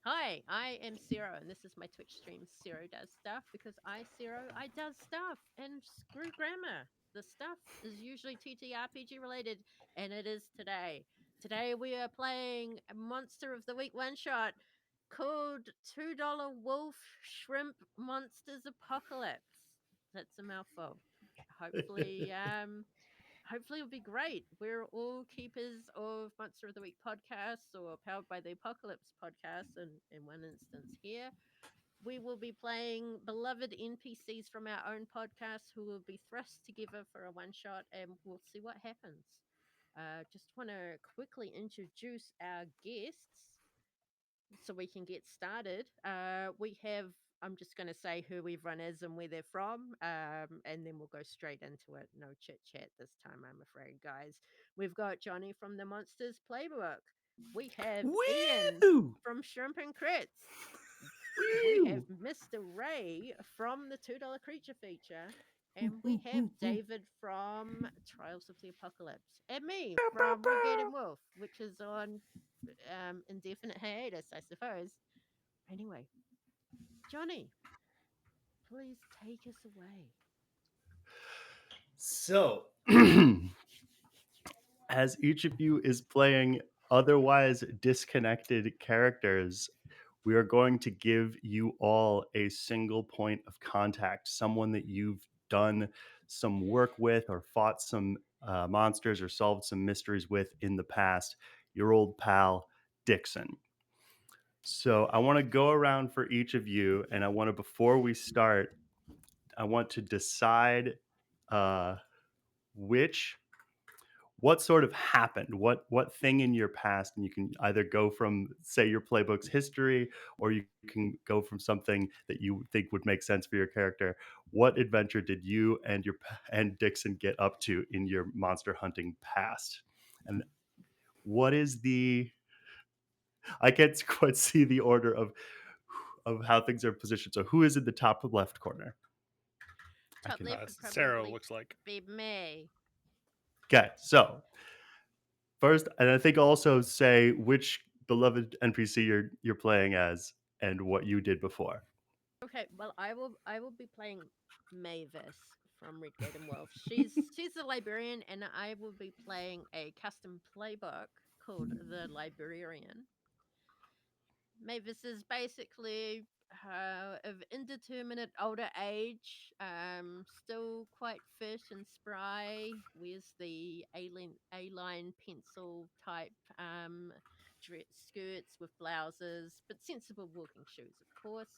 Hi, I am Sero, and this is my Twitch stream. Sero does stuff because I does stuff. And screw grammar. The stuff is usually TTRPG related, and it is today. Today we are playing a Monster of the Week one shot called $2 Wolf Shrimp Monsters Apocalypse. That's a mouthful. Hopefully, hopefully it'll be great. We're all keepers of Monster of the Week podcasts or Powered by the Apocalypse podcasts, and in one instance here. We will be playing beloved NPCs from our own podcast who will be thrust together for a one shot, and we'll see what happens. Just want to quickly introduce our guests so we can get started. We have, I'm just going to say who everyone is and where they're from, and then we'll go straight into it. No chit chat this time, I'm afraid, guys. We've got Jonny from the Monsters Playbook. We have Ian Woo! from Shrimp and Crits. We have Woo! Mr. Ray from the $2 Creature feature. Woo, And we woo, have woo, woo. David from Trials of the Apocalypse. And me from Redgate and Wolf, which is on indefinite hiatus, I suppose. Anyway, Jonny, please take us away. So, as each of you is playing otherwise disconnected characters, we are going to give you all a single point of contact, someone that you've done some work with or fought some monsters or solved some mysteries with in the past. Your old pal, Dyxon. So, I want to go around for each of you, and I want to, before we start, I want to decide uh, which what sort of happened, what thing in your past, and you can either go from, say, your playbook's history, or you can go from something that you think would make sense for your character. What adventure did you and Dyxon get up to in your monster hunting past, and what is the I can't quite see the order of how things are positioned. So who is in the top left corner? I Top can left would Sero probably looks like. be me. Okay, so first, and I think also say which beloved NPC you're playing as and what you did before. Okay, well, I will be playing Maevis from Redgate and Wolf. She's the librarian, and I will be playing a custom playbook called the Librarian. Mavis is basically of indeterminate older age, still quite fit and spry, wears the A-line pencil type skirts with blouses, but sensible walking shoes, of course.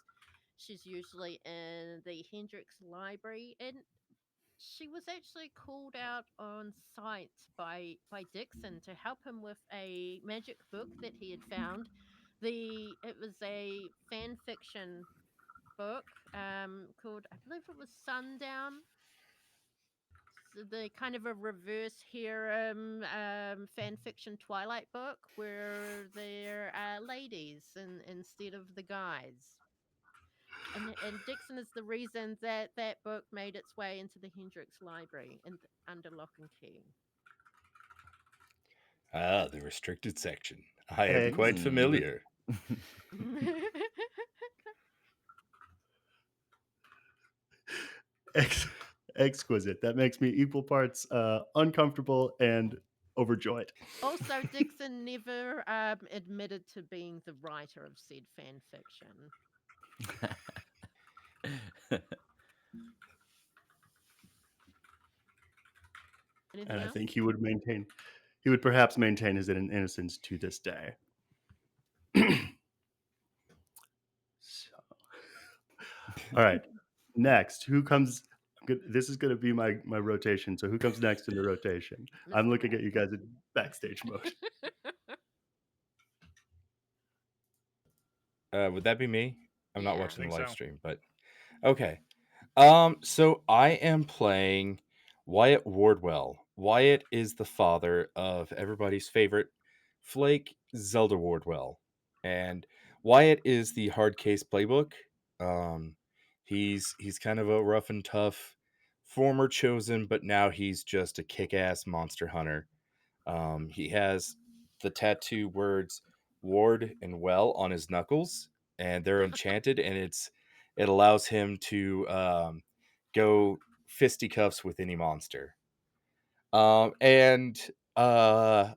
She's usually in the Hendrix Library, and she was actually called out on site by Dyxon to help him with a magic book that he had found. It was a fan fiction book called, I believe it was Sundown. So the kind of a reverse harem fan fiction Twilight book where there are ladies instead of the guys. And Dyxon is the reason that that book made its way into the Hendrix Library and under lock and key. Ah, the restricted section. I am Ex- quite Mm. familiar. ex- Exquisite. That makes me equal parts uncomfortable and overjoyed. Also, Dyxon never admitted to being the writer of said fan fiction. Anything And I else? think he would perhaps maintain his innocence to this day. So, all right. Next, who comes? This is going to be my rotation. So who comes next in the rotation? I'm Mr. looking at Ray. you guys in backstage mode. Would that be me? I'm not Yeah. watching I the think live so. stream, but okay. So I am playing Wyatt Wardwell. Wyatt is the father of everybody's favorite Flake, Zelda Wardwell, and Wyatt is the Hardcase playbook. Um, he's kind of a rough and tough former chosen, but now he's just a kick-ass monster hunter. He has the tattoo words Ward and Well on his knuckles, and they're enchanted, and it allows him to go fisticuffs with any monster. And I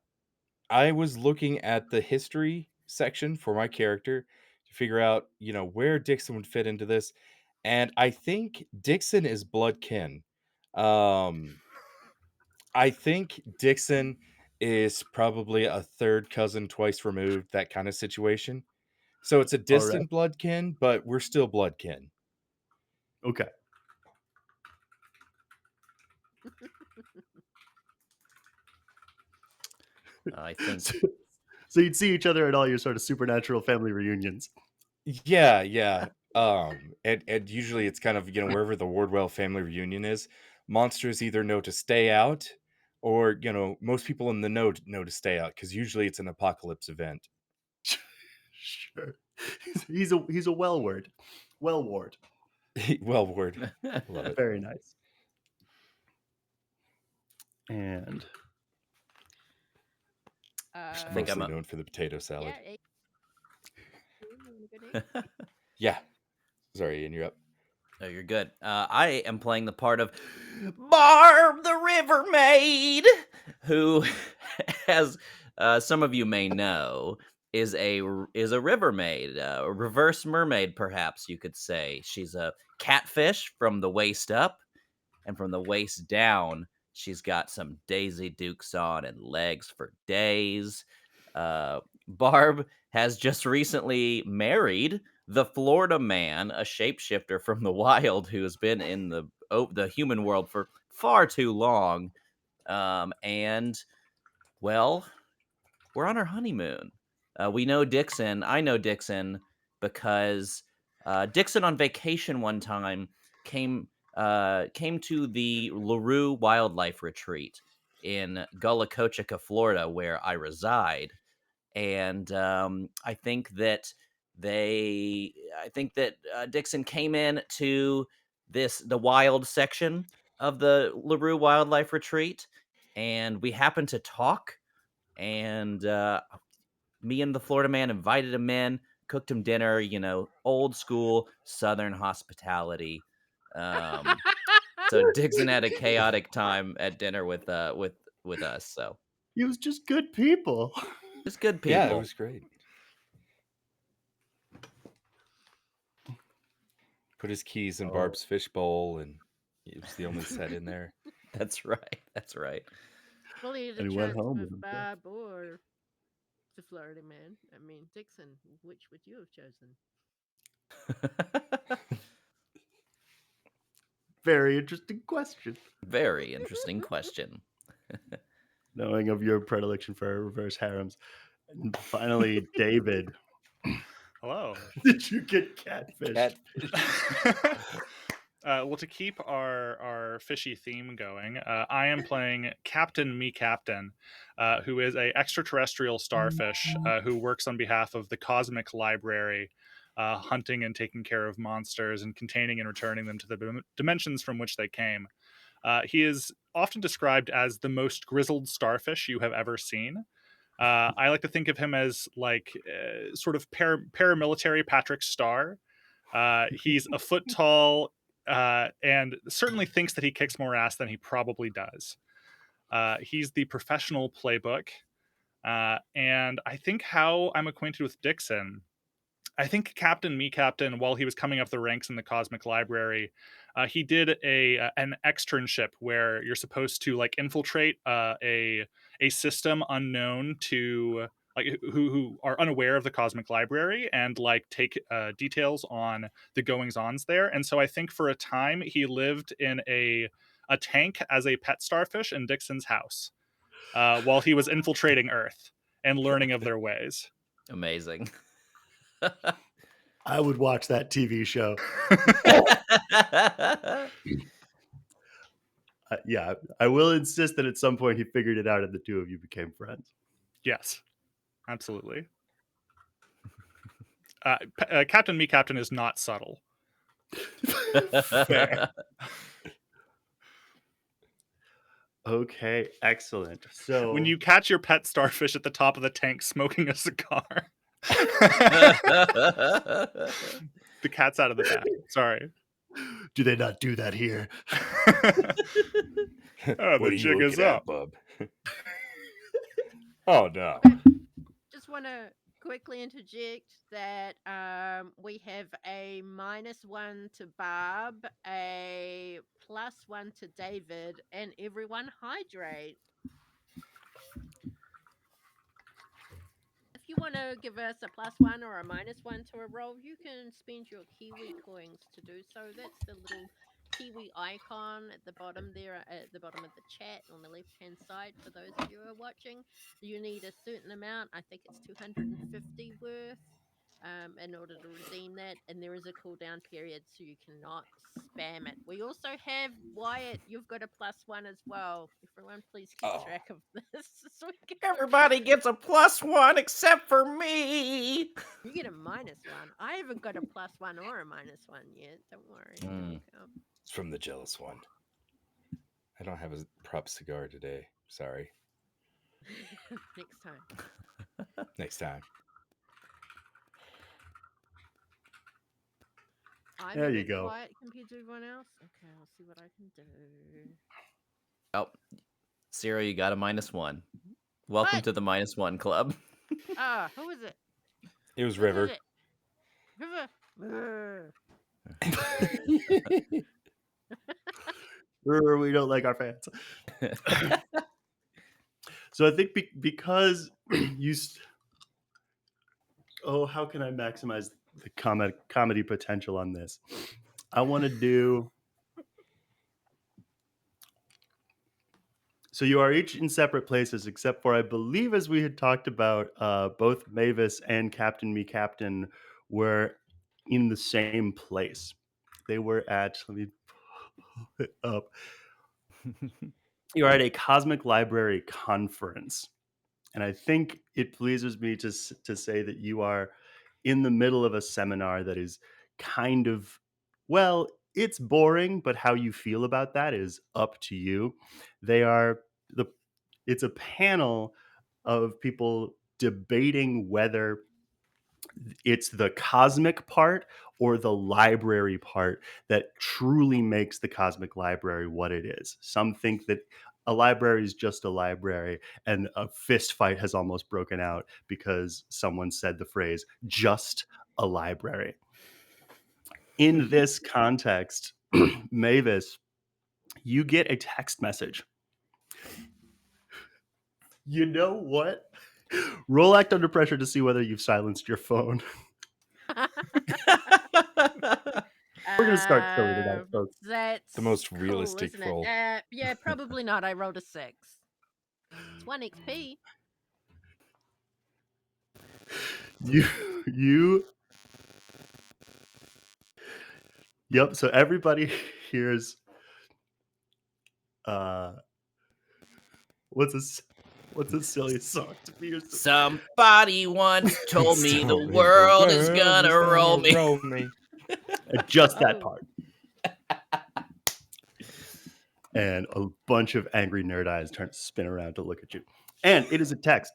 was looking at the history section for my character to figure out, where Dyxon would fit into this, and I think Dyxon is blood kin. Um, I think Dyxon is probably a third cousin twice removed, that kind of situation. So it's a All right. distant blood kin, but we're still blood kin. Okay. I think So you'd see each other at all your sort of supernatural family reunions. Yeah. And usually it's kind of, wherever the Wardwell family reunion is, monsters either know to stay out or, most people in the know to stay out, because usually it's an apocalypse event. Sure. He's a well ward. Ward. Well, Ward. Love it. Very nice. And I think Mostly known for the potato salad. Yeah. Sorry, Ian, you're up. Oh, you're good. I am playing the part of Barb the River Maid, who, as some of you may know, is a river maid, a reverse mermaid, perhaps you could say. She's a catfish from the waist up, and from the waist down, she's got some Daisy Dukes on and legs for days. Barb has just recently married the Florida man, a shapeshifter from the wild who has been in the human world for far too long. And, well, we're on our honeymoon. We know Dyxon. I know Dyxon because Dyxon on vacation one time came to the LaRue Wildlife Retreat in Gullah, Florida, where I reside. And I think that Dyxon came in to the wild section of the LaRue Wildlife Retreat, and we happened to talk. And me and the Florida man invited him in, cooked him dinner. Old school Southern hospitality. So Dyxon had a chaotic time at dinner with us. So he was just good people. Just good people. Yeah, it was great. Put his keys in Barb's fishbowl, and it was the only set in there. That's right. Well, he had a And he went chance home with with him, Barb or the Florida man. I mean, Dyxon, which would you have chosen? Very interesting question. Very interesting question. Knowing of your predilection for reverse harems. And finally, David. Hello. Did you get catfish? Well, to keep our fishy theme going, I am playing Captain MiCaptain, who is a extraterrestrial starfish who works on behalf of the Cosmic Library, hunting and taking care of monsters and containing and returning them to the dimensions from which they came. He is often described as the most grizzled starfish you have ever seen. I like to think of him as sort of paramilitary Patrick Star. He's a foot tall and certainly thinks that he kicks more ass than he probably does. He's the professional Playbook. And I think how I'm acquainted with Dyxon, I think Captain MiCaptain, while he was coming up the ranks in the Cosmic Library, he did an externship where you're supposed to infiltrate a system unknown to who are unaware of the Cosmic Library and take details on the goings-ons there. And so I think for a time he lived in a tank as a pet starfish in Dyxon's house while he was infiltrating Earth and learning of their ways. Amazing. I would watch that TV show. Yeah, I will insist that at some point he figured it out and the two of you became friends. Yes, absolutely. Captain MiCaptain is not subtle. Fair. Okay, excellent. So when you catch your pet starfish at the top of the tank smoking a cigar, The cat's out of the bag. Sorry. Do they not do that here? Oh, What the are you jig is looking at, up. bub? Oh no. Just want to quickly interject that we have a -1 to Barb, a +1 to David, and everyone hydrate. If you want to give us a +1 or a -1 to a roll, you can spend your Kiwi coins to do so. That's the little Kiwi icon at the bottom there, at the bottom of the chat on the left-hand side. For those of you who are watching, you need a certain amount. I think it's 250 worth in order to redeem that. And there is a cooldown period, so you cannot spam it. We also have Wyatt. You've got a +1 as well. Everyone, please keep Oh. track of this. So we can Everybody gets a +1 except for me. You get a -1. I haven't got a +1 or a -1 yet. Don't worry. It'll come. It's from the jealous one. I don't have a prop cigar today. Sorry. Next time. Next time. I'm There a you bit go. quiet compared to everyone else. Okay, I'll see what I can do. Oh, Sero, you got a -1. Welcome What? to the -1 club. Who is it? It was Who River. is it? River. We don't like our fans. So I think because you. How can I maximize the comedy potential on this? I want to do. So you are each in separate places, except for, I believe, as we had talked about, both Maevis and MiCaptain were in the same place. They were at, let me pull it up. You are at a Cosmic Library conference. And I think it pleases me to say that you are in the middle of a seminar that is kind of, well, it's boring, but how you feel about that is up to you. It's a panel of people debating whether it's the cosmic part or the library part that truly makes the Cosmic Library what it is. Some think that a library is just a library, and a fist fight has almost broken out because someone said the phrase, just a library. In this context, Maevis, you get a text message. You know what? Roll act under pressure to see whether you've silenced your phone. We're going to start silly tonight, folks. That's The most cool, realistic isn't roll. it? Yeah, probably not. I rolled a 6. It's 1 XP. Yep. So everybody hears. What's a silly song to be? Somebody once told me the world is gonna roll me. Just that part. And a bunch of angry nerd eyes spin around to look at you. And it is a text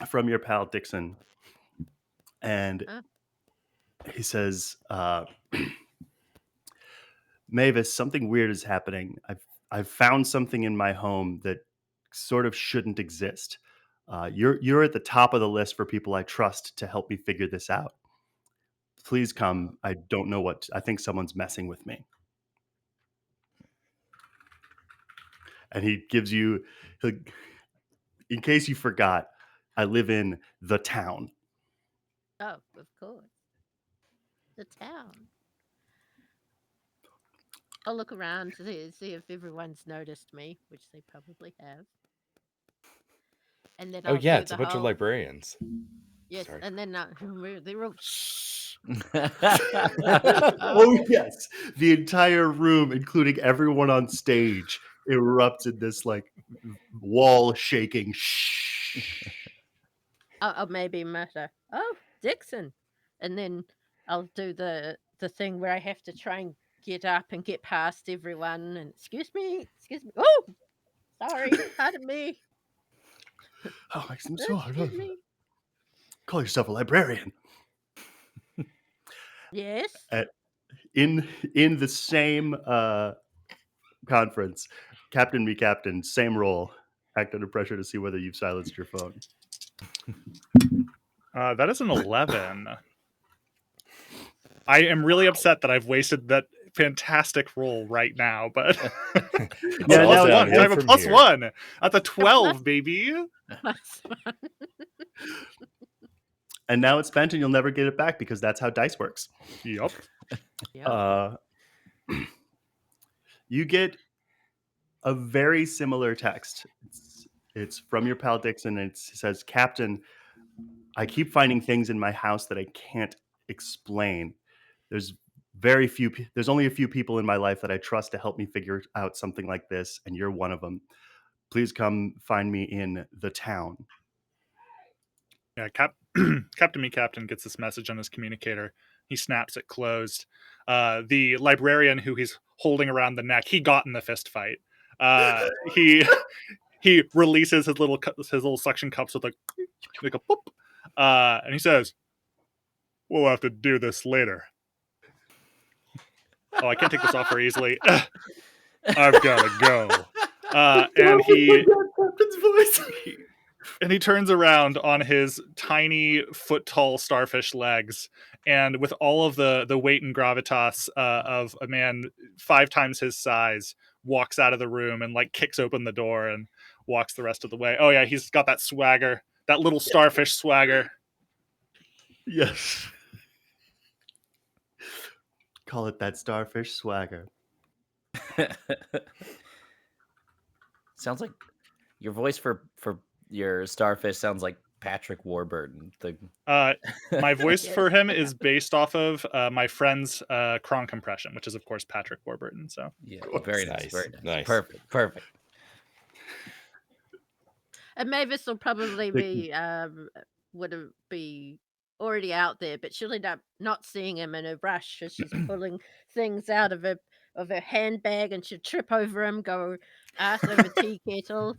from your pal Dyxon. And he says, Maevis, something weird is happening. I've found something in my home that sort of shouldn't exist. You're at the top of the list for people I trust to help me figure this out. Please come. I don't know what. I think someone's messing with me. And he gives you, in case you forgot, I live in the town. Oh, of course. The town. I'll look around to see if everyone's noticed me, which they probably have. And then I'll do it's the a bunch of whole- librarians. Yes, Sorry. and then they're all shh. Oh yes, the entire room, including everyone on stage, erupts in this like wall shaking shh. I'll maybe mutter, "Oh, Dyxon," and then I'll do the thing where I have to try and get up and get past everyone. And excuse me. Oh, sorry, pardon me. Oh, I'm sorry. Excuse me. call yourself a librarian. Yes. In the same conference, Captain MiCaptain, same role. Act under pressure to see whether you've silenced your phone. That is an 11. I am really upset that I've wasted that fantastic roll right now, but Yeah, All now +1. downhill I have a from here. +1. That's a 12, baby. And now it's spent and you'll never get it back because that's how dice works. Yup. Yep. You get a very similar text. It's from your pal Dyxon, and it says, Captain, I keep finding things in my house that I can't explain. There's only a few people in my life that I trust to help me figure out something like this, and you're one of them. Please come find me in the town. Yeah, Captain MiCaptain gets this message on his communicator. He snaps it closed. The librarian who he's holding around the neck, he got in the fist fight. He releases his little suction cups with like a boop, and he says, "We'll have to do this later." Oh, I can't take this off very easily. I've gotta go. And Captain's voice. And he turns around on his tiny foot-tall starfish legs, and with all of the weight and gravitas of a man 5 times his size, walks out of the room and like kicks open the door and walks the rest of the way. Oh yeah, he's got that swagger, that little starfish swagger. Yes. Call it that starfish swagger. Sounds like your voice for your starfish sounds like Patrick Warburton. My voice Yes. for him is based off of my friend's Kron compression, which is of course Patrick Warburton. So Yeah, course. very nice, very nice. Nice. Perfect. And Maevis will probably be would be already out there, but she'll end up not seeing him in a rush as she's pulling things out of her handbag, and she'll trip over him, go ass over tea kettle,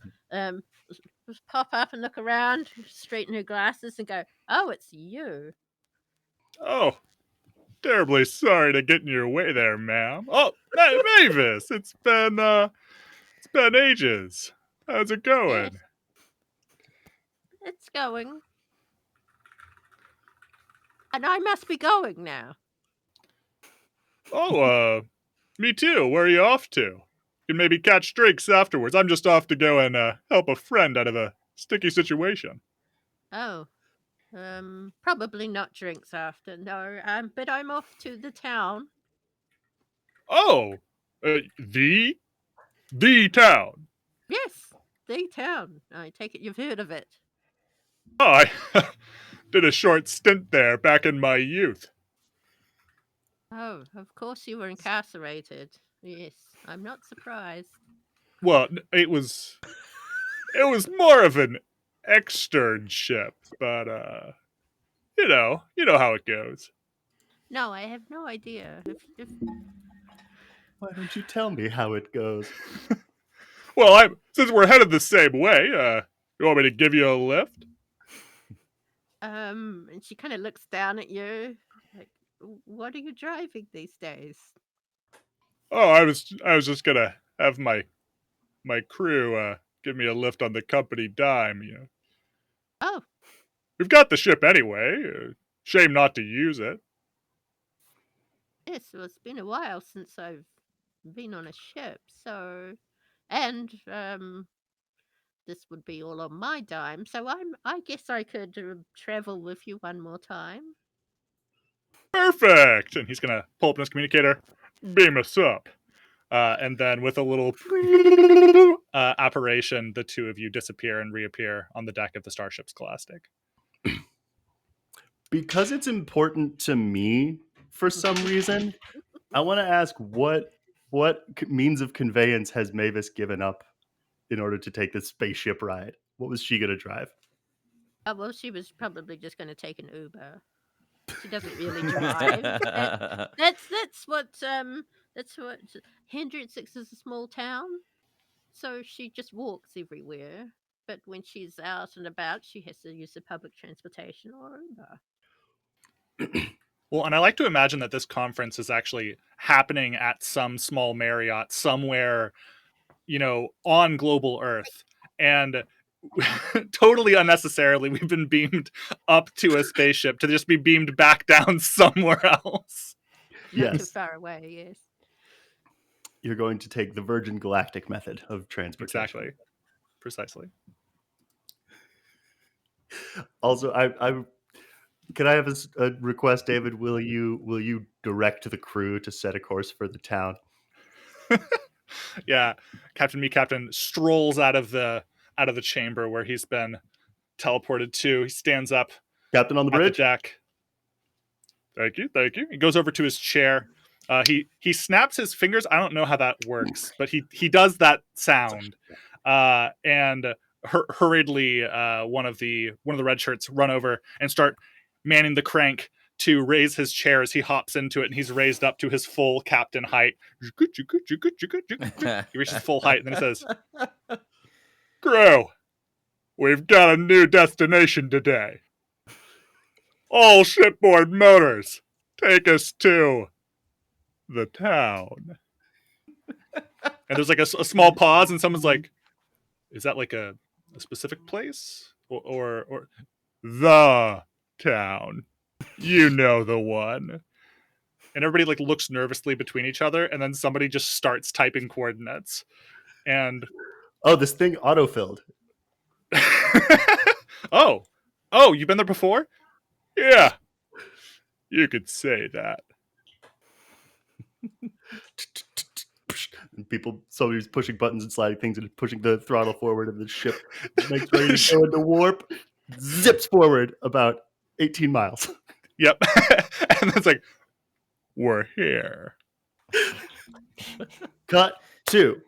just pop up and look around, straighten her glasses, and go, "Oh, it's you." oh, terribly sorry to get in your way there, ma'am. Oh, Maevis, it's been ages. How's it going? Yes. It's going. And I must be going now. Oh, me too. Where are you off to? You can maybe catch drinks afterwards. I'm just off to go and help a friend out of a sticky situation. Oh, probably not drinks after. No, but I'm off to the town. Oh, the town. Yes, the town. I take it you've heard of it. Oh, I did a short stint there back in my youth. Oh, of course you were incarcerated. Yes, I'm not surprised. Well, it was more of an externship, but you know how it goes. No, I have no idea. If Why don't you tell me how it goes? Well, since we're headed the same way, you want me to give you a lift? and she kind of looks down at you, like, what are you driving these days? Oh, I was just gonna have my crew give me a lift on the company dime. You know, Oh, we've got the ship anyway. Shame not to use it. yes, well, it's been a while since I've been on a ship, so, and this would be all on my dime, so I guess I could travel with you one more time. Perfect. And he's gonna pull up his communicator, beam us up, and then with a little apparition, the two of you disappear and reappear on the deck of the Starship Scholastic. Because it's important to me for some reason, I want to ask what means of conveyance has Maevis given up in order to take this spaceship ride? What was she going to drive? Oh, well, she was probably just going to take an Uber. She doesn't really drive. That's what Hendrix is a small town, so she just walks everywhere. but when she's out and about, she has to use the public transportation or Uber. Well, and I like to imagine that this conference is actually happening at some small Marriott somewhere, on global Earth. And totally unnecessarily, we've been beamed up to a spaceship to just be beamed back down somewhere else. Not too Yes. far away, yes. You're going to take the Virgin Galactic method of transportation. Exactly. Precisely. Also, I can I have a request, David? Will you direct the crew to set a course for the town? Yeah, MiCaptain strolls out of the chamber where he's been teleported to. He stands up Captain on the at the bridge. deck. Thank you. He goes over to his chair. He snaps his fingers. I don't know how that works, but he does that sound. And hurriedly, one of the red shirts run over and start manning the crank to raise his chair as he hops into it, and he's raised up to his full captain height. He reaches full height, and then he says, "Crew, we've got a new destination today. All shipboard motors, take us to the town." And there's like a small pause, and someone's like, "Is that like a specific place, or the town? You know the one." And everybody like looks nervously between each other, and then somebody just starts typing coordinates. And Oh, this thing autofilled. oh, you've been there before? Yeah, you could say that. And somebody's pushing buttons and sliding things and pushing the throttle forward, and the ship makes ready to go into warp, zips forward about 18 miles. Yep. And it's like, we're here. Cut to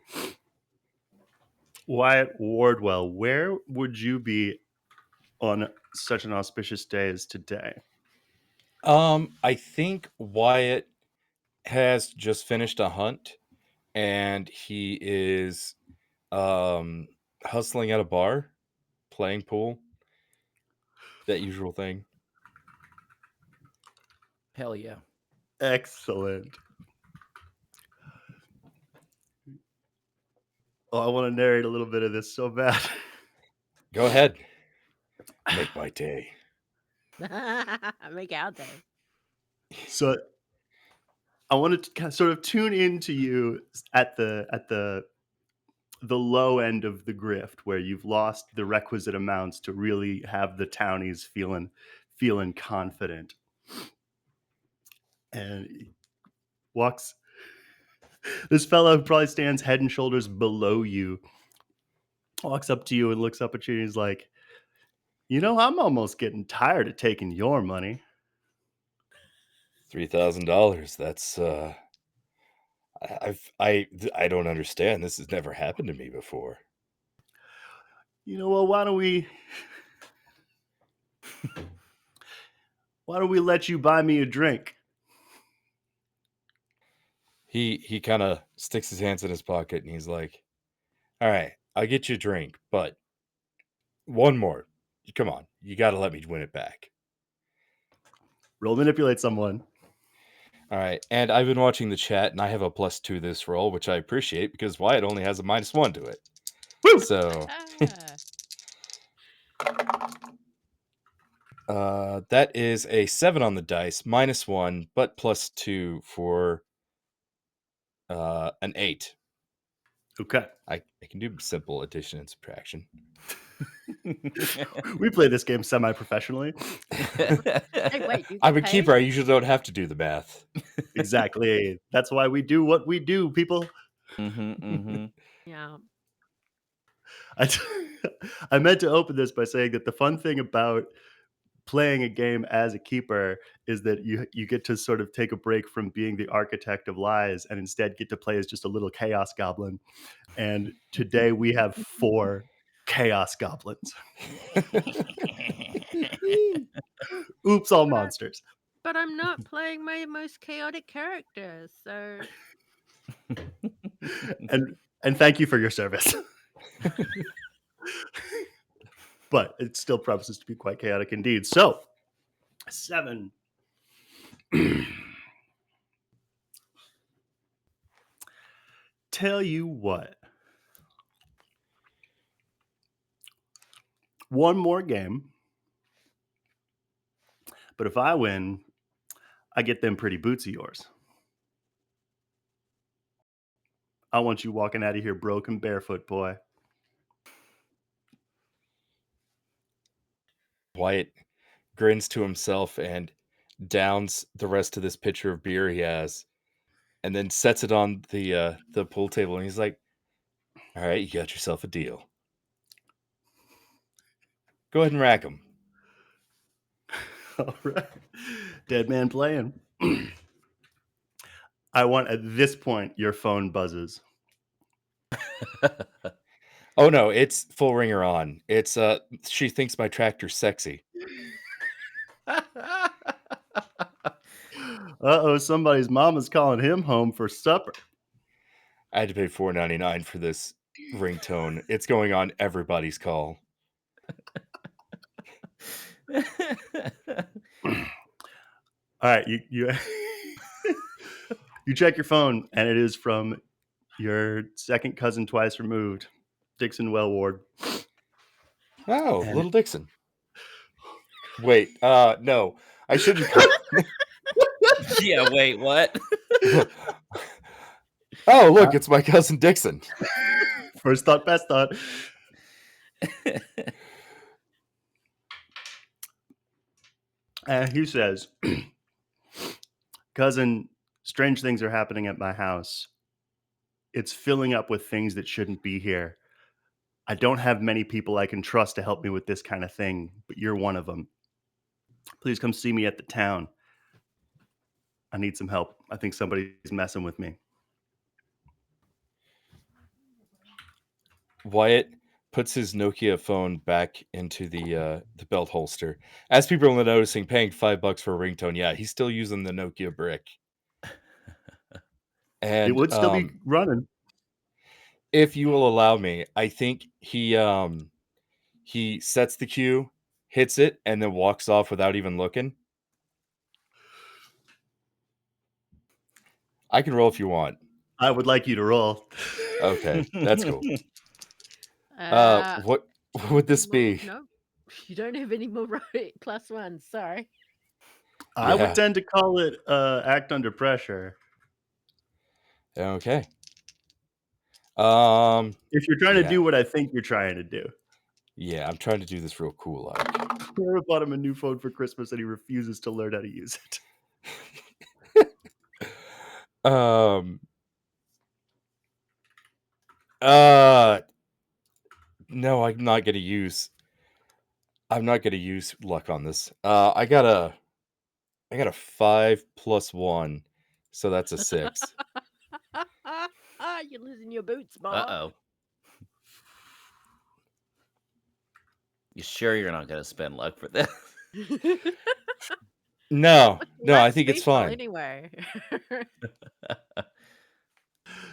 Wyatt Wardwell. Where would you be on such an auspicious day as today? I think Wyatt has just finished a hunt, and he is hustling at a bar, playing pool, that usual thing. Hell yeah. Excellent. Oh, I want to narrate a little bit of this so bad. Go ahead. Make my day. Make our day. So I wanted to kind of sort of tune into you at the low end of the grift, where you've lost the requisite amounts to really have the townies feeling confident. And this fellow who probably stands head and shoulders below you, walks up to you and looks up at you, and he's like, I'm almost getting tired of taking your money. $3,000. That's I don't understand. This has never happened to me before. Well, why don't we let you buy me a drink? He kind of sticks his hands in his pocket and he's like, "All right, I'll get you a drink, but one more. Come on, you got to let me win it back." Roll manipulate someone. All right, and I've been watching the chat, and I have a +2 this roll, which I appreciate because Wyatt only has a -1 to it. Woo! So that is a 7 on the dice, -1, but +2 for an 8. Okay. I can do simple addition and subtraction. We play this game semi-professionally. Hey, wait, you I'm a get keeper. paid? I usually don't have to do the math. Exactly. That's why we do what we do, people. Yeah. I meant to open this by saying that the fun thing about playing a game as a keeper is that you get to sort of take a break from being the architect of lies and instead get to play as just a little chaos goblin. And today we have 4 chaos goblins. Oops, all monsters. But I'm not playing my most chaotic character, so And thank you for your service. but it still promises to be quite chaotic indeed. So, 7. Tell you what. One more game. But if I win, I get them pretty boots of yours. I want you walking out of here broken barefoot, boy. Wyatt grins to himself and downs the rest of this pitcher of beer he has, and then sets it on the pool table. And he's like, "All right, you got yourself a deal. Go ahead and rack him." All right. Dead man playing. I want at this point your phone buzzes. Oh no, it's full ringer on. It's she thinks my tractor's sexy. Uh-oh, somebody's mama's calling him home for supper. I had to pay $4.99 for this ringtone. It's going on everybody's call. All right, you you check your phone, and it is from your second cousin twice removed, Dyxon Ward. Oh, And- little Dyxon. Wait, no, I shouldn't call. Yeah, wait, what? Oh, look, it's my cousin Dyxon. First thought, best thought. And he says, cousin, strange things are happening at my house. It's filling up with things that shouldn't be here. I don't have many people I can trust to help me with this kind of thing, but you're one of them. Please come see me at the town. I need some help. I think somebody's messing with me. Wyatt puts his Nokia phone back into the belt holster. As people are noticing, paying $5 for a ringtone. Yeah, he's still using the Nokia brick. And It would still be running. if you will allow me, I think he sets the cue, hits it, and then walks off without even looking. I can roll if you want. I would like you to roll. Okay, that's cool. Uh, What would this be? No, you don't have any more right +1. Sorry. I Yeah. would tend to call it act under pressure. Okay. If you're trying to Yeah. do what I think you're trying to do. Yeah, I'm trying to do this real cool. Sarah bought him a new phone for Christmas and he refuses to learn how to use it. No, I'm not gonna use luck on this. I got a 5 + 1, so that's a 6. You're losing your boots, Bob. Uh-oh. You sure you're not going to spend luck for this? No, I Luck's think it's lethal fine. Anyway.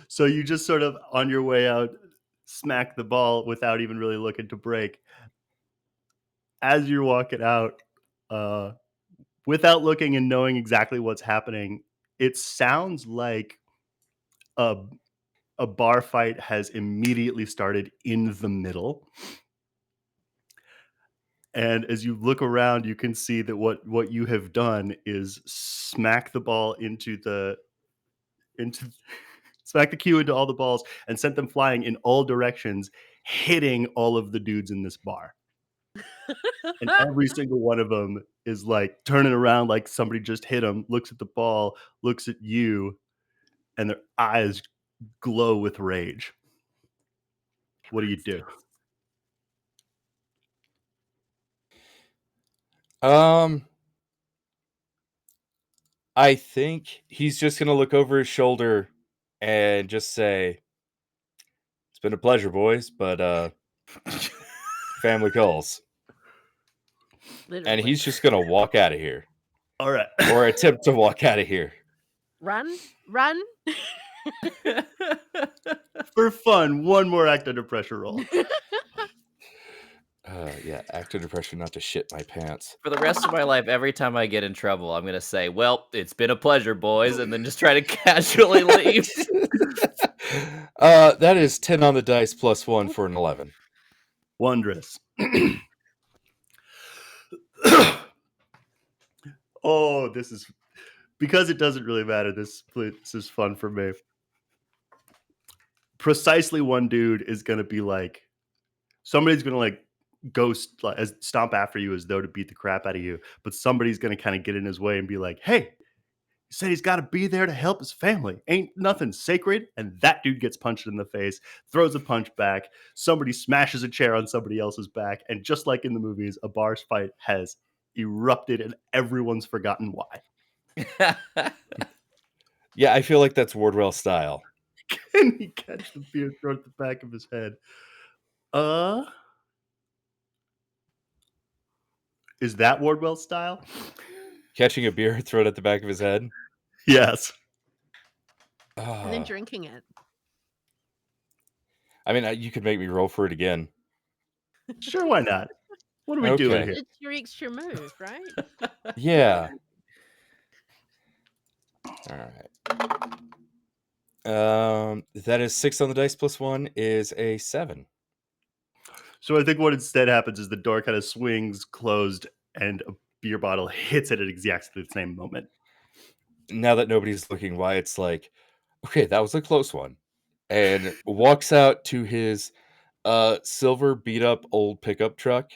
So you just sort of, on your way out, smack the ball without even really looking to break. As you're walking out, without looking and knowing exactly what's happening, it sounds like a bar fight has immediately started in the middle. And as you look around, you can see that what you have done is smack the ball into smack the cue into all the balls and sent them flying in all directions, hitting all of the dudes in this bar. And every single one of them is like turning around like somebody just hit them, looks at the ball, looks at you, and their eyes glow with rage. What do you do? I think he's just gonna look over his shoulder and just say, "It's been a pleasure, boys, but family calls." Literally. And he's just gonna walk out of here. All right. Or attempt to walk out of here. Run. For fun, one more act under pressure roll. Yeah, act under pressure not to shit my pants. For the rest of my life, every time I get in trouble, I'm gonna say, "Well, it's been a pleasure, boys," and then just try to casually leave. That is 10 on the dice plus 1 for an 11. Wondrous. Oh, this is because it doesn't really matter. This is fun for me. Precisely one dude is gonna be like, somebody's gonna like stomp after you as though to beat the crap out of you, but somebody's gonna kind of get in his way and be like, "Hey, he said he's got to be there to help his family. Ain't nothing sacred." And that dude gets punched in the face, throws a punch back. Somebody smashes a chair on somebody else's back, and just like in the movies, a bar fight has erupted, and everyone's forgotten why. Yeah, I feel like that's Wardwell style. Can he catch the beer, throw it at the back of his head? Is that Wardwell style? Catching a beer, throw it at the back of his head. Yes. And then drinking it. I mean, you could make me roll for it again. Sure, why not? What are we doing here? It's your extra move, right? Yeah. All right. That is 6 on the dice plus 1 is a 7. So I think what instead happens is the door kind of swings closed and a beer bottle hits it at exactly the same moment. Now that nobody's looking, Wyatt's like, okay, that was a close one. And walks out to his silver beat up old pickup truck.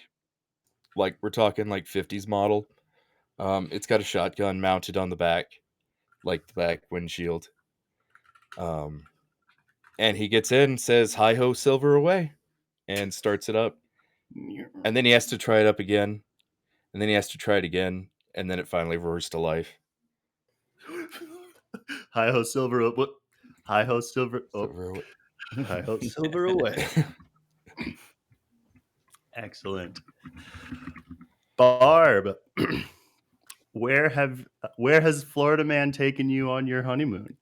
Like we're talking like 50s model. It's got a shotgun mounted on the back, like the back windshield. And he gets in, says, "Hi ho, silver away," and starts it up. And then he has to try it up again. And then he has to try it again. And then it finally roars to life. Hi ho, silver. What? Hi ho, silver. Oh, hi ho, silver away. Excellent. Barb, where has Florida Man taken you on your honeymoon?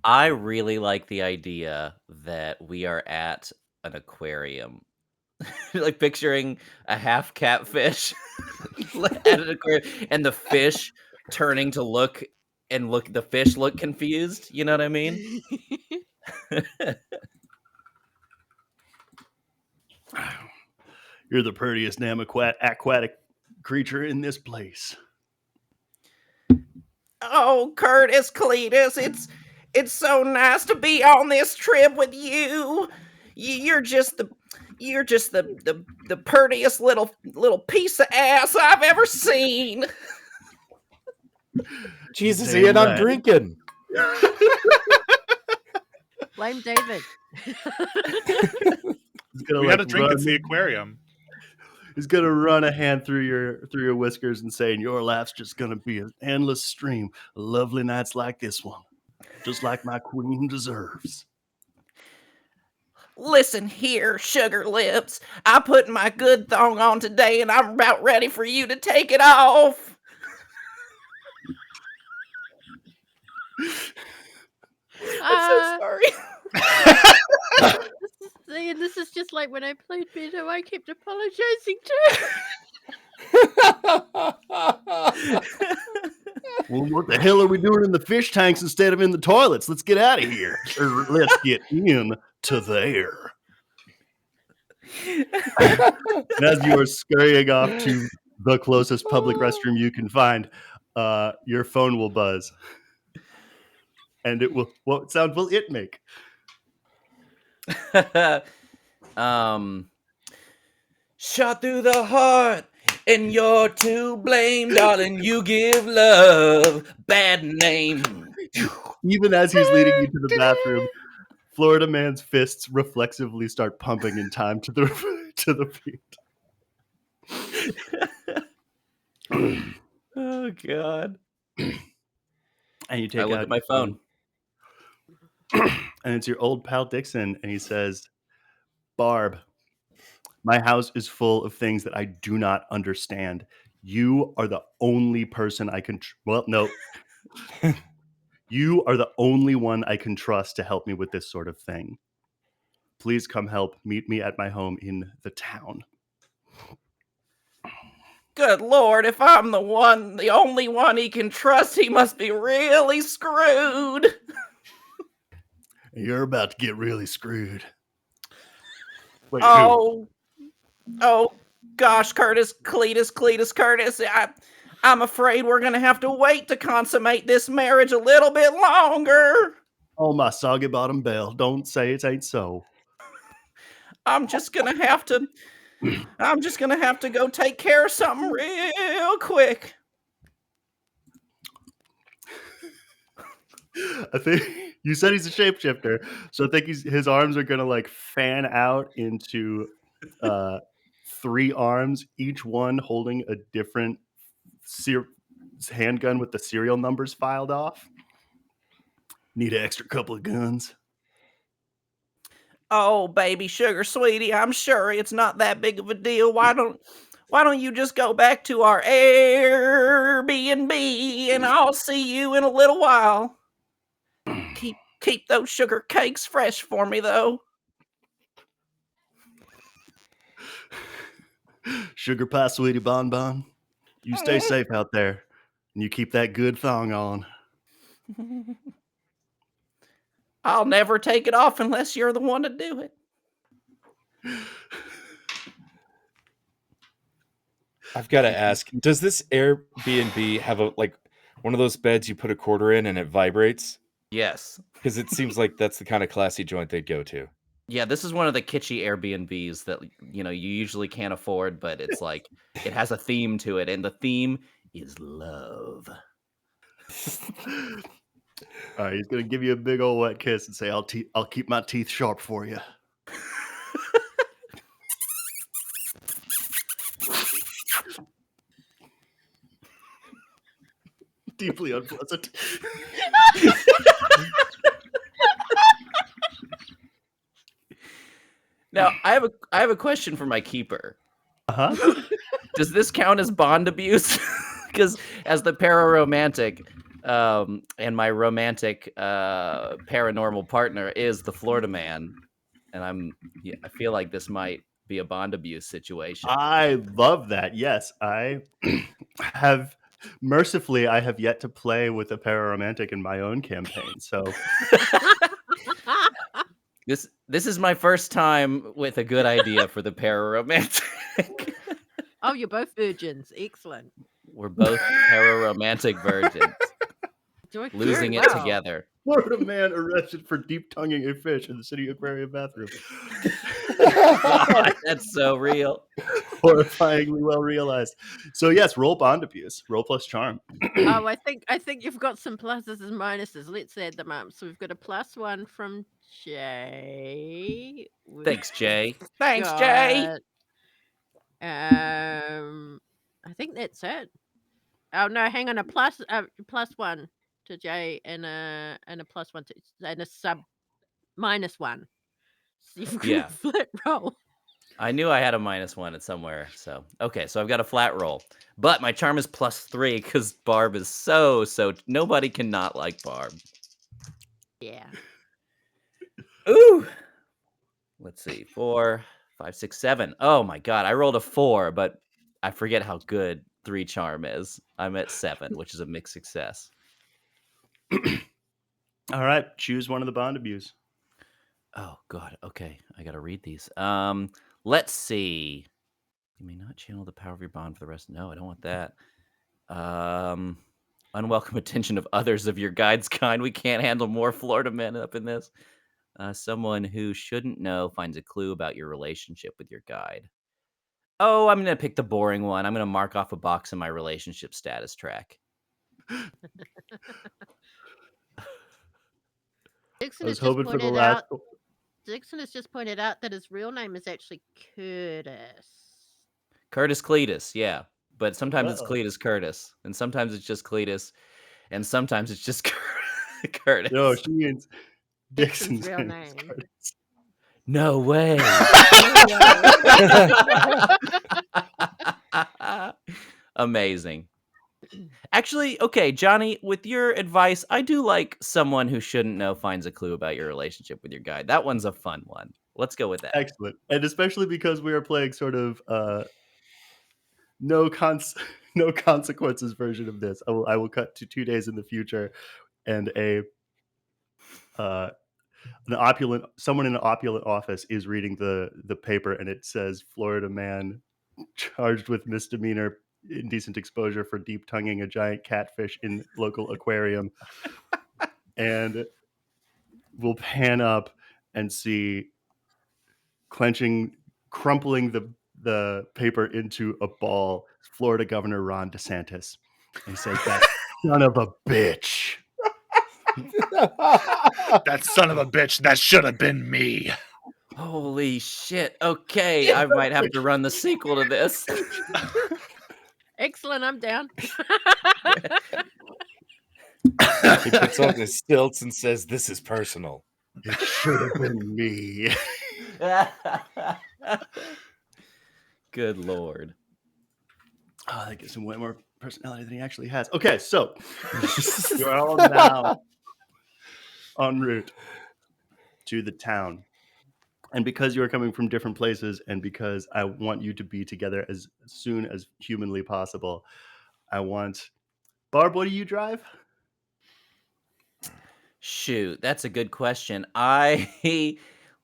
I really like the idea that we are at an aquarium. Like picturing a half catfish at an aquarium and the fish turning to look the fish look confused. You know what I mean? You're the prettiest damn aquatic creature in this place. Oh, Curtis, Cletus, it's so nice to be on this trip with you. You're just the prettiest little piece of ass I've ever seen. Jesus, Damn Ian, I'm right. drinking. Blame David. We got to drink at the aquarium. He's gonna run a hand through your whiskers and saying, "Your life's just gonna be an endless stream of lovely nights like this one, just like my queen deserves." Listen here, sugar lips. I put my good thong on today, and I'm about ready for you to take it off. I'm so sorry. This is just like when I played Beto. I kept apologizing to him. Well, what the hell are we doing in the fish tanks instead of in the toilets? Let's get out of here. Or let's get in to there. And as you are scurrying off to the closest public restroom you can find, your phone will buzz. And it will. What sound will it make? Shot through the heart, and you're to blame, darling. You give love bad name. Even as he's leading you to the bathroom, Florida Man's fists reflexively start pumping in time to the beat. Oh God! And you take I look out at my your phone, and it's your old pal Dyxon, and he says, "Barb, my house is full of things that I do not understand. You are the only person I can. No, you are the only one I can trust to help me with this sort of thing. Please come help. Meet me at my home in the town. Good Lord, if I'm the only one he can trust, he must be really screwed. You're about to get really screwed. Wait, oh gosh, Curtis, Curtis. I'm afraid we're gonna have to wait to consummate this marriage a little bit longer. Oh, my soggy bottom bell. Don't say it ain't so. I'm just gonna have to go take care of something real quick. I think you said he's a shapeshifter, so I think his arms are gonna like fan out into 3 arms, each one holding a different handgun with the serial numbers filed off. Need an extra couple of guns. Oh, baby sugar sweetie, I'm sure it's not that big of a deal. Why don't you just go back to our Airbnb and I'll see you in a little while. Keep those sugar cakes fresh for me, though. Sugar pie, sweetie bonbon. You stay safe out there, and you keep that good thong on. I'll never take it off unless you're the one to do it. I've got to ask, does this Airbnb have one of those beds you put a quarter in and it vibrates? Yes. Because it seems like that's the kind of classy joint they'd go to. Yeah, this is one of the kitschy Airbnbs that, you usually can't afford, but it's like, it has a theme to it, and the theme is love. All right, he's going to give you a big old wet kiss and say, I'll keep my teeth sharp for you. Deeply unpleasant. Now, I have a question for my keeper. Uh-huh. Does this count as bond abuse? Because as the pararomantic, and my romantic paranormal partner is the Florida man, and I feel like this might be a bond abuse situation. I love that. Yes, I have. Mercifully, I have yet to play with a pararomantic in my own campaign. So this is my first time with a good idea for the pararomantic. Oh, you're both virgins. Excellent. We're both pararomantic virgins. Losing it together. Florida man arrested for deep tonguing a fish in the city aquarium bathroom. God, that's so real. Horrifyingly well realized. So yes, roll bond abuse. Roll plus charm. Oh, I think you've got some pluses and minuses. Let's add them up. So we've got a +1 from Jay. Thanks, Jay. Thanks, Jay. I think that's it. Oh no, hang on. A +1 to Jay and a +1 to and a sub -1. So you've got a flat roll. I knew I had a -1 at somewhere. So okay, so I've got a flat roll, but my charm is +3 because Barb is so nobody can not like Barb. Yeah. Ooh. Let's see, 4, 5, 6, 7. Oh my god, I rolled a 4, but I forget how good 3 charm is. I'm at 7, which is a mixed success. All right, choose one of the bond abuse. Oh god, okay, I gotta read these. Let's see. You may not channel the power of your bond for the rest. No, I don't want that. Unwelcome attention of others of your guide's kind. We can't handle more Florida men up in this. Someone who shouldn't know finds a clue about your relationship with your guide. Oh, I'm going to pick the boring one. I'm going to mark off a box in my relationship status track. Dyxon I was hoping for the last. Dyxon has just pointed out that his real name is actually Curtis. Curtis Cletus, yeah. But sometimes it's Cletus Curtis. And sometimes it's just Cletus. And sometimes it's just Curtis. No, she means Dyxon's real name. Curtis. No way. Amazing. Actually, okay, Jonny, with your advice, I do like someone who shouldn't know finds a clue about your relationship with your guide. That one's a fun one. Let's go with that. Excellent. And especially because we are playing sort of no consequences version of this. I will cut to 2 days in the future, and someone in an opulent office is reading the paper, and it says Florida man charged with misdemeanor indecent exposure for deep tonguing a giant catfish in local aquarium. And we'll pan up and see crumpling the paper into a ball, Florida Governor Ron DeSantis. And he says, that son of a bitch. That son of a bitch, that should have been me. Holy shit. Okay, I might have to run the sequel to this. Excellent, I'm down. He puts on his stilts and says, "This is personal." It should have been me. Good Lord. Oh, that gives him way more personality than he actually has. Okay, so you're all now en route to the town. And because you are coming from different places, and because I want you to be together as soon as humanly possible, I want... Barb, what do you drive? Shoot, that's a good question.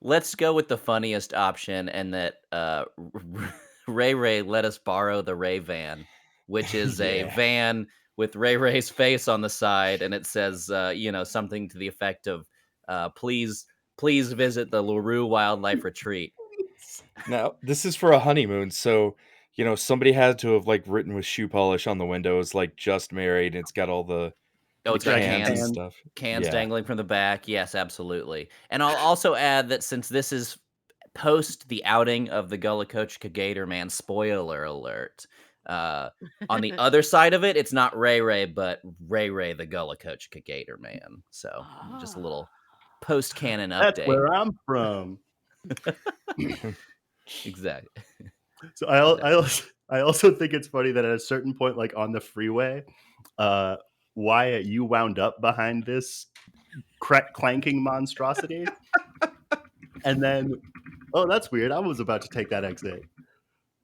Let's go with the funniest option, and that Ray let us borrow the Ray van, which is a van with Ray's face on the side, and it says, something to the effect of, please visit the LaRue Wildlife Retreat. Now, this is for a honeymoon, so, somebody had to have, written with shoe polish on the windows, just married, and it's got all the It's got cans and cans stuff. Yeah. dangling from the back. Yes, absolutely. And I'll also add that since this is post the outing of the Gullah-Coach Gator Man, spoiler alert, on the other side of it, it's not Ray, but Ray the Gullah-Coach Gator Man. So just a little post-canon update. That's where I'm from. Exactly. So I also think it's funny that at a certain point, on the freeway, Wyatt, you wound up behind this clanking monstrosity. And then, oh, that's weird. I was about to take that exit.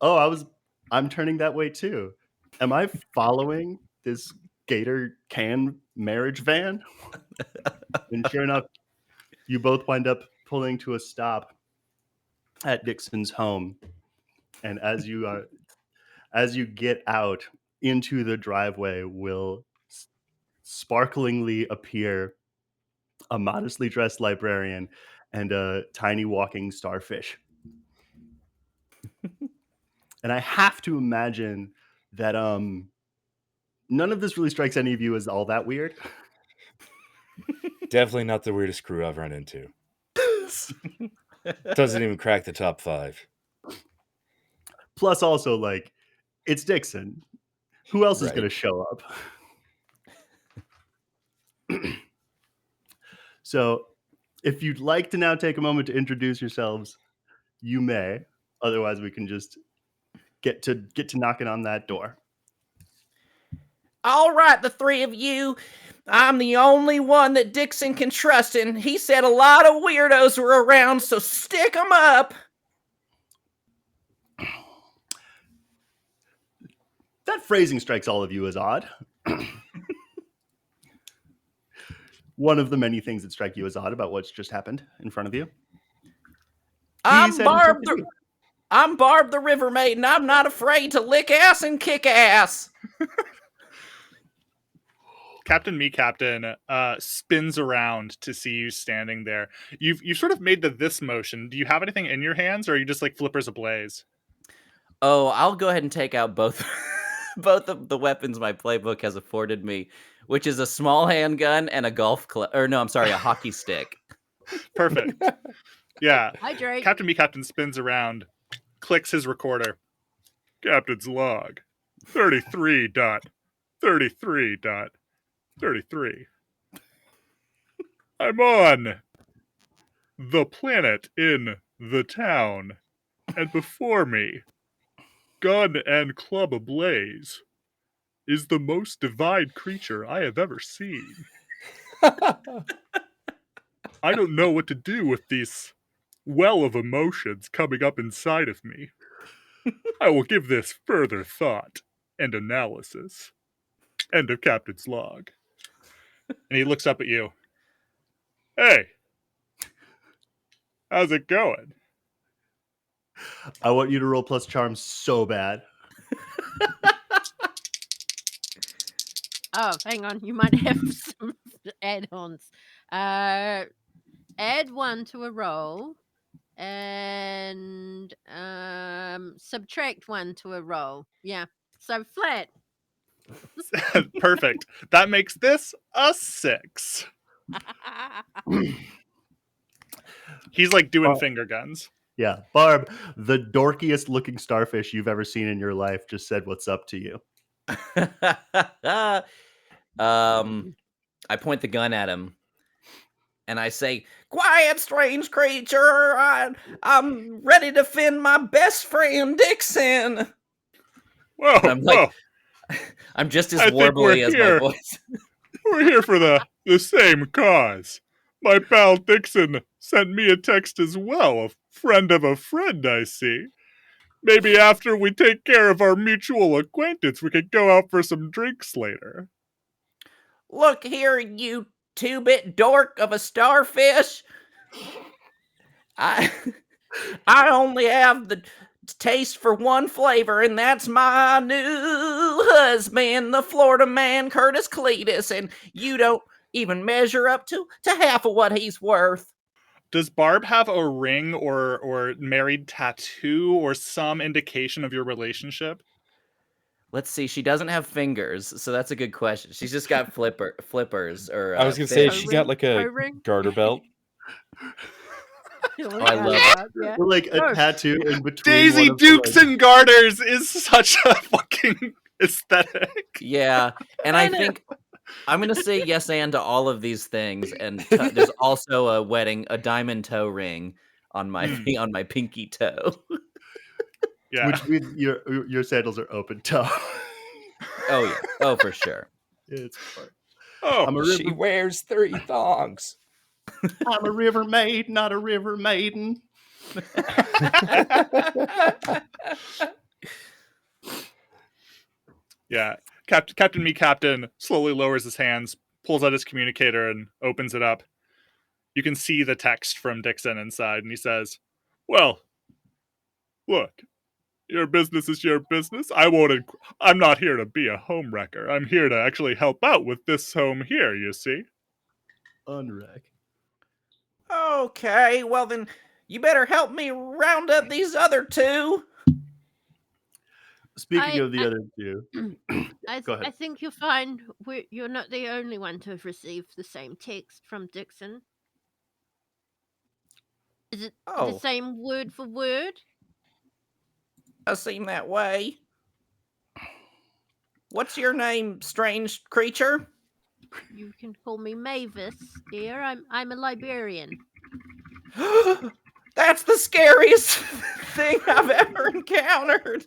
Oh, I'm turning that way too. Am I following this gator can marriage van? And sure enough, you both wind up pulling to a stop at Dyxon's home. And as you get out into the driveway, will sparklingly appear a modestly dressed librarian and a tiny walking starfish. And I have to imagine that none of this really strikes any of you as all that weird. Definitely not the weirdest crew I've run into. Doesn't even crack the top 5. Plus, also, it's Dyxon. Who else is going to show up? So, if you'd like to now take a moment to introduce yourselves, you may. Otherwise, we can just get to knocking on that door. All right, the three of you. I'm the only one that Dyxon can trust, and he said a lot of weirdos were around, so stick them up. That phrasing strikes all of you as odd. One of the many things that strike you as odd about what's just happened in front of you. I'm Barb the River Maiden. I'm not afraid to lick ass and kick ass. Captain MiCaptain spins around to see you standing there. You've sort of made this motion. Do you have anything in your hands, or are you just flippers ablaze? Oh, I'll go ahead and take out both of the weapons my playbook has afforded me, which is a small handgun and a a hockey stick. Perfect. Yeah. Hydrate. Captain MiCaptain spins around, clicks his recorder. Captain's log. 33.33.33. I'm on the planet in the town, and before me, gun and club ablaze, is the most divine creature I have ever seen. I don't know what to do with this well of emotions coming up inside of me. I will give this further thought and analysis. End of Captain's log. And he looks up at you. Hey, how's it going? I want you to roll plus charm so bad. Oh, hang on. You might have some add-ons. Add 1 to a roll and subtract 1 to a roll. Yeah. So flat. Perfect. That makes this a 6. He's like doing finger guns. Yeah. Barb, the dorkiest looking starfish you've ever seen in your life, just said what's up to you. I point the gun at him and I say, "Quiet, strange creature. I'm ready to defend my best friend, Dyxon." Whoa, I'm like, I'm just as warbly as my voice. We're here for the same cause. My pal Dyxon sent me a text as well, a friend of a friend, I see. Maybe after we take care of our mutual acquaintance, we could go out for some drinks later. Look here, you 2-bit dork of a starfish. I only have the taste for one flavor, and that's my new husband, the Florida man, Curtis Cletus, and you don't even measure up to half of what he's worth. Does Barb have a ring or married tattoo or some indication of your relationship? Let's see. She doesn't have fingers, so that's a good question. She's just got flippers. Or I was gonna say fish. she's got like a garter belt. Oh, I love that. Yeah. Or like a tattoo in between. Daisy Dukes and Garters is such a fucking aesthetic. Yeah, and I think I'm gonna say yes and to all of these things. And there's also a diamond toe ring on my on my pinky toe. Yeah, which means your sandals are open toe. Oh yeah, oh for sure. It's fun. Oh, She wears 3 thongs. I'm a river maid, not a river maiden. Yeah, Captain MiCaptain slowly lowers his hands, pulls out his communicator, and opens it up. You can see the text from Dyxon inside, and he says, "Well, look, your business is your business. I'm not here to be a home wrecker. I'm here to actually help out with this home here, you see." Unwreck. Okay, well then you better help me round up these other 2. Speaking of the other 2, go ahead. I think you'll find you're not the only one to have received the same text from Dyxon. Is it the same word for word? Does seem that way. What's your name, strange creature? You can call me Maevis, dear. I'm a librarian. That's the scariest thing I've ever encountered.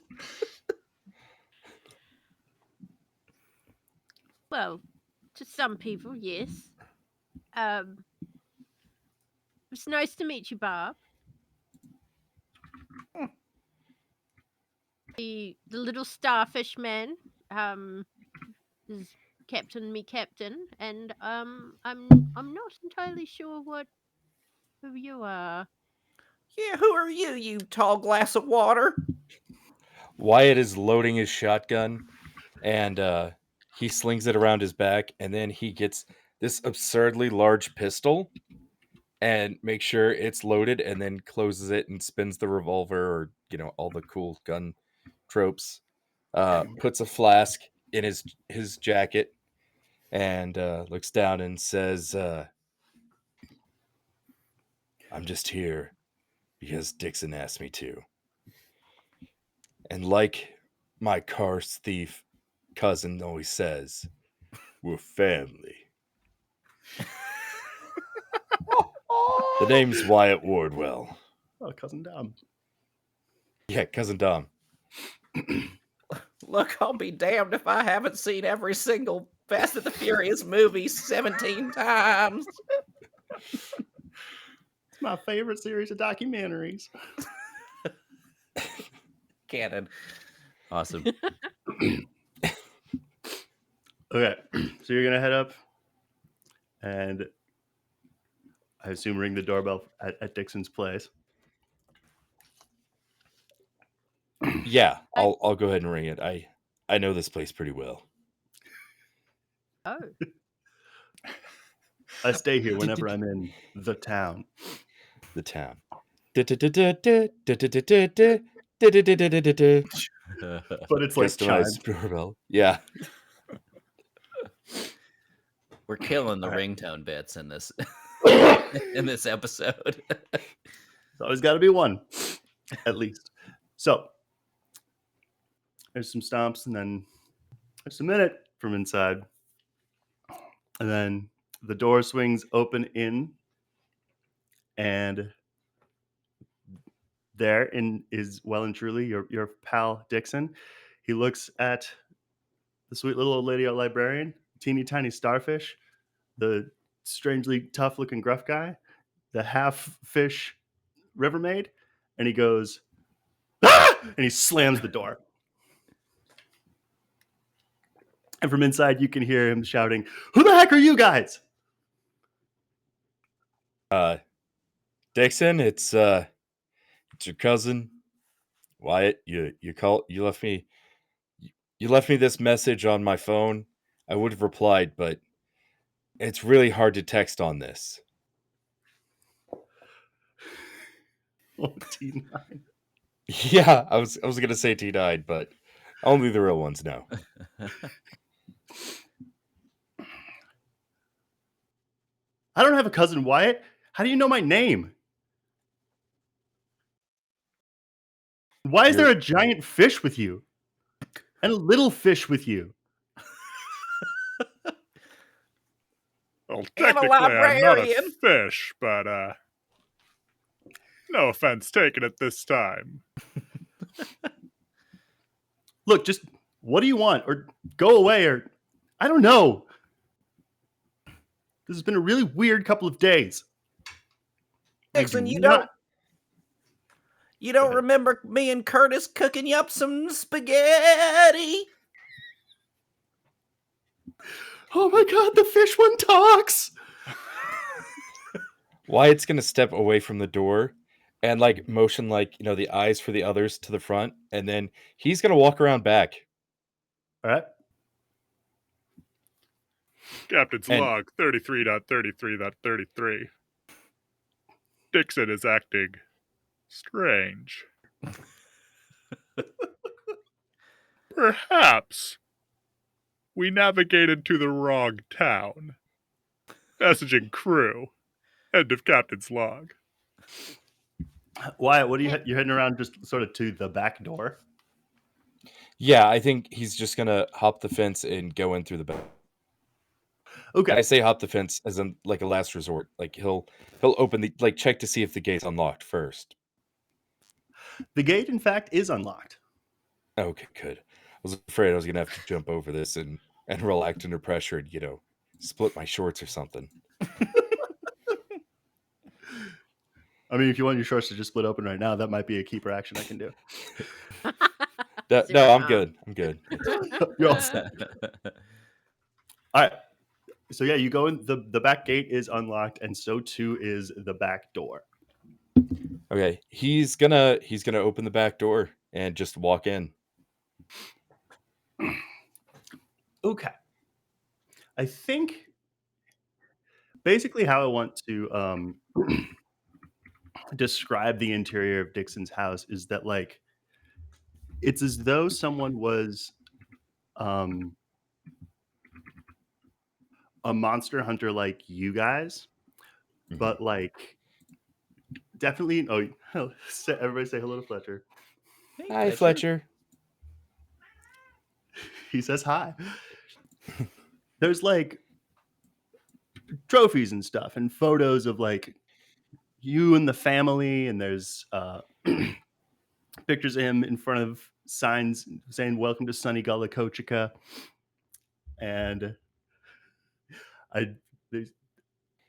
Well, to some people, yes. It's nice to meet you, Barb. The little starfish man is Captain MiCaptain, and I'm not entirely sure who you are. Yeah, who are you, you tall glass of water? Wyatt is loading his shotgun, and he slings it around his back, and then he gets this absurdly large pistol and makes sure it's loaded, and then closes it and spins the revolver, or all the cool gun tropes. Puts a flask in his jacket and looks down and says, "I'm just here because Dyxon asked me to. And like my car thief cousin always says, we're family." The name's Wyatt Wardwell. Oh, Cousin Dom. Yeah, Cousin Dom. Look, I'll be damned if I haven't seen every single Fast and the Furious movie 17 times. It's my favorite series of documentaries. Canon. Awesome. Okay, so you're gonna head up, and I assume ring the doorbell at Dyxon's place. Yeah, I'll go ahead and ring it. I know this place pretty well. Oh, I stay here whenever I'm in the town. The town. But it's like Customized chimes. doorbell. Yeah. We're killing the ringtone bits in this in this episode. There's always got to be one, at least. So there's some stomps, and then there's a minute from inside, and then the door swings open in, and there is well and truly your pal Dyxon. He looks at the sweet little old lady librarian, teeny tiny starfish, the strangely tough looking gruff guy, the half fish river maid, and he goes, "Ah!" and he slams the door. And from inside, you can hear him shouting, "Who the heck are you guys?" Dyxon, it's your cousin Wyatt. You left me this message on my phone. I would have replied, but it's really hard to text on this. Oh, T9. Yeah, I was gonna say T9, but only the real ones know. I don't have a cousin, Wyatt. How do you know my name? Why is there a giant fish with you? And a little fish with you? Well, I'm a technically, I'm not a librarian. fish, but no offense taken at this time. Look, just what do you want? Or go away, or I don't know. This has been a really weird couple of days. Dyxon, you not- don't ahead. remember me and Curtis cooking you up some spaghetti? Oh my god, the fish one talks! Wyatt's gonna step away from the door and like motion like, the eyes for the others to the front, and then he's gonna walk around back. All right. Captain's And- log 33.33.33. Dyxon is acting strange. Perhaps we navigated to the wrong town. Messaging crew. End of Captain's log. Wyatt, what are you're heading around just sort of to the back door? Yeah, I think he's just gonna hop the fence and go in through the back. Okay. I say hop the fence as in like a last resort. Like he'll open the check to see if the gate's unlocked first. The gate, in fact, is unlocked. Okay, good. I was afraid I was gonna have to jump over this and relax under pressure and split my shorts or something. I mean, if you want your shorts to just split open right now, that might be a keeper action I can do. No, Zero I'm out. good. I'm good. You're all set. All right. So yeah, you go in. The back gate is unlocked, and so too is the back door. Okay, he's gonna open the back door and just walk in. Okay. I think basically how I want to describe the interior of Dyxon's house is that like it's as though someone was a monster hunter like you guys, but like definitely. Oh, everybody say hello to Fletcher. Hi, Fletcher. He says hi. There's like trophies and stuff and photos of like you and the family, and there's pictures of him in front of signs saying "Welcome to Sunny Gullah Kochika," and there's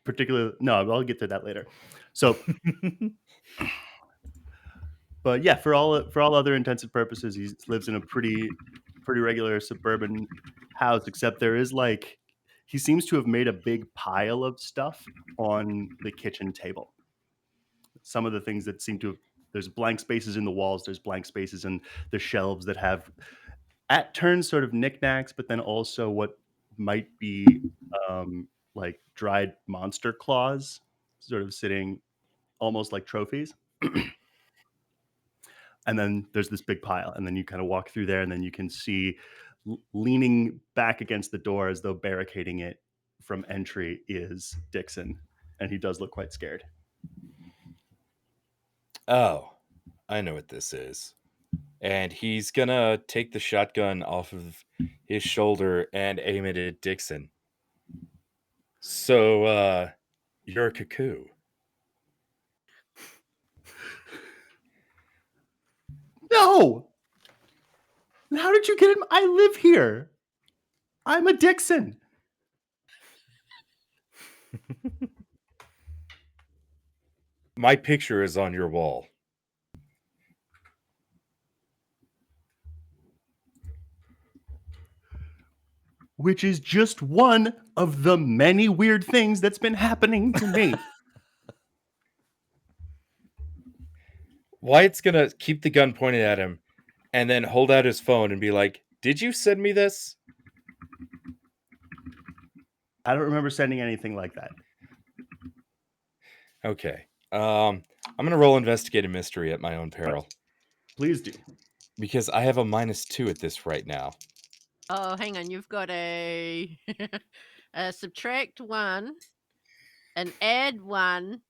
particularly no, I'll get to that later. So, but yeah, for all other intents and purposes, he lives in a pretty regular suburban house. Except there is like, he seems to have made a big pile of stuff on the kitchen table. Some of the things that seem to have, there's blank spaces in the walls. There's blank spaces in the shelves that have at turns sort of knickknacks, but then also what might be like dried monster claws, sort of sitting almost like trophies. And then there's this big pile, and then you kind of walk through there, and then you can see leaning back against the door as though barricading it from entry is Dyxon, and he does look quite scared. Oh, I know what this is. And he's gonna take the shotgun off of his shoulder and aim it at Dyxon. So, you're a cuckoo. No! How did you get him? I live here. I'm a Dyxon. My picture is on your wall. Which is just one of the many weird things that's been happening to me. Wyatt's gonna keep the gun pointed at him and then hold out his phone and be like, "Did you send me this?" I don't remember sending anything like that. Okay. I'm gonna roll investigate a mystery at my own peril. Please do. Because I have a -2 at this right now. Oh, hang on. You've got a, a subtract 1, an add 1,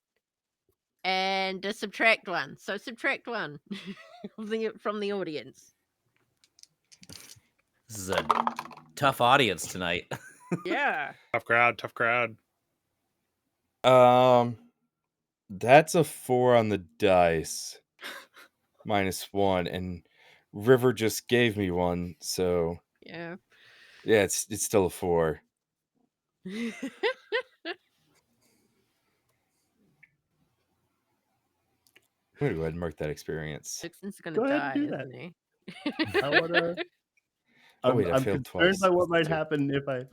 and a subtract 1. So subtract 1 from the audience. This is a tough audience tonight. Yeah. Tough crowd. That's a 4 on the dice. -1, and River just gave me one, so Yeah. yeah, it's still a 4. I'm gonna go ahead and mark that experience. Dixon's gonna Go ahead die, and do isn't he? I wanna. Oh wait, I I'm failed concerned twice. by what might Two. happen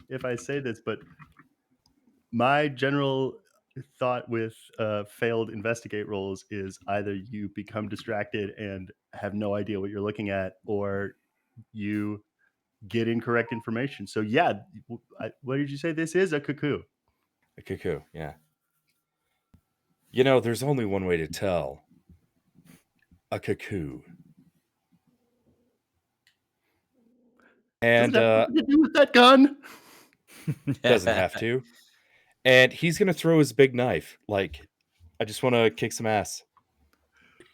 if I say this, but my general thought with failed investigate rolls is either you become distracted and have no idea what you're looking at, or you get incorrect information. So yeah, what did you say? This is a cuckoo. A cuckoo, yeah. You know, there's only one way to tell. A cuckoo. And Does it have anything to do with that gun? doesn't have to. And he's gonna throw his big knife. Like, I just want to kick some ass.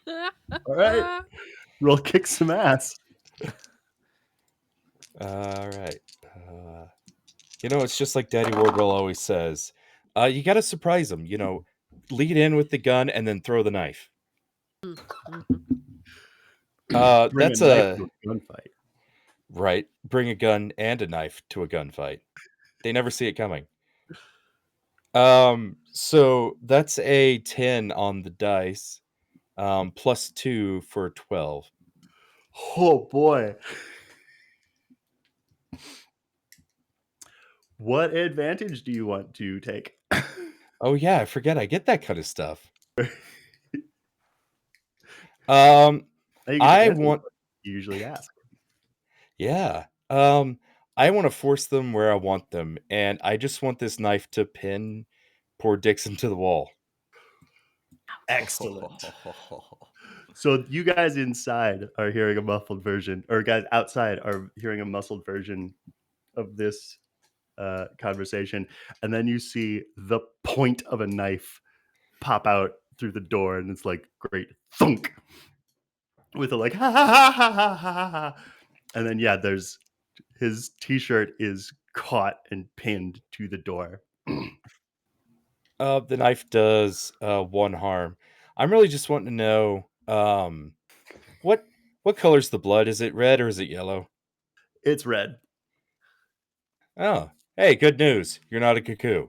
All right, roll kick some ass. All right. You know, it's just like Daddy Wardwell always says. You got to surprise him. You know, lead in with the gun and then throw the knife. Bring That's a knife to a gunfight. Right. Bring a gun and a knife to a gunfight. They never see it coming. So that's a 10 on the dice. +2 for 12. Oh boy. What advantage do you want to take? Oh yeah, I forget I get that kind of stuff. I want you usually ask. Yeah. I want to force them where I want them, and I just want this knife to pin poor Dyxon to the wall. Excellent. So you guys inside are hearing a muffled version, or guys outside are hearing a muffled version of this conversation, and then you see the point of a knife pop out through the door, and it's like great thunk with a like ha ha ha ha ha ha ha, and then yeah, there's his t-shirt is caught and pinned to the door. The knife does 1 harm. I'm really just wanting to know what color's the blood? Is it red or is it yellow? It's red. Oh, hey, good news. You're not a cuckoo.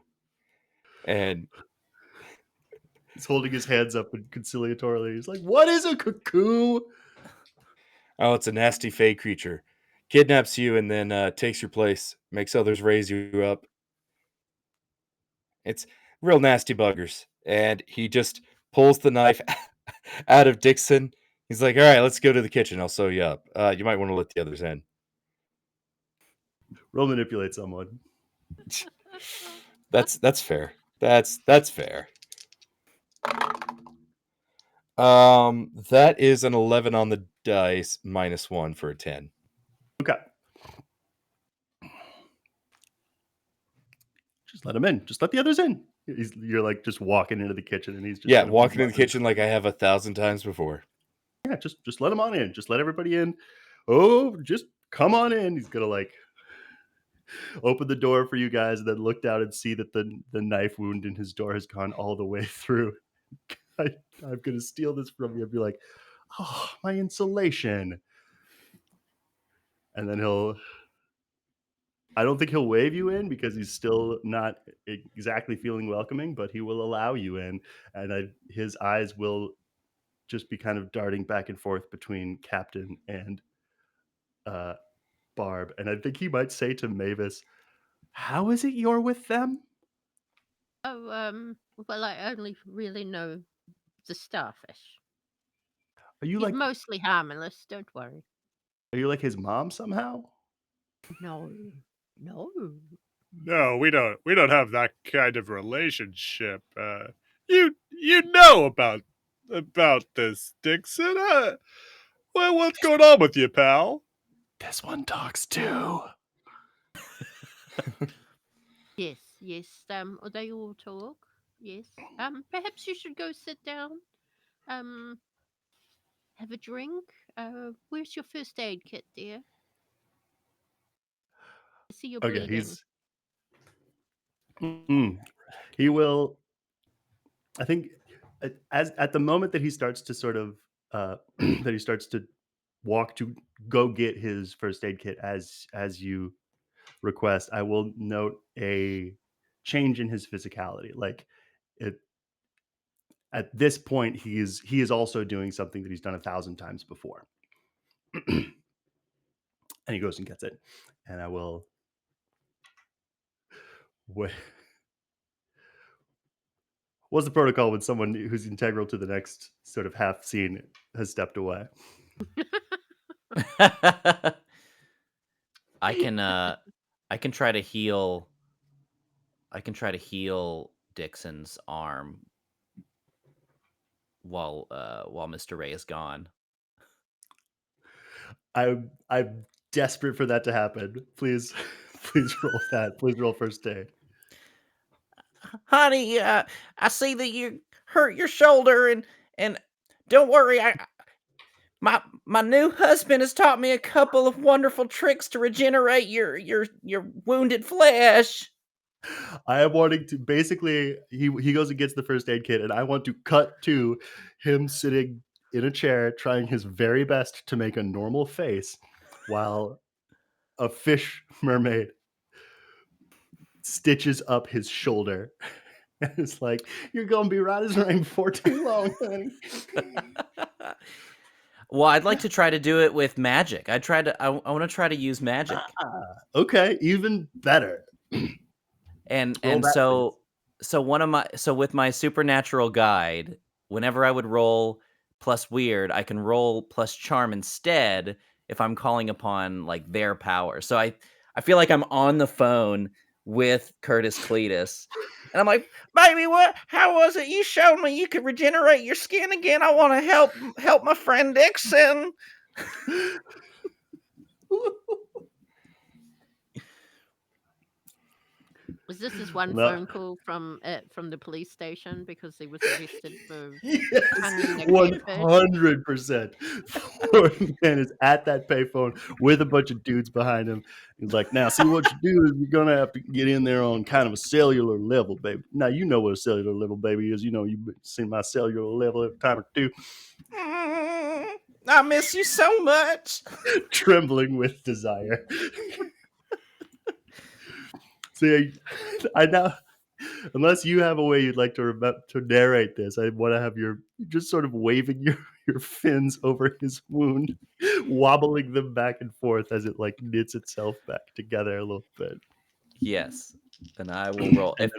And He's holding his hands up and conciliatorily. He's like, "What is a cuckoo?" Oh, it's a nasty fey creature. Kidnaps you and then takes your place. Makes others raise you up. It's real nasty buggers. And he just pulls the knife out of Dyxon. He's like, all right, let's go to the kitchen. I'll sew you up. You might want to let the others in. Roll manipulate someone. That's fair. That's fair. That is an 11 on the dice, -1 for a 10. Okay. Just let him in. Just let the others in. You're like just walking into the kitchen, and he's just kind of walking in the kitchen like I have 1,000 times before. Yeah, just let him on in. Just let everybody in. Oh, just come on in. He's gonna like open the door for you guys, and then look down and see that the knife wound in his door has gone all the way through. I'm gonna steal this from you and be like, oh, my insulation. And then I don't think he'll wave you in because he's still not exactly feeling welcoming, but he will allow you in. And his eyes will just be kind of darting back and forth between Captain and Barb. And I think he might say to Maevis, how is it you're with them? Oh, well, I only really know the starfish. Are you He's like mostly harmless, don't worry. Are you like his mom somehow? No. No, we don't have that kind of relationship. You know about this, Dyxon. Well, what's going on with you, pal? This one talks too. Yes. They all talk. Yes. Perhaps you should go sit down. Have a drink. Where's your first aid kit, dear? I see you're bleeding. He will. I think as at the moment that he starts to sort of that he starts to walk to go get his first aid kit as you request, I will note a change in his physicality. Like it at this point, he is also doing something that he's done 1,000 times before. And he goes and gets it. And I will what's the protocol when someone who's integral to the next sort of half scene has stepped away? I can try to heal. I can try to heal Dyxon's arm while Mr. Ray is gone. I'm desperate for that to happen. Please roll that. Please roll first aid. Honey, I see that you hurt your shoulder, and don't worry, my new husband has taught me a couple of wonderful tricks to regenerate your wounded flesh. I am wanting to basically he goes and gets the first aid kit, and I want to cut to him sitting in a chair trying his very best to make a normal face while a fish mermaid stitches up his shoulder. And it's like, you're gonna be right as rain before too long, honey. Well, I'd like to try to do it with magic. I want to try to use magic. Okay, even better. And Roll that, so with my supernatural guide, whenever I would roll plus weird, I can roll plus charm instead if I'm calling upon like their power. So I feel like I'm on the phone with Curtis Cletus, and I'm like, baby, how was it? You showed me you could regenerate your skin again. I want to help my friend Dyxon. Was this his one phone call from the police station because he was arrested for hanging a 100%. Man is at that payphone with a bunch of dudes behind him. He's like, now see what you do is you're gonna have to get in there on kind of a cellular level, baby. Now you know what a cellular level, baby, is. You know you've seen my cellular level every time or two. I miss you so much. Trembling with desire. See, I now Unless you have a way you'd like to narrate this, I want to have your just sort of waving your fins over his wound, wobbling them back and forth as it like knits itself back together a little bit. Yes, and I will roll. And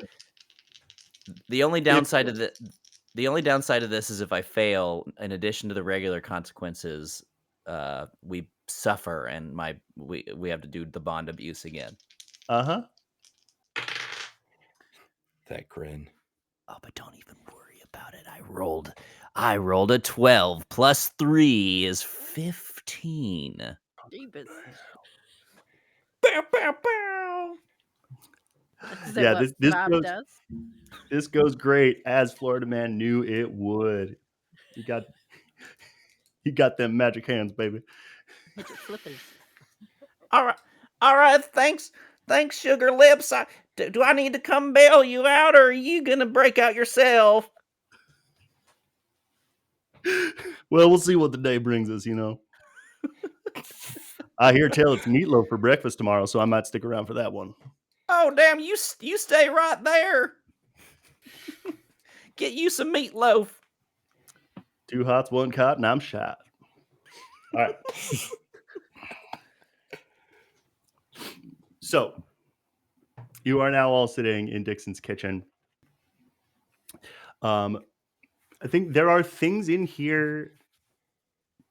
The only downside of this is if I fail, in addition to the regular consequences, we suffer, and we have to do the bond abuse again. Uh-huh. That grin. Oh, but don't even worry about it. I rolled a 12 plus 3 is 15. Jeebus. Bow, bow, bow. Is that what Barb does? This goes great, as Florida Man knew it would. He got them magic hands, baby. Magic flippers. All right. Thanks, Sugar Lips. Do I need to come bail you out, or are you gonna break out yourself? Well, we'll see what the day brings us, you know. I hear tell it's meatloaf for breakfast tomorrow, so I might stick around for that one. Oh, damn, you stay right there. Get you some meatloaf. 2 hots, 1 cot, and I'm shot. All right. So, you are now all sitting in Dyxon's kitchen. I think there are things in here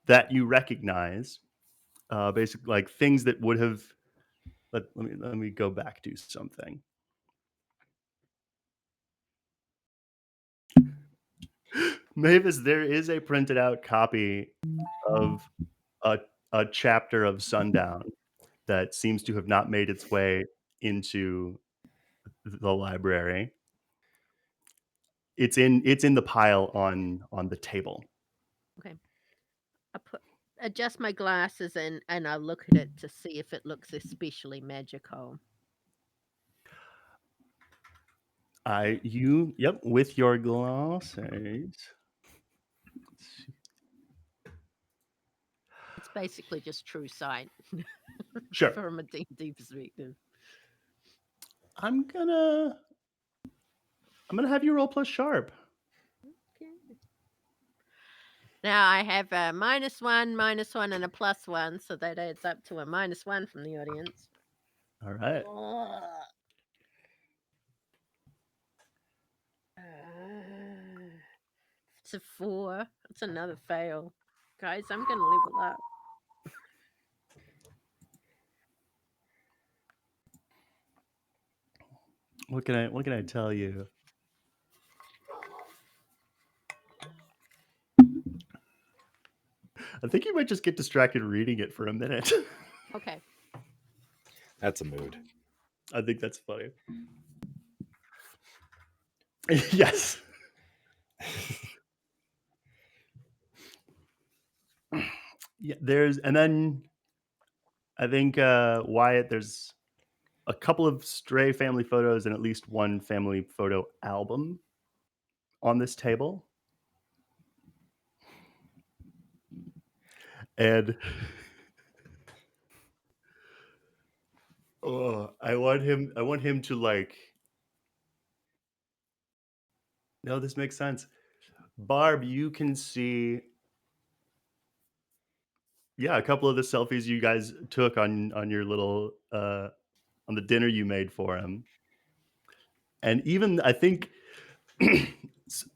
that you recognize. Basically, like things that would have. Let me go back to something. Maevis, there is a printed out copy of a chapter of Sundown that seems to have not made its way into the library. It's in the pile on the table. Okay. I adjust my glasses and I look at it to see if it looks especially magical. With your glasses. It's basically just true sight. Sure. From a D&D perspective. I'm gonna have you roll plus sharp. Okay. Now I have a -1, and a +1, so that adds up to a -1 from the audience. All right. It's a 4. It's another fail. Guys, I'm going to level up. What can I tell you? I think you might just get distracted reading it for a minute. Okay. That's a mood. I think that's funny. Yes. Yeah, and then I think Wyatt, there's a couple of stray family photos and at least one family photo album on this table. And I want him to like. No, this makes sense. Barb, you can see a couple of the selfies you guys took on your little on the dinner you made for him. And even I think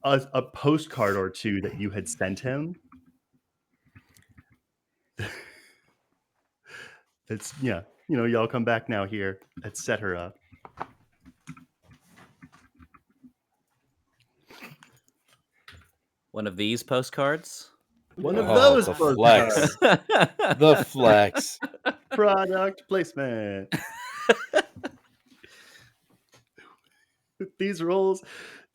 a postcard or two that you had sent him. It's y'all come back now here, etc. One of these postcards. One of those the postcards. flex. The flex. Product placement. With these rolls,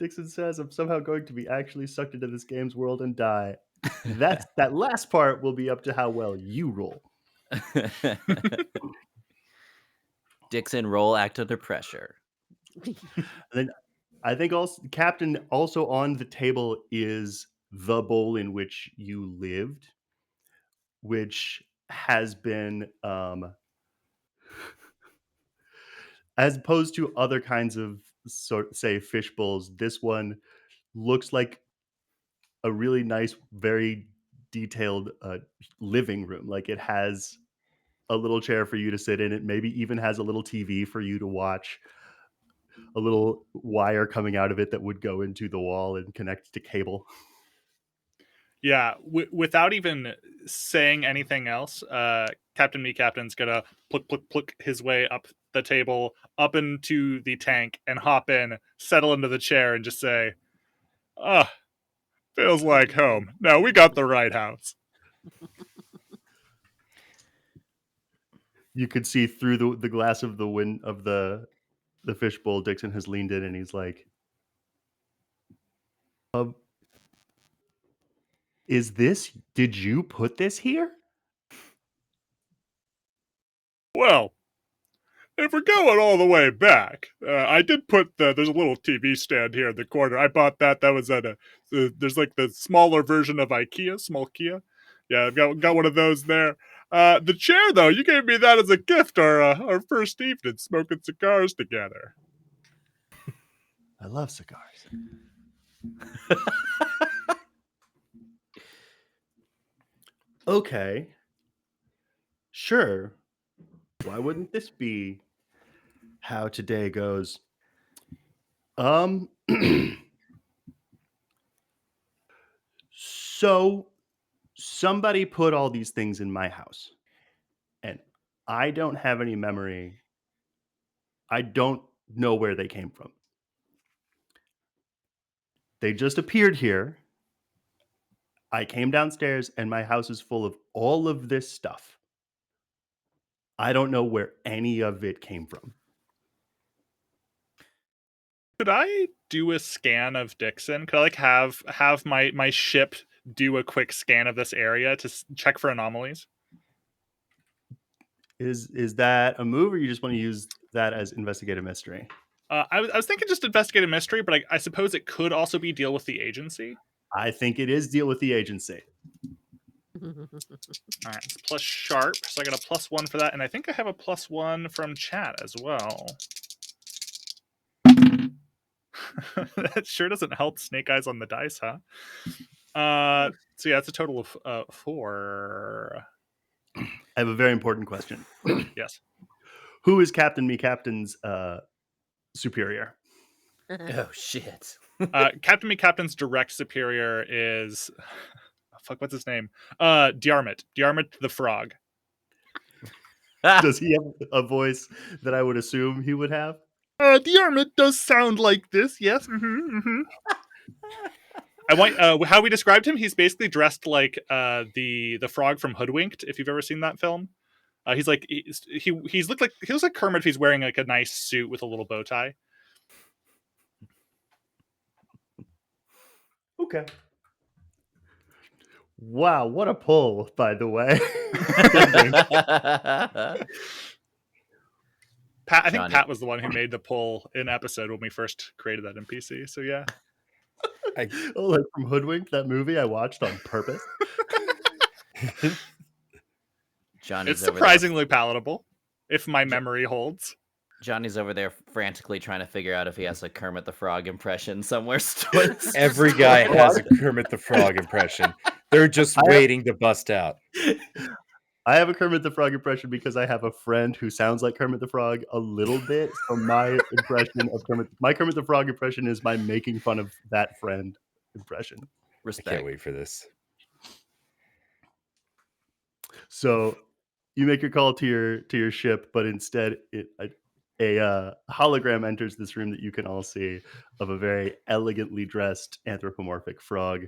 Dyxon says, I'm somehow going to be actually sucked into this game's world and die. That last part will be up to how well you roll. Dyxon, roll act under pressure. And then I think also Captain, also on the table is the bowl in which you lived, which has been as opposed to other kinds of say fish bowls. This one looks like a really nice, very detailed living room. Like it has a little chair for you to sit in. It maybe even has a little TV for you to watch, a little wire coming out of it that would go into the wall and connect to cable. Yeah, without even saying anything else, Captain MiCaptain's gonna pluck his way up the table, up into the tank, and hop in, settle into the chair, and just say, "Ah, feels like home. No, we got the right house." You could see through the glass of the wind of the fishbowl. Dyxon has leaned in and he's like, did you put this here? Well, if we're going all the way back, I did put there's a little TV stand here in the corner. I bought that. That was at there's like the smaller version of IKEA, small Kia. Yeah, I've got one of those there. The chair, though, you gave me that as a gift our first evening smoking cigars together. I love cigars. Okay. Sure. Why wouldn't this be how today goes? So somebody put all these things in my house, and I don't have any memory. I don't know where they came from. They just appeared here. I came downstairs and my house is full of all of this stuff. I don't know where any of it came from. Could I do a scan of Dyxon? Could I like have my ship do a quick scan of this area to check for anomalies? Is that a move, or you just want to use that as investigative mystery? I was thinking just investigate a mystery, but I suppose it could also be deal with the agency. I think it is deal with the agency. All right, it's plus sharp, so I got a +1 for that, and I think I have a +1 from chat as well. That sure doesn't help Snake Eyes on the dice, huh? So yeah, it's a total of 4. I have a very important question. Yes. Who is Captain MiCaptain's superior? Oh shit. Captain MiCaptain's direct superior is what's his name? Diarmid the frog. Does he have a voice that I would assume he would have? Diarmid does sound like this, yes. I want how we described him. He's basically dressed like the frog from Hoodwinked. If you've ever seen that film, he's like he looks like Kermit if he's wearing like a nice suit with a little bow tie. Okay. Wow, what a pull, by the way. Pat, I think Jonny. Pat was the one who made the pull in episode when we first created that NPC. So yeah. Oh, like from Hoodwink, that movie I watched on purpose. Johnny's It's over surprisingly palatable, if my memory holds. there. Johnny's over there frantically trying to figure out if he has a Kermit the Frog impression somewhere. Every guy has a Kermit the Frog impression. They're just waiting to bust out. I have a Kermit the Frog impression because I have a friend who sounds like Kermit the Frog a little bit. So my impression of my Kermit the Frog impression is my making fun of that friend impression. Respect. I can't wait for this. So you make your call to your ship, but instead a hologram enters this room that you can all see of a very elegantly dressed anthropomorphic frog,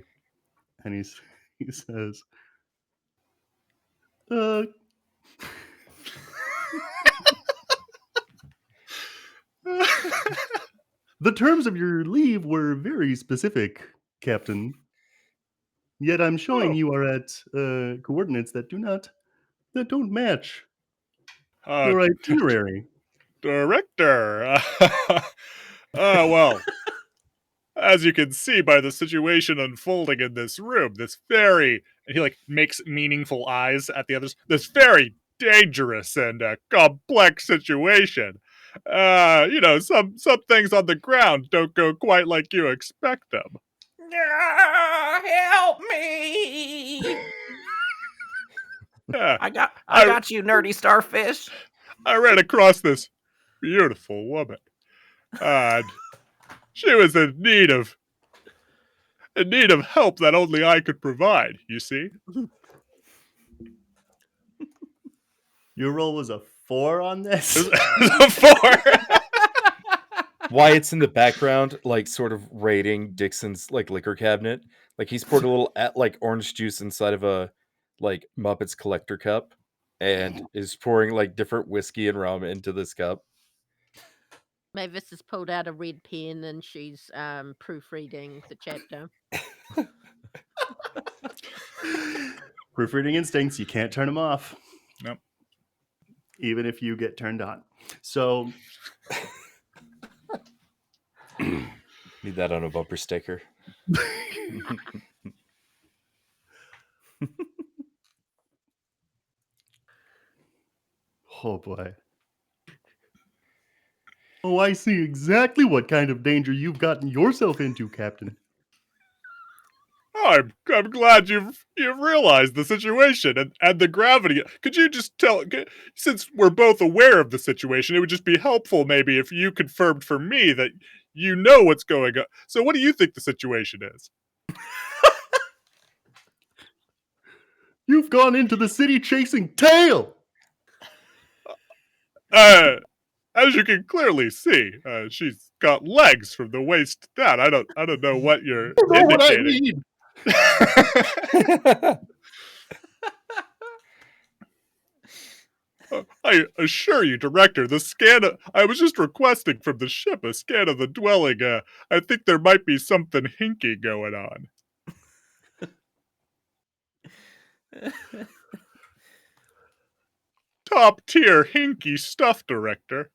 and he says, "The terms of your leave were very specific, Captain. Yet I'm showing you are at coordinates that don't match your itinerary." Director. Well, as you can see by the situation unfolding in this room, and he like makes meaningful eyes at the others, this very dangerous and complex situation. some things on the ground don't go quite like you expect them. Help me! Yeah, I got you, nerdy starfish. I ran across this beautiful woman, and she was in need of help that only I could provide. You see. Your roll was a 4 on this. It was a 4. Wyatt's in the background, like sort of raiding Dyxon's like liquor cabinet. Like he's poured a little like orange juice inside of a like Muppets collector cup, and is pouring like different whiskey and rum into this cup. Maevis has pulled out a red pen and she's proofreading the chapter. Proofreading instincts, you can't turn them off. Nope. Even if you get turned on. So Need that on a bumper sticker. oh boy. Oh, I see exactly what kind of danger you've gotten yourself into, Captain. Oh, I'm glad you've realized the situation and the gravity. Could you just tell, since we're both aware of the situation, it would just be helpful maybe if you confirmed for me that you know what's going on. So what do you think the situation is? You've gone into the city chasing tail. As you can clearly see, she's got legs from the waist down. I don't know what you're indicating. I assure you, Director, the scan I was just requesting from the ship a scan of the dwelling. I think there might be something hinky going on. Top tier hinky stuff, Director.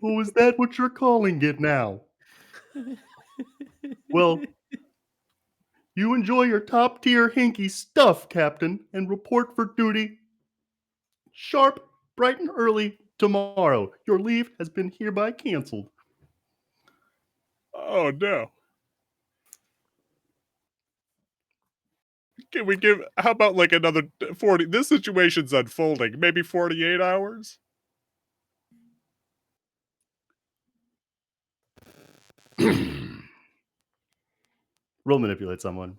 Oh, is that what you're calling it now? Well, you enjoy your top tier hinky stuff, Captain, and report for duty sharp, bright and early tomorrow. Your leave has been hereby canceled. Oh no. Can we how about like another 40? This situation's unfolding. Maybe 48 hours? Roll manipulate someone.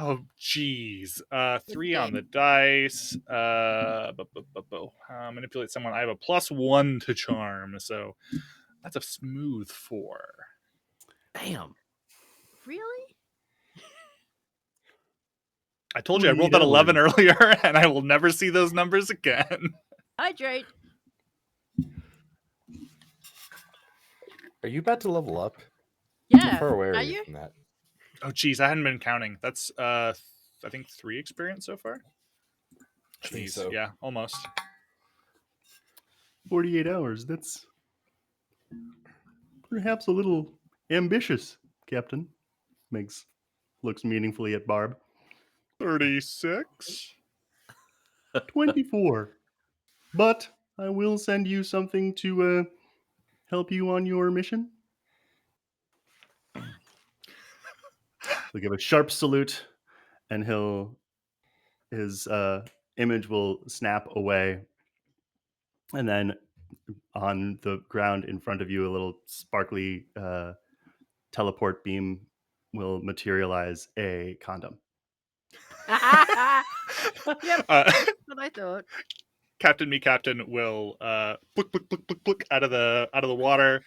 Oh, geez. 3 on the dice. Manipulate someone. I have a +1 to charm, so that's a smooth 4. Damn. Really? I told you I rolled that 11 earlier, and I will never see those numbers again. Hydrate. Are you about to level up? Yeah. How far away Are are you you? from that? Oh, geez, I hadn't been counting. That's, I think 3 experience so far. I think Jeez, so. yeah, almost. 48 hours. That's perhaps a little ambitious, Captain. Looks meaningfully at Barb. 36. 24. But I will send you something to help you on your mission. He'll give a sharp salute, and his image will snap away, and then on the ground in front of you, a little sparkly teleport beam will materialize a condom. Yep, that's what I thought. Captain MiCaptain will pluck out of the water,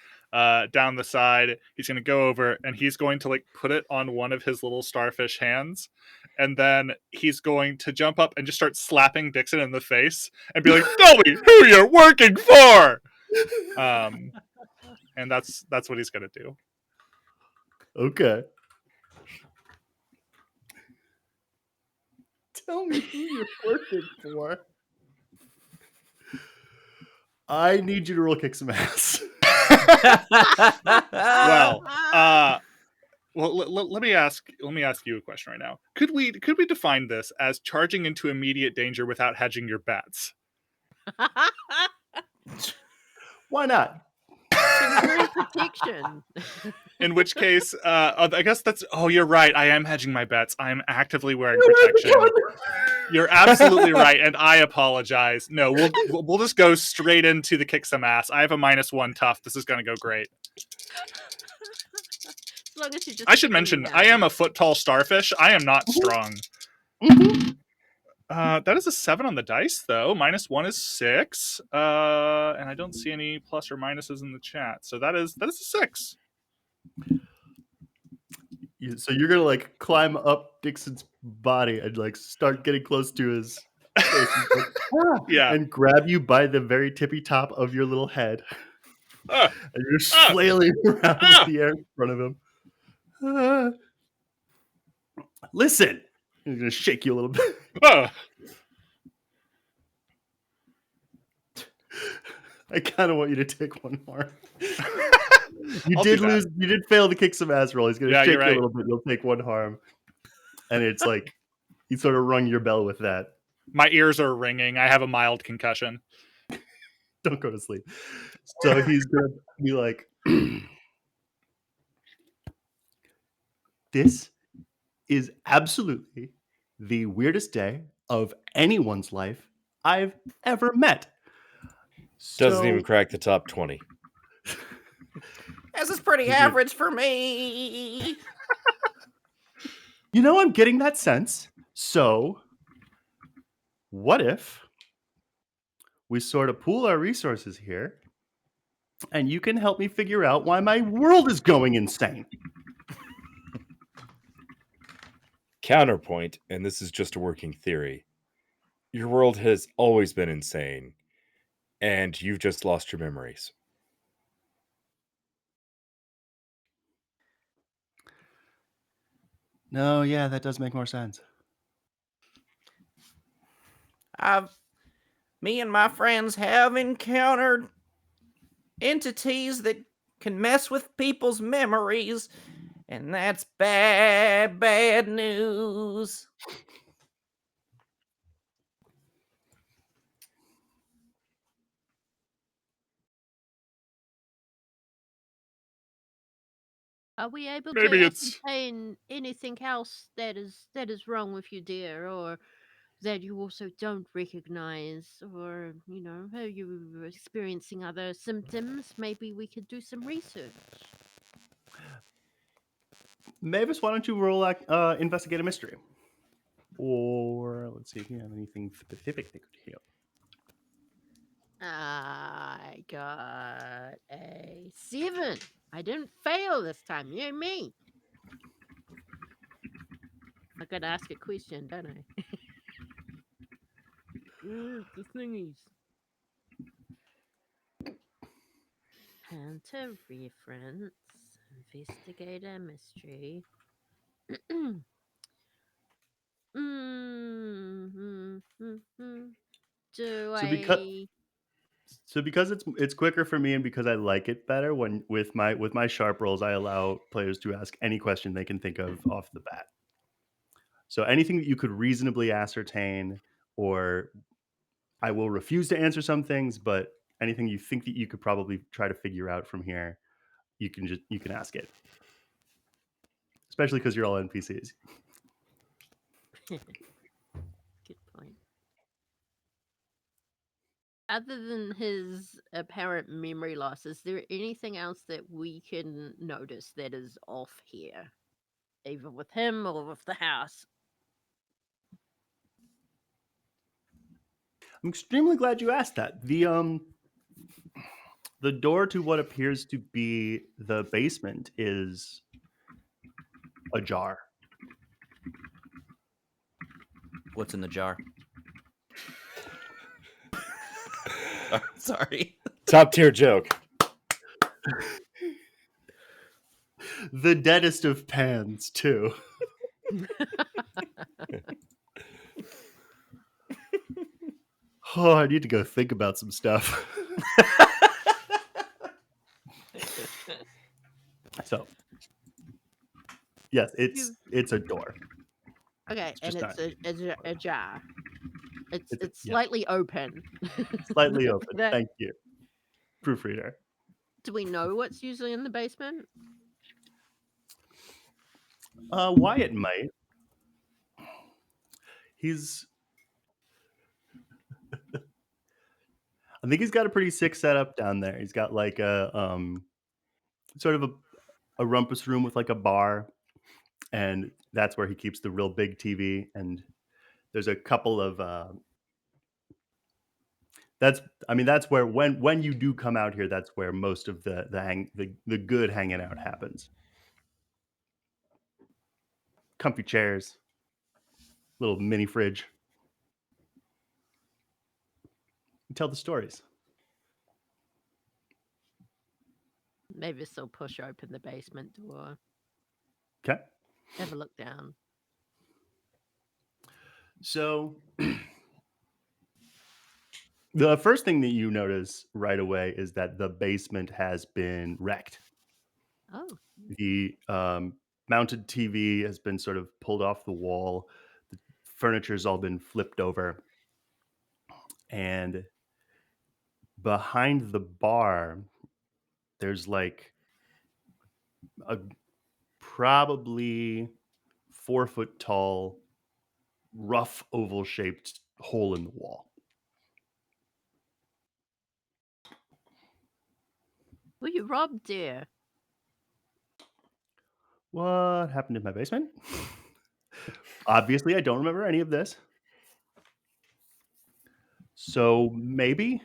down the side. He's going to go over and he's going to like put it on one of his little starfish hands, and then he's going to jump up and just start slapping Dyxon in the face and be like, "Tell me who you're working for!" And that's what he's going to do. Okay. Tell me who you're working for. I need you to roll kick some ass. Let me ask you a question right now. Could we define this as charging into immediate danger without hedging your bets? Why not? Conjuring protection. In which case, I guess that's. Oh, you're right. I am hedging my bets. I am actively wearing protection. You're absolutely right, and I apologize. No, we'll just go straight into the kick some ass. I have a -1 tough. This is going to go great. As long as you just I should mention, I am a foot tall starfish. I am not strong. That is a 7 on the dice, though. -1 is 6. And I don't see any plus or minuses in the chat. So that is a 6. So you're gonna like climb up Dyxon's body and like start getting close to his face Yeah. and grab you by the very tippy top of your little head. And you're flailing around in the air in front of him. Listen, he's gonna shake you a little bit. I kind of want you to take one more. You did lose. You did fail to kick some ass roll. He's gonna shake you a little bit. You'll take 1 harm, and it's like he sort of rung your bell with that. My ears are ringing. I have a mild concussion. Don't go to sleep. So he's gonna be like, "This is absolutely the weirdest day of anyone's life I've ever met." Doesn't even crack the top 20. This is pretty average for me. You know, I'm getting that sense. So, what if we sort of pool our resources here, and you can help me figure out why my world is going insane? Counterpoint, and this is just a working theory. Your world has always been insane, and you've just lost your memories. No, yeah, that does make more sense. Me and my friends have encountered entities that can mess with people's memories, and that's bad, bad news. Are we able Maybe to it's- ascertain anything else that is wrong with you, dear, or that you also don't recognize, or are you experiencing other symptoms? Maybe we could do some research. Maevis, why don't you roll investigate a mystery? Or let's see if you have anything specific that could help. I got a 7. I didn't fail this time. Yay me! I gotta ask a question, don't I? The thingies. Hunter reference. Investigate a mystery. So because it's quicker for me, and because I like it better when with my sharp rolls, I allow players to ask any question they can think of off the bat. So anything that you could reasonably ascertain, or I will refuse to answer some things, but anything you think that you could probably try to figure out from here, you can ask it. Especially because you're all NPCs. Good point. Other than his apparent memory loss, is there anything else that we can notice that is off here? Either with him or with the house? I'm extremely glad you asked that. The door to what appears to be the basement is ajar. What's in the jar? Sorry. Top tier joke. The deadest of pans, too. Oh, I need to go think about some stuff. So, yes, it's a door. Okay, It's and it's a jar. It's yeah, slightly open. slightly open. That- Thank you, proofreader. Do we know what's usually in the basement? Wyatt might. He's. I think he's got a pretty sick setup down there. He's got like a sort of a rumpus room with like a bar, and that's where he keeps the real big TV. And there's a couple of that's where when you do come out here, that's where most of the good hanging out happens. Comfy chairs, little mini fridge. You tell the stories. Maybe will push open the basement door. Okay. Have a look down. So the first thing that you notice right away is that the basement has been wrecked. Oh. The mounted TV has been sort of pulled off the wall. The furniture's all been flipped over. And behind the bar, there's like a probably 4-foot tall, rough oval shaped hole in the wall. Were you robbed, dear? What happened in my basement? Obviously, I don't remember any of this. So maybe.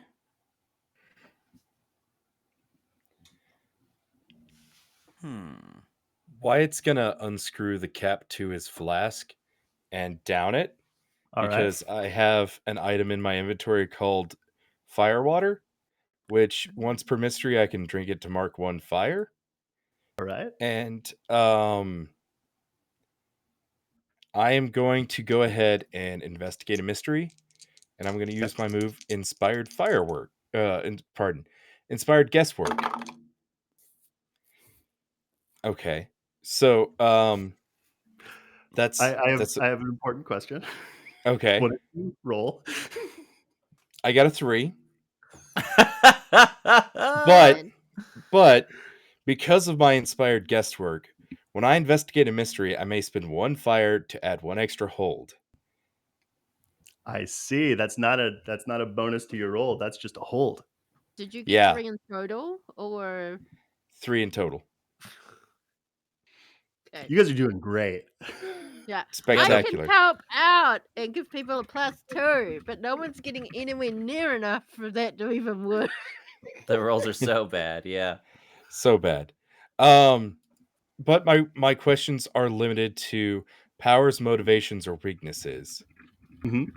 Wyatt's gonna unscrew the cap to his flask and down it All right. because I have an item in my inventory called Firewater, which once per mystery I can drink it to mark 1 fire. All right. And I am going to go ahead and investigate a mystery, and I'm going to use my move Inspired Firework. Inspired Guesswork. Okay, so that's I have an important question. okay. What did you roll? I got a 3, Man. but because of my Inspired Guesswork, when I investigate a mystery, I may spend 1 fire to add 1 extra hold. I see. That's not a bonus to your roll. That's just a hold. Did you get Yeah. 3 in total, or 3 in total. okay. You guys are doing great. Yeah, Spectacular. I can help out and give people a +2, but no one's getting anywhere near enough for that to even work. The rolls are so bad. Yeah. So bad. But my questions are limited to powers, motivations, or weaknesses. Mhm.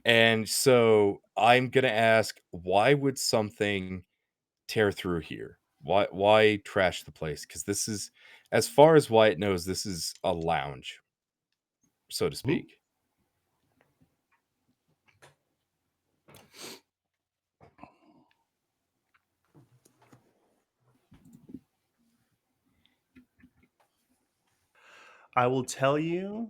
And so I'm gonna ask, why would something tear through here? Why trash the place? Because this is, as far as Wyatt knows, this is a lounge, so to speak. I will tell you.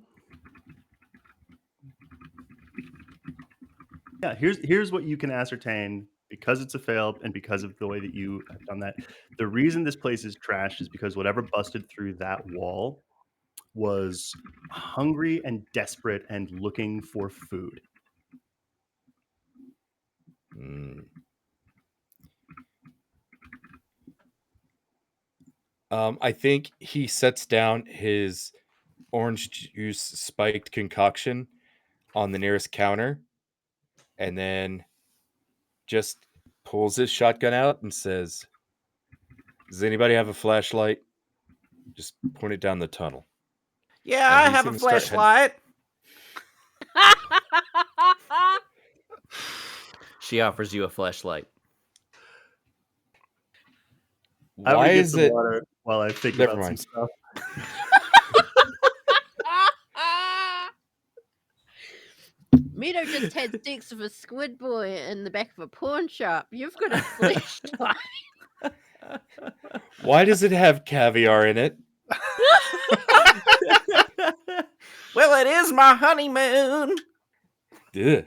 Yeah, here's what you can ascertain because it's a fail and because of the way that you have done that. The reason this place is trashed is because whatever busted through that wall was hungry and desperate and looking for food. I think he sets down his orange juice spiked concoction on the nearest counter and then just pulls his shotgun out and says, "Does anybody have a flashlight? Just point it down the tunnel." Yeah, And I he's have a gonna start flashlight. She offers you a flashlight. I'm Why gonna get is some it? water while I think Never about some mind. stuff. Mito just had sex with a squid boy in the back of a pawn shop. You've got a flashlight. Why does it have caviar in it? Well, it is my honeymoon. Ugh.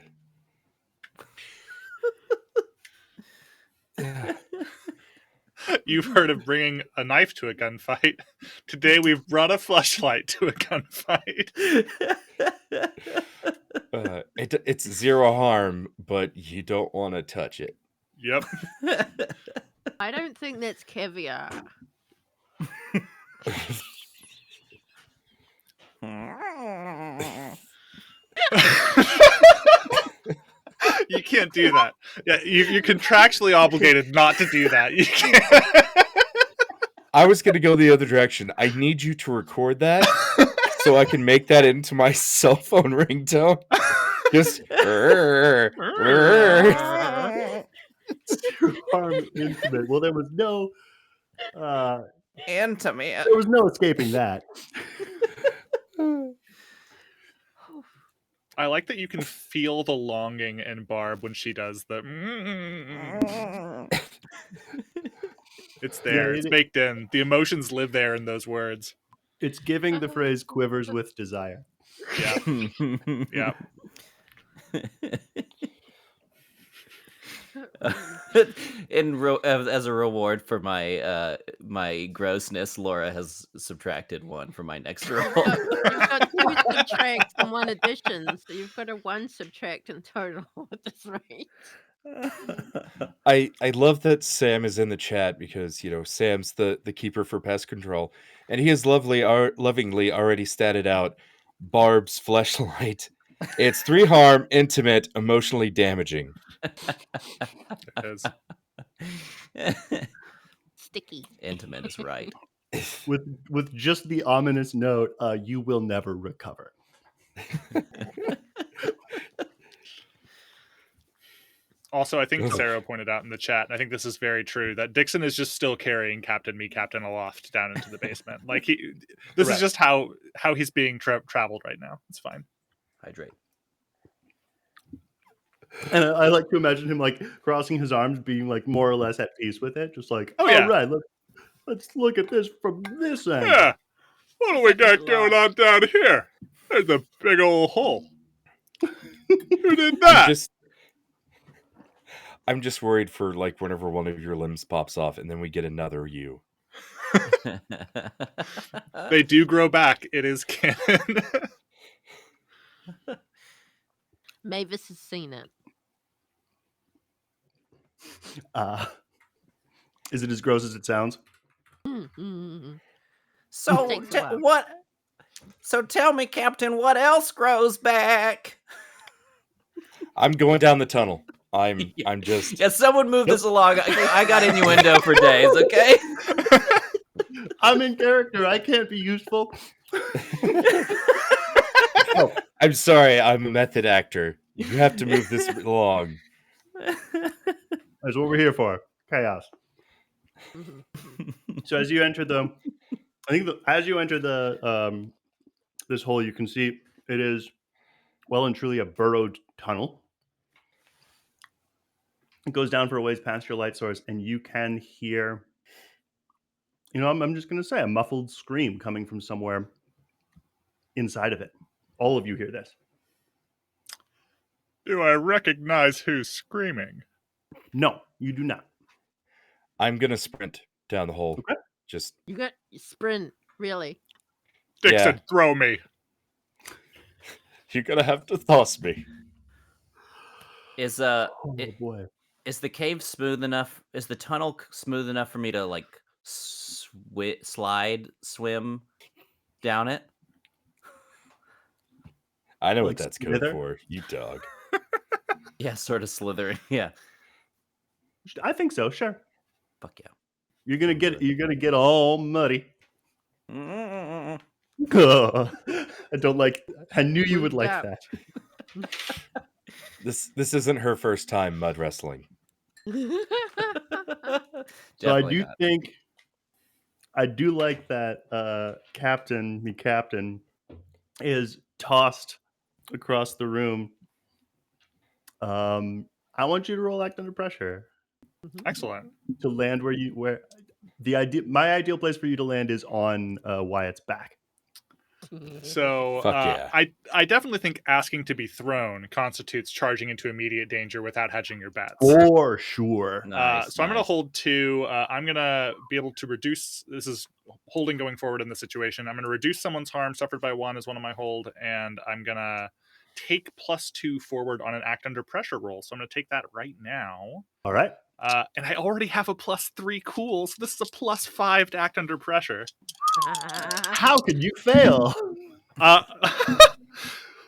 You've heard of bringing a knife to a gunfight. Today we've brought a fleshlight to a gunfight. It's 0 harm, but you don't want to touch it. Yep. I don't think that's caviar. You can't do that. Yeah, you're contractually obligated not to do that. You can't. I was going to go the other direction. I need you to record that so I can make that into my cell phone ringtone. Just Harm intimate. Well, there was no Intimate. there was no escaping that. I like that you can feel the longing in Barb when she does the. It's there. It's baked in. The emotions live there in those words. It's giving the phrase "quivers with desire." Yeah. Yeah. As a reward for my my grossness, Laura has subtracted 1 from my next roll. You've got 2 subtract and 1 addition, so you've got a 1 subtract in total at this rate. I love that Sam is in the chat because, you know, Sam's the keeper for pest control, and he has lovingly already statted out Barb's fleshlight. It's 3 harm, intimate, emotionally damaging. It is. Sticky. Intimate is right. With just the ominous note, you will never recover. Also, I think Sero pointed out in the chat, and I think this is very true, that Dyxon is just still carrying MiCaptain aloft down into the basement. Like this is just how he's being traveled right now. It's fine. Hydrate. And I like to imagine him like crossing his arms, being like more or less at peace with it, just like, Oh, yeah. all right, let's look at this from this angle. Yeah. What do we got going on down here? There's a big old hole. Who did that? I'm just worried for like whenever one of your limbs pops off and then we get another you. They do grow back. It is canon. Maevis has seen it. Is it as gross as it sounds? So Takes a while. what? So tell me, Captain, what else grows back? I'm going down the tunnel. I'm just. Yeah, someone move this along. I got innuendo for days. Okay. I'm in character. I can't be useful. Oh, I'm sorry. I'm a method actor. You have to move this along. That's what we're here for. Chaos. So as you enter this hole, you can see it is well and truly a burrowed tunnel. It goes down for a ways past your light source, and you can hear, you know, I'm just going to say a muffled scream coming from somewhere inside of it. All of you hear this. Do I recognize who's screaming? No, you do not. I'm gonna sprint down the hole. Okay. Just You got sprint, really. Dyxon, Yeah. throw me. you're gonna have to toss me. Is Boy. is the cave smooth enough? Is the tunnel smooth enough for me to like swim down it? I know Like what that's code slither? for. You dog. Yeah, sort of slithering. Yeah. I think so. Sure. Fuck yeah. You're gonna get all muddy. Mm-mm-mm. I don't like. I knew you would like Yeah. that. This isn't her first time mud wrestling. So Definitely not. I do like that MiCaptain is tossed across the room. I want you to roll act under pressure Excellent. to land where my ideal place for you to land is on Wyatt's back. So Fuck yeah. I definitely think asking to be thrown constitutes charging into immediate danger without hedging your bets. For sure. Nice. So I'm going to hold 2. I'm going to be able to reduce. This is holding going forward in the situation. I'm going to reduce someone's harm suffered by 1 as one of my hold, and I'm going to take +2 forward on an act under pressure roll. So I'm going to take that right now. All right. And I already have a +3 cool, so this is a +5 to act under pressure. How could you fail?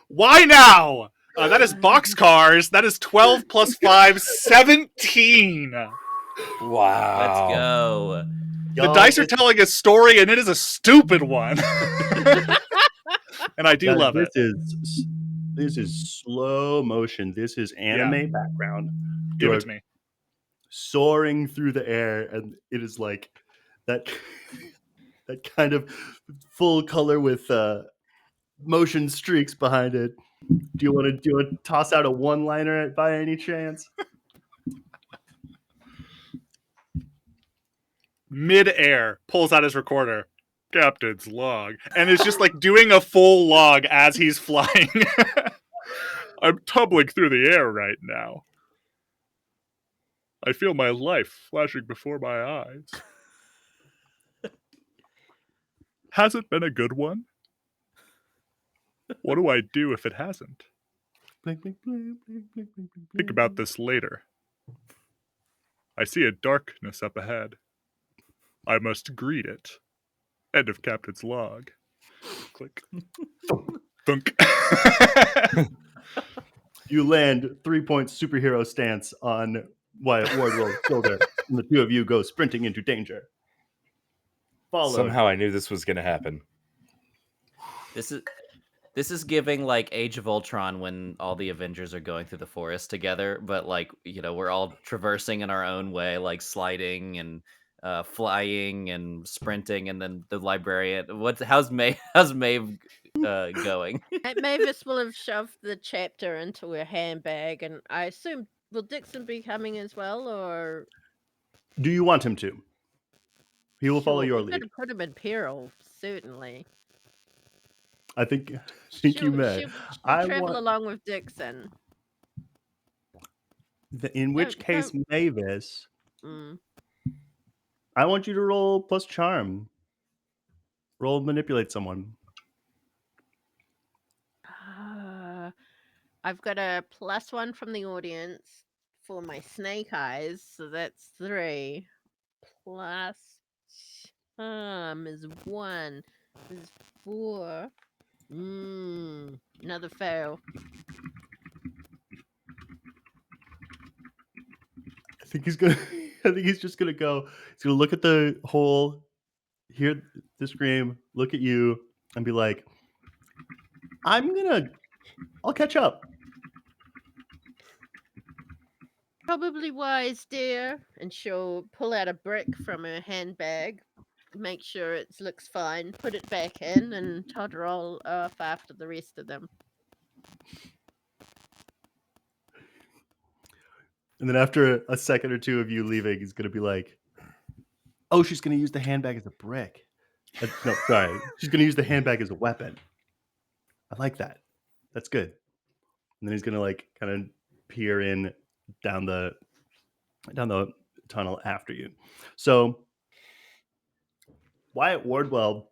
Why now? That is boxcars. That is 12 plus 5, 17. Wow. Let's go. The dice are telling a story, and it is a stupid one. And I do love it. This is slow motion. This is anime background. Give it to me. Soaring through the air, and it is like that kind of full color with motion streaks behind it. Do you want to toss out a one-liner by any chance? Mid-air, pulls out his recorder. Captain's log. And is just like doing a full log as he's flying. I'm tumbling through the air right now. I feel my life flashing before my eyes. Has it been a good one? What do I do if it hasn't? Think about this later. I see a darkness up ahead. I must greet it. End of Captain's log. Click. Thunk. You land 3-point superhero stance on Wyatt Wardwell's shoulder, and the 2 of you go sprinting into danger. Followed. Somehow I knew this was going to happen. This is giving like Age of Ultron when all the Avengers are going through the forest together, but like, you know, we're all traversing in our own way, like sliding and flying and sprinting, and then the librarian. How's Maeve going? Maevis will have shoved the chapter into her handbag, and I assume, will Dyxon be coming as well, or? Do you want him to? He will follow your We're lead. going to put him in peril, certainly. I think you may. She'll travel along with Dyxon. In which case, don't. Maevis, I want you to roll plus charm. Roll manipulate someone. I've got a +1 from the audience for my snake eyes, so that's 3. Plus charm is 1. Is 4. Another fail. I think he's just gonna go. He's gonna look at the hole, hear the scream, look at you, and be like, I'll catch up. Probably wise, dear. And she'll pull out a brick from her handbag, make sure it looks fine, put it back in, and totter all off after the rest of them. And then after a second or 2 of you leaving, he's gonna be like, oh, she's gonna use the handbag as a brick. No, sorry. She's gonna use the handbag as a weapon. I like that. That's good. And then he's gonna like kind of peer in down the tunnel after you. So Wyatt Wardwell,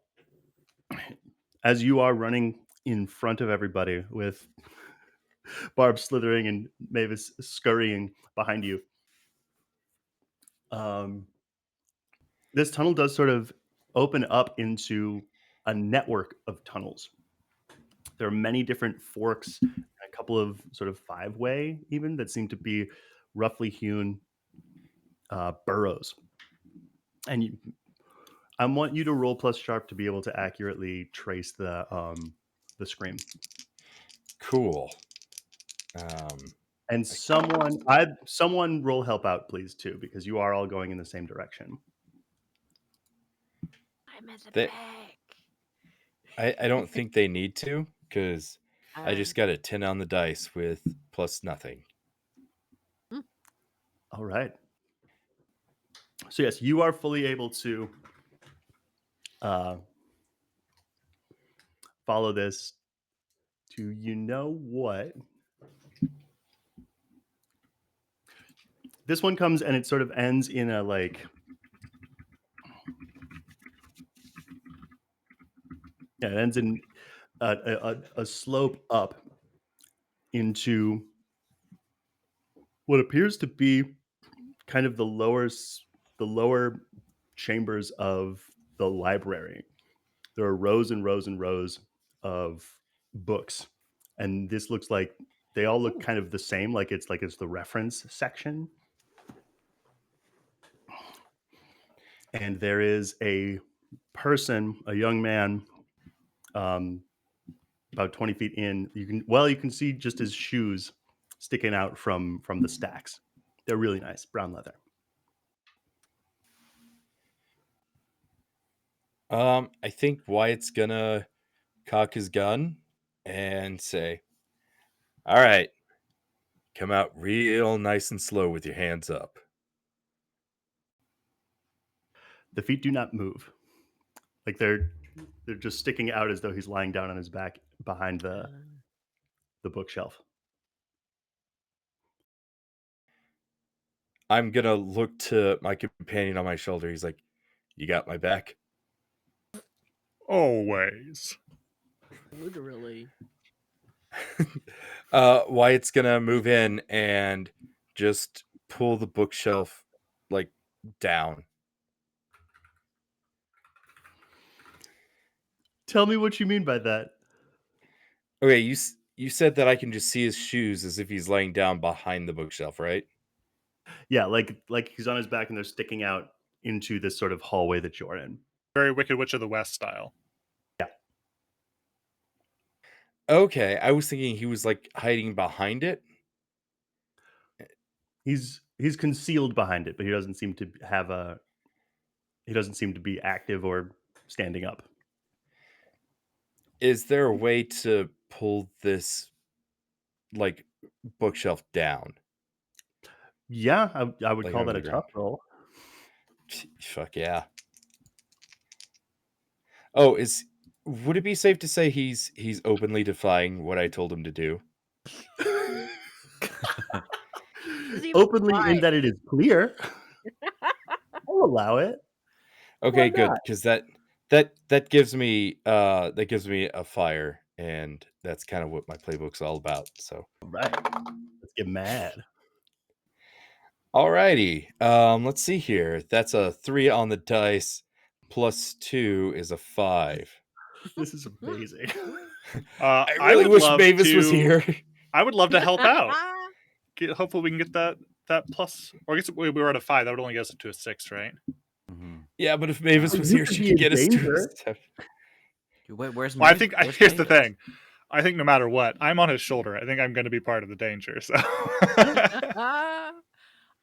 as you are running in front of everybody with Barb slithering and Maevis scurrying behind you, this tunnel does sort of open up into a network of tunnels. There are many different forks, a couple of sort of 5-way even that seem to be roughly hewn burrows. And I want you to roll plus sharp to be able to accurately trace the scream. Cool. And someone roll help out, please, too, because you are all going in the same direction. I'm at the back. I don't think they need to, because I just got a 10 on the dice with plus nothing. All right. So yes, you are fully able to follow this to you know what. This one comes and it sort of ends in a like. Yeah, it ends in a slope up into what appears to be kind of the lower chambers of the library. There are rows and rows and rows of books, and this looks like they all look kind of the same, like it's the reference section. And there is a person, a young man, about 20 feet in. You can see just his shoes sticking out from the stacks. They're really nice, brown leather. I think Wyatt's gonna cock his gun and say, "All right, come out real nice and slow with your hands up." The feet do not move. Like they're just sticking out as though he's lying down on his back behind the bookshelf. I'm gonna look to my companion on my shoulder. He's like, "You got my back?" Always. Literally. Wyatt's gonna move in and just pull the bookshelf like down. Tell me what you mean by that. Okay, you said that I can just see his shoes as if he's laying down behind the bookshelf, right? Yeah, like he's on his back and they're sticking out into this sort of hallway that you're in. Very Wicked Witch of the West style. Okay, I was thinking he was like hiding behind it. He's concealed behind it, but he doesn't seem to be active or standing up. Is there a way to pull this like bookshelf down? Yeah, I would Like call onto that a the tough ground. roll. Fuck yeah. Oh, would it be safe to say he's openly defying what I told him to do? Openly in that it is clear. I'll allow it. Okay, good, because that gives me a fire, and that's kind of what my playbook's all about. So Right. Let's get mad. alrighty. Let's see here. That's a 3 on the dice, plus 2 is a 5. This is amazing. I really wish Maevis was here. I would love to help out. Hopefully we can get that plus, or I guess we were at a 5. That would only get us up to a 6, right? Mm-hmm. Yeah, but if Maevis was You here, could she be could in get us to a danger. 7. Wait, where's Well, where's here's the Maevis? thing. I think no matter what, I'm on his shoulder. I think I'm going to be part of the danger. So, I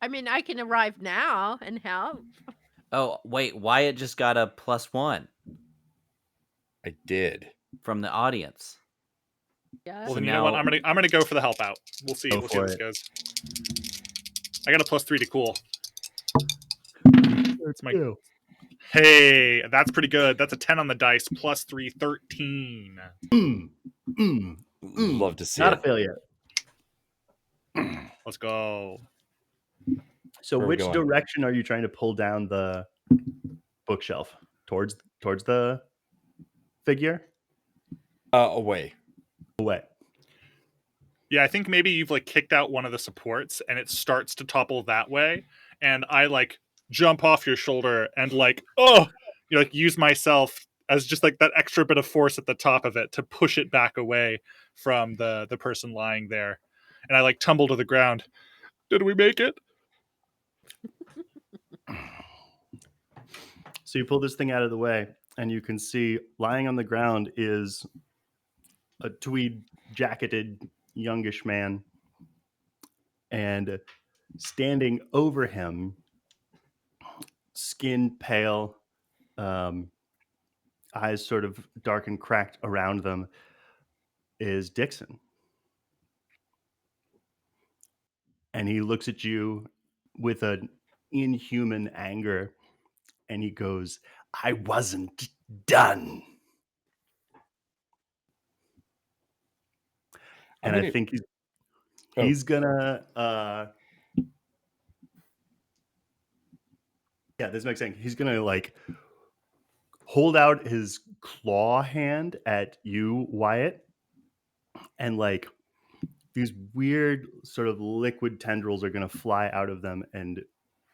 mean, I can arrive now and help. Oh, wait, Wyatt just got a +1 I did. from the audience. Yeah. well, So then you know what? now- I'm gonna go for the help out. We'll see. Go We'll see how for this it. goes. I got a +3 to cool. It's my- Hey, that's pretty good. That's a 10 on the dice. +3, 13. Love to see Not it. a failure. Let's go. So Where are we which going? direction are you trying to pull down the bookshelf? Towards the figure? Away. Away. Yeah, I think maybe you've like kicked out one of the supports and it starts to topple that way. And I like jump off your shoulder and like, use myself as just like that extra bit of force at the top of it to push it back away from the person lying there. And I like tumble to the ground. Did we make it? So you pull this thing out of the way, and you can see lying on the ground is a tweed jacketed youngish man, and standing over him, skin pale, eyes sort of dark and cracked around them, is Dyxon. And he looks at you with an inhuman anger, and he goes, "I wasn't done." And I think he's gonna yeah, this makes sense. He's gonna like hold out his claw hand at you, Wyatt, and like these weird sort of liquid tendrils are gonna fly out of them and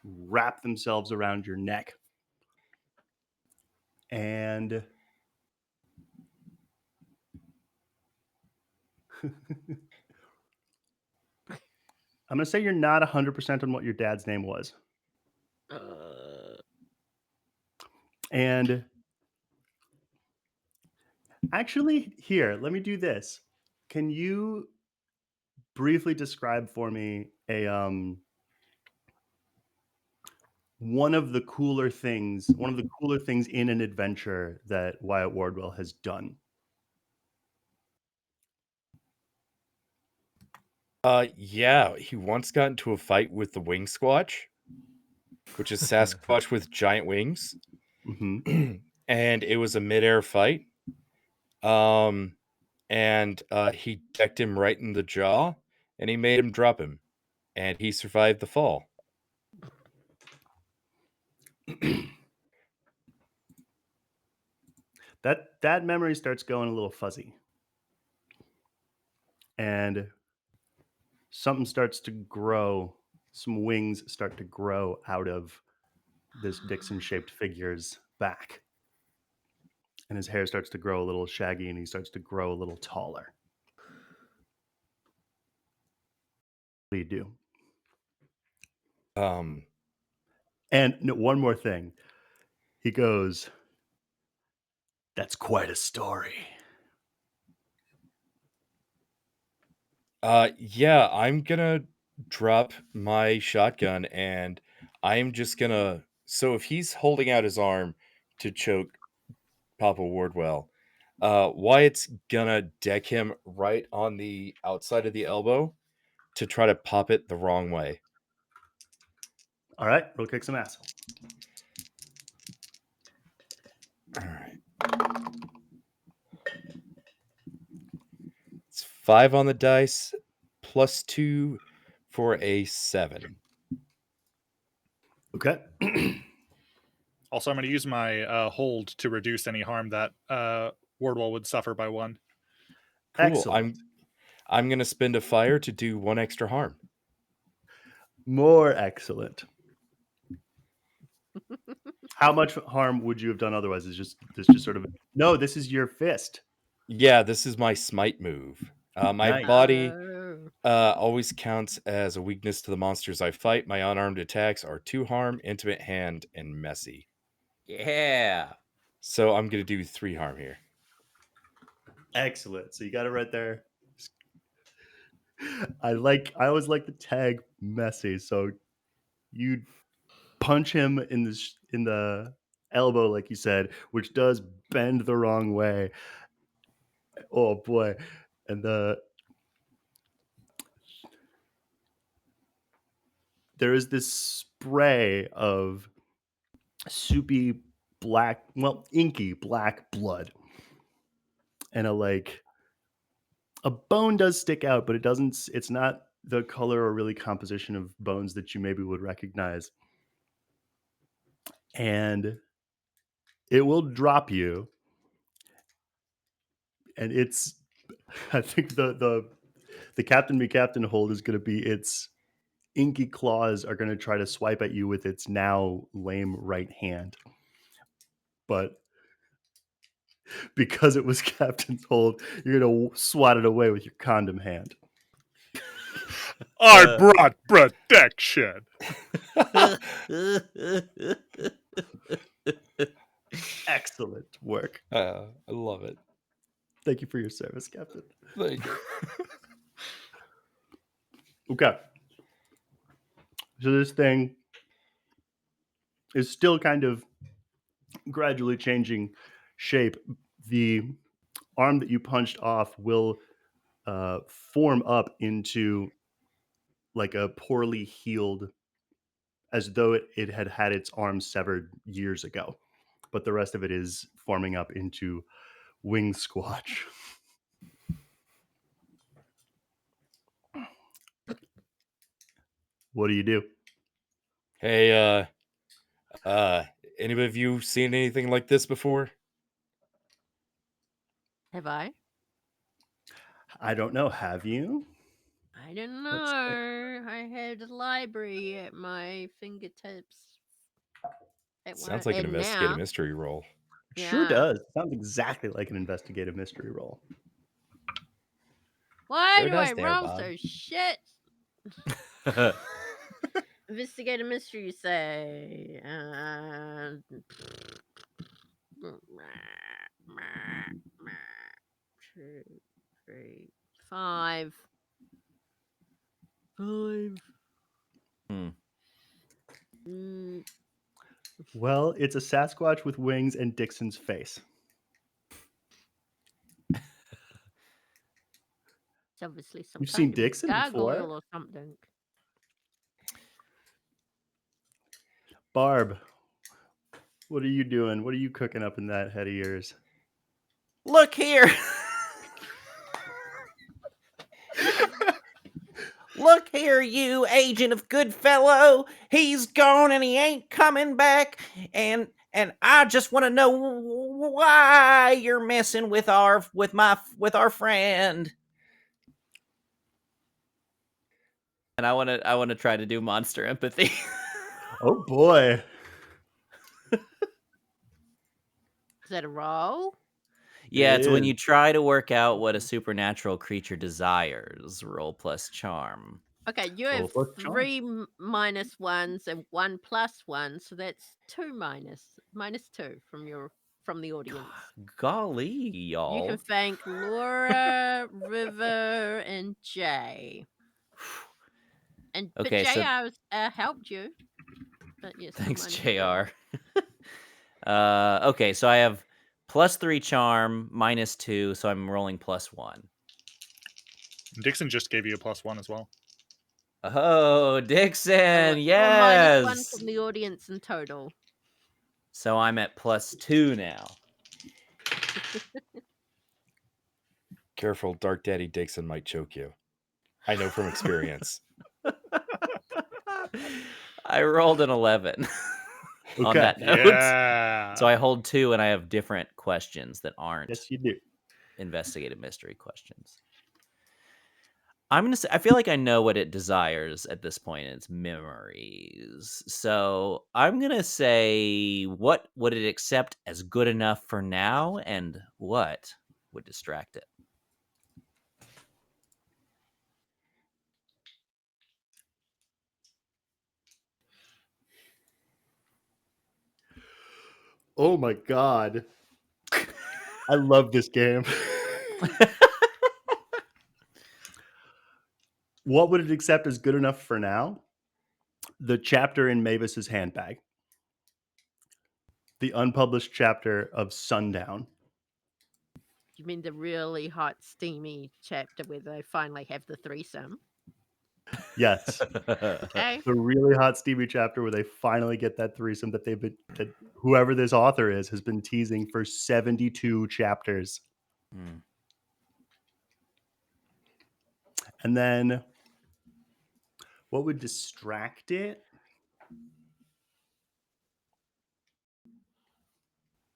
wrap themselves around your neck. And I'm gonna say you're not 100% on what your dad's name was. And actually, here, let me do this. Can you briefly describe for me a one of the cooler things in an adventure that Wyatt Wardwell has done? Yeah, he once got into a fight with the wing squatch, which is Sasquatch with giant wings. Mm-hmm. And it was a midair fight. And he decked him right in the jaw, and he made him drop him, and he survived the fall. That memory starts going a little fuzzy, and something starts to grow. Some wings start to grow out of this Dyxon-shaped figure's back, and his hair starts to grow a little shaggy, and he starts to grow a little taller. What do you do? And no, one more thing. He goes, "That's quite a story." Yeah, I'm gonna drop my shotgun, and I'm just gonna. So if he's holding out his arm to choke Papa Wardwell, Wyatt's gonna deck him right on the outside of the elbow to try to pop it the wrong way. All right, roll kick some ass. All right. It's 5 on the dice, plus 2 for a 7. Okay. Also, I'm going to use my hold to reduce any harm that Wardwell would suffer by 1. Cool. Excellent. I'm going to spend a fire to do 1 extra harm. More excellent. How much harm would you have done otherwise? Is this just sort of no? This is your fist. Yeah, this is my smite move. My Nice. body always counts as a weakness to the monsters I fight. My unarmed attacks are 2 harm, intimate hand, and messy. Yeah. So I'm going to do 3 harm here. Excellent. So you got it right there. I always like the tag messy. So you punch him in the elbow, like you said, which does bend the wrong way. Oh boy. And there is this spray of soupy black, well, inky black blood. And a bone does stick out, but it's not the color or really composition of bones that you maybe would recognize. And it will drop you. And I think the Captain MiCaptain hold is going to be its inky claws are going to try to swipe at you with its now lame right hand. But because it was Captain's hold, you're going to swat it away with your condom hand. I brought protection. Excellent work. I love it. Thank you for your service, Captain. Thank you. Okay. So this thing is still kind of gradually changing shape. The arm that you punched off will form up into like a poorly healed, as though it had had its arm severed years ago. But the rest of it is forming up into wing squatch. What do you do? Hey, anybody of you seen anything like this before? Have I? I don't know. Have you? I don't Let's see. know. I had a library at my fingertips. Sounds like an And investigative now, mystery roll. Sure yeah. does. Sounds exactly like an investigative mystery roll. Why Sure do I does there, roll Bob. so shit? Investigative mystery, you say? 2, 3, 5. 5. Hmm. Well, it's a Sasquatch with wings and Dyxon's face. It's obviously some You've kind seen of Dyxon gargoyle before? or something. Barb, what are you doing? What are you cooking up in that head of yours? Look here. Look here, you agent of Goodfellow. He's gone and he ain't coming back. And I just want to know why you're messing with our friend. And I want to try to do monster empathy. Oh boy. Is that a roll? Yeah, It it's when is. you try to work out what a supernatural creature desires. Roll plus charm. Okay, you Roll have plus charm. 3 minus 1s and 1 plus 1, so that's 2 minus 2 from the audience. Golly, You can y'all. thank Laura, River, and Jay. But Okay, so JR helped you. But yes, thanks, -2. JR. Okay, so I have +3 charm, -2, so I'm rolling +1. Dyxon just gave you a +1 as well. Oh, So Dyxon, -1 yes. from the audience in total. So I'm at +2 now. Careful, Dark Daddy Dyxon might choke you. I know from experience. I rolled an 11 on Okay. that note. Yeah. So I hold 2 and I have different questions that aren't Yes, you do. investigative mystery questions. I'm gonna say I feel like I know what it desires at this point. It's memories. So I'm gonna say, what would it accept as good enough for now, and what would distract it? Oh my god. I love this game. What would it accept as good enough for now? The chapter in Maevis's handbag. The unpublished chapter of Sundown. You mean the really hot, steamy chapter where they finally have the threesome? Yes. Okay. The really hot steamy chapter where they finally get that threesome that that whoever this author is has been teasing for 72 chapters. Hmm. And then what would distract it?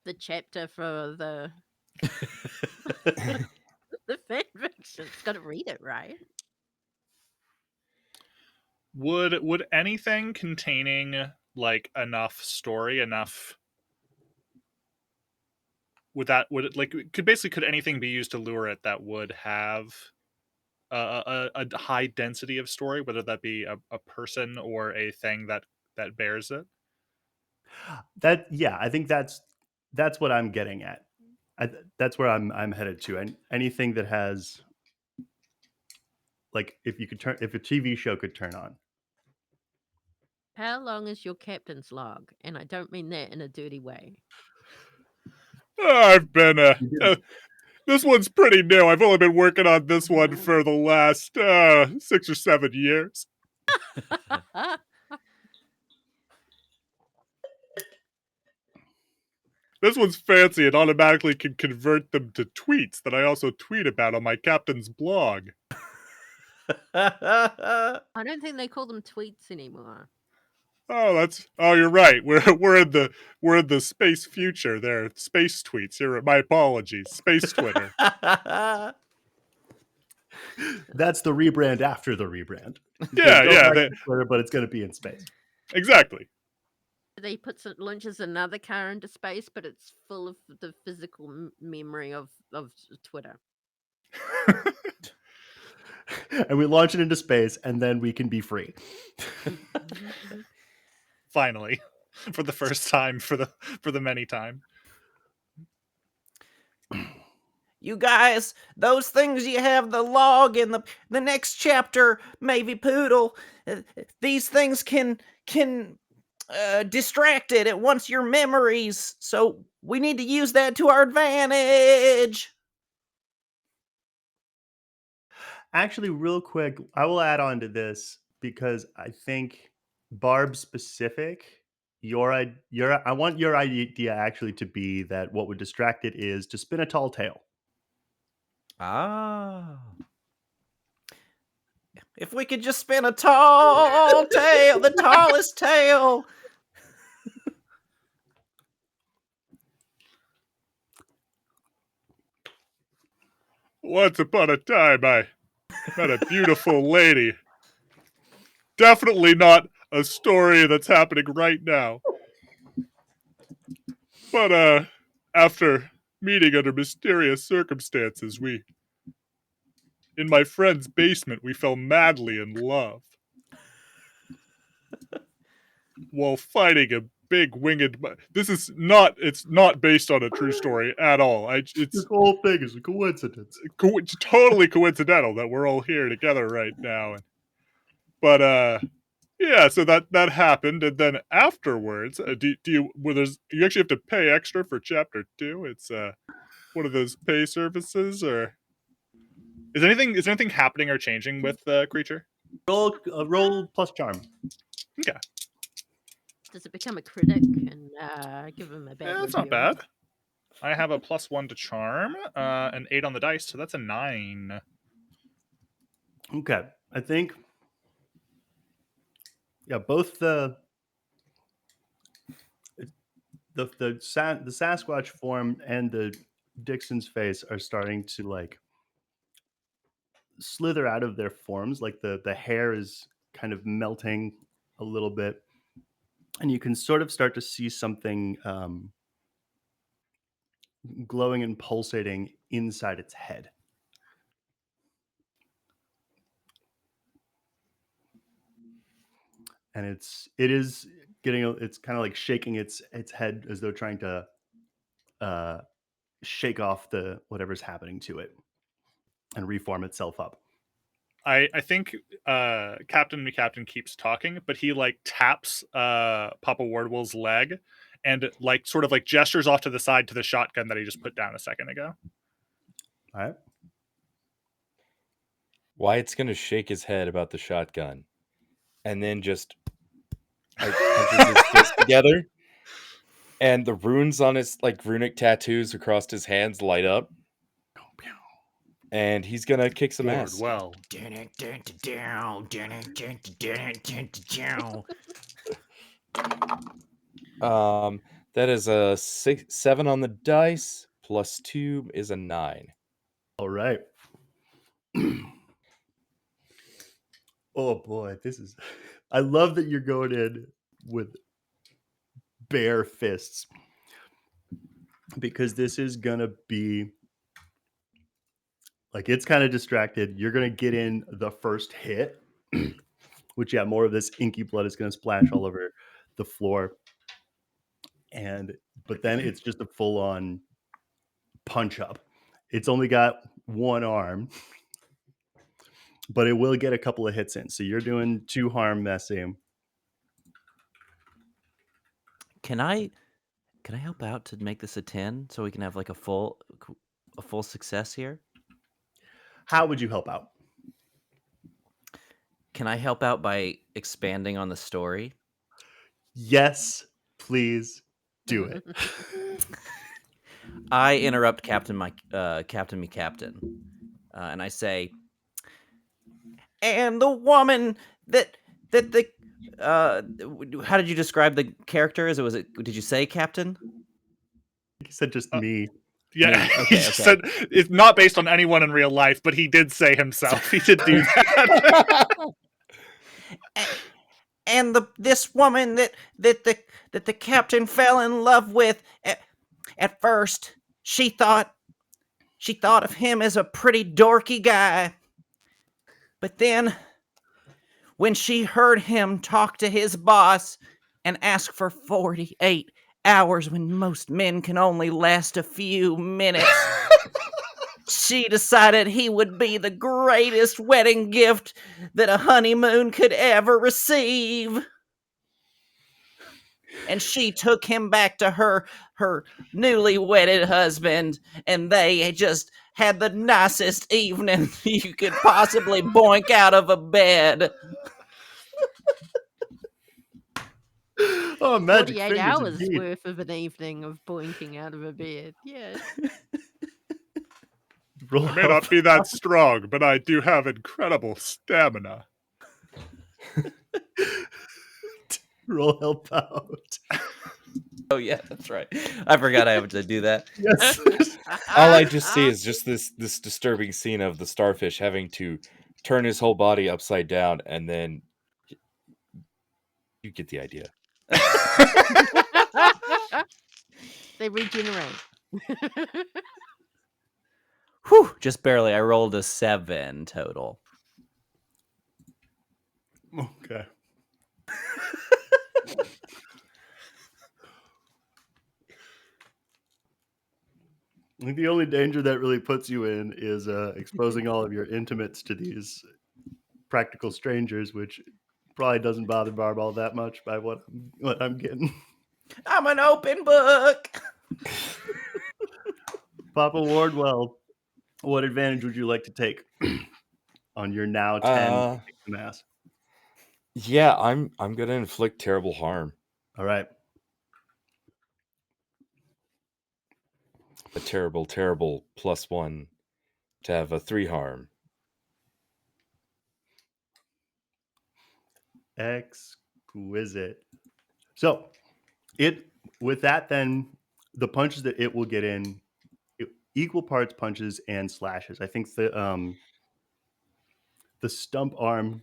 The chapter for the fan fiction. It's got to read it, right? Would anything containing like enough story, enough would anything be used to lure it that would have a high density of story, whether that be a person or a thing that bears it? I think that's what I'm getting at. That's where I'm headed to. And anything that has, like, if a TV show could turn on. How long is your captain's log? And I don't mean that in a dirty way. I've been this one's pretty new. I've only been working on this one for the last 6 or 7 years. This one's fancy and automatically can convert them to tweets that I also tweet about on my captain's blog. I don't think they call them tweets anymore. Oh, you're right. We're in the space future. They're space tweets. My apologies. Space Twitter. That's the rebrand after the rebrand. Yeah, Go yeah, back to Twitter, but it's going to be in space. exactly. They launches another car into space, but it's full of the physical memory of Twitter. And we launch it into space, and then we can be free. Finally, for the first time, for the many time. You guys, those things you have the log in the next chapter, maybe Poodle. These things can distract it. It wants your memories, so we need to use that to our advantage. Actually, real quick, I will add on to this because I think Barb specific. I want your idea actually to be that what would distract it is to spin a tall tale. Ah. If we could just spin a tall tail, the tallest tail. Once upon a time, I met a beautiful lady. Definitely not a story that's happening right now. But after meeting under mysterious circumstances, in my friend's basement, we fell madly in love. While fighting a big winged... it's not based on a true story at all. This whole thing is a coincidence. Totally coincidental that we're all here together right now. But yeah, so that happened, and then afterwards, you actually have to pay extra for chapter 2? It's one of those pay services, or is anything happening or changing with the creature? Roll plus charm. Okay. Does it become a critic and give him a bad Yeah, that's review? not bad. I have a +1 to charm, an 8 on the dice, so that's a 9. Okay, I think. Yeah, both the Sasquatch form and the Dyxon's face are starting to like slither out of their forms. Like the hair is kind of melting a little bit, and you can sort of start to see something glowing and pulsating inside its head. And it's kind of like shaking its head as though trying to shake off the whatever's happening to it and reform itself up. I think MiCaptain keeps talking, but he like taps Papa Wardwell's leg and like sort of like gestures off to the side to the shotgun that he just put down a second ago. All right. Wyatt's gonna shake his head about the shotgun, and then just like punches his fist together, and the runes on his like runic tattoos across his hands light up, and he's gonna kick some ass. Well, that is a 7 on the dice, plus 2 is a 9. All right. Oh boy, I love that you're going in with bare fists, because this is gonna be like, it's kind of distracted. You're gonna get in the first hit, which, yeah, more of this inky blood is gonna splash all over the floor, but then it's just a full-on punch up. It's only got one arm, but it will get a couple of hits in. So you're doing 2 harm, Messi. Can I help out to make this a 10 so we can have like a full success here? How would you help out? Can I help out by expanding on the story? Yes, please do it. I interrupt MiCaptain, and I say, and the woman that the how did you describe the character? Did you say Captain? He said just me. Yeah, Me. he Okay, just okay. said it's not based on anyone in real life, but he did say himself. He did do that. And this woman that the captain fell in love with at first, she thought of him as a pretty dorky guy. But then when she heard him talk to his boss and ask for 48 hours when most men can only last a few minutes, she decided he would be the greatest wedding gift that a honeymoon could ever receive. And she took him back to her newly wedded husband, and they just had the nicest evening you could possibly boink out of a bed. Oh, magic 48 fingers hours indeed. worth of an evening of boinking out of a bed. Yes. Roll I may not be that strong, but I do have incredible stamina. Roll help out. Oh yeah, that's right. I forgot I have to do that. Yes. All I just see is just this disturbing scene of the starfish having to turn his whole body upside down, and then you get the idea. They regenerate. Whew, just barely. I rolled a 7 total. Okay. I think the only danger that really puts you in is exposing all of your intimates to these practical strangers, which probably doesn't bother Barb all that much by what I'm getting. I'm an open book. Papa Wardwell, what advantage would you like to take on your now 10 mass? Yeah, I'm gonna inflict terrible harm. All right. A terrible +1 to have a 3 harm. Exquisite. So with that, then the punches that it will get in, equal parts punches and slashes. I think the stump arm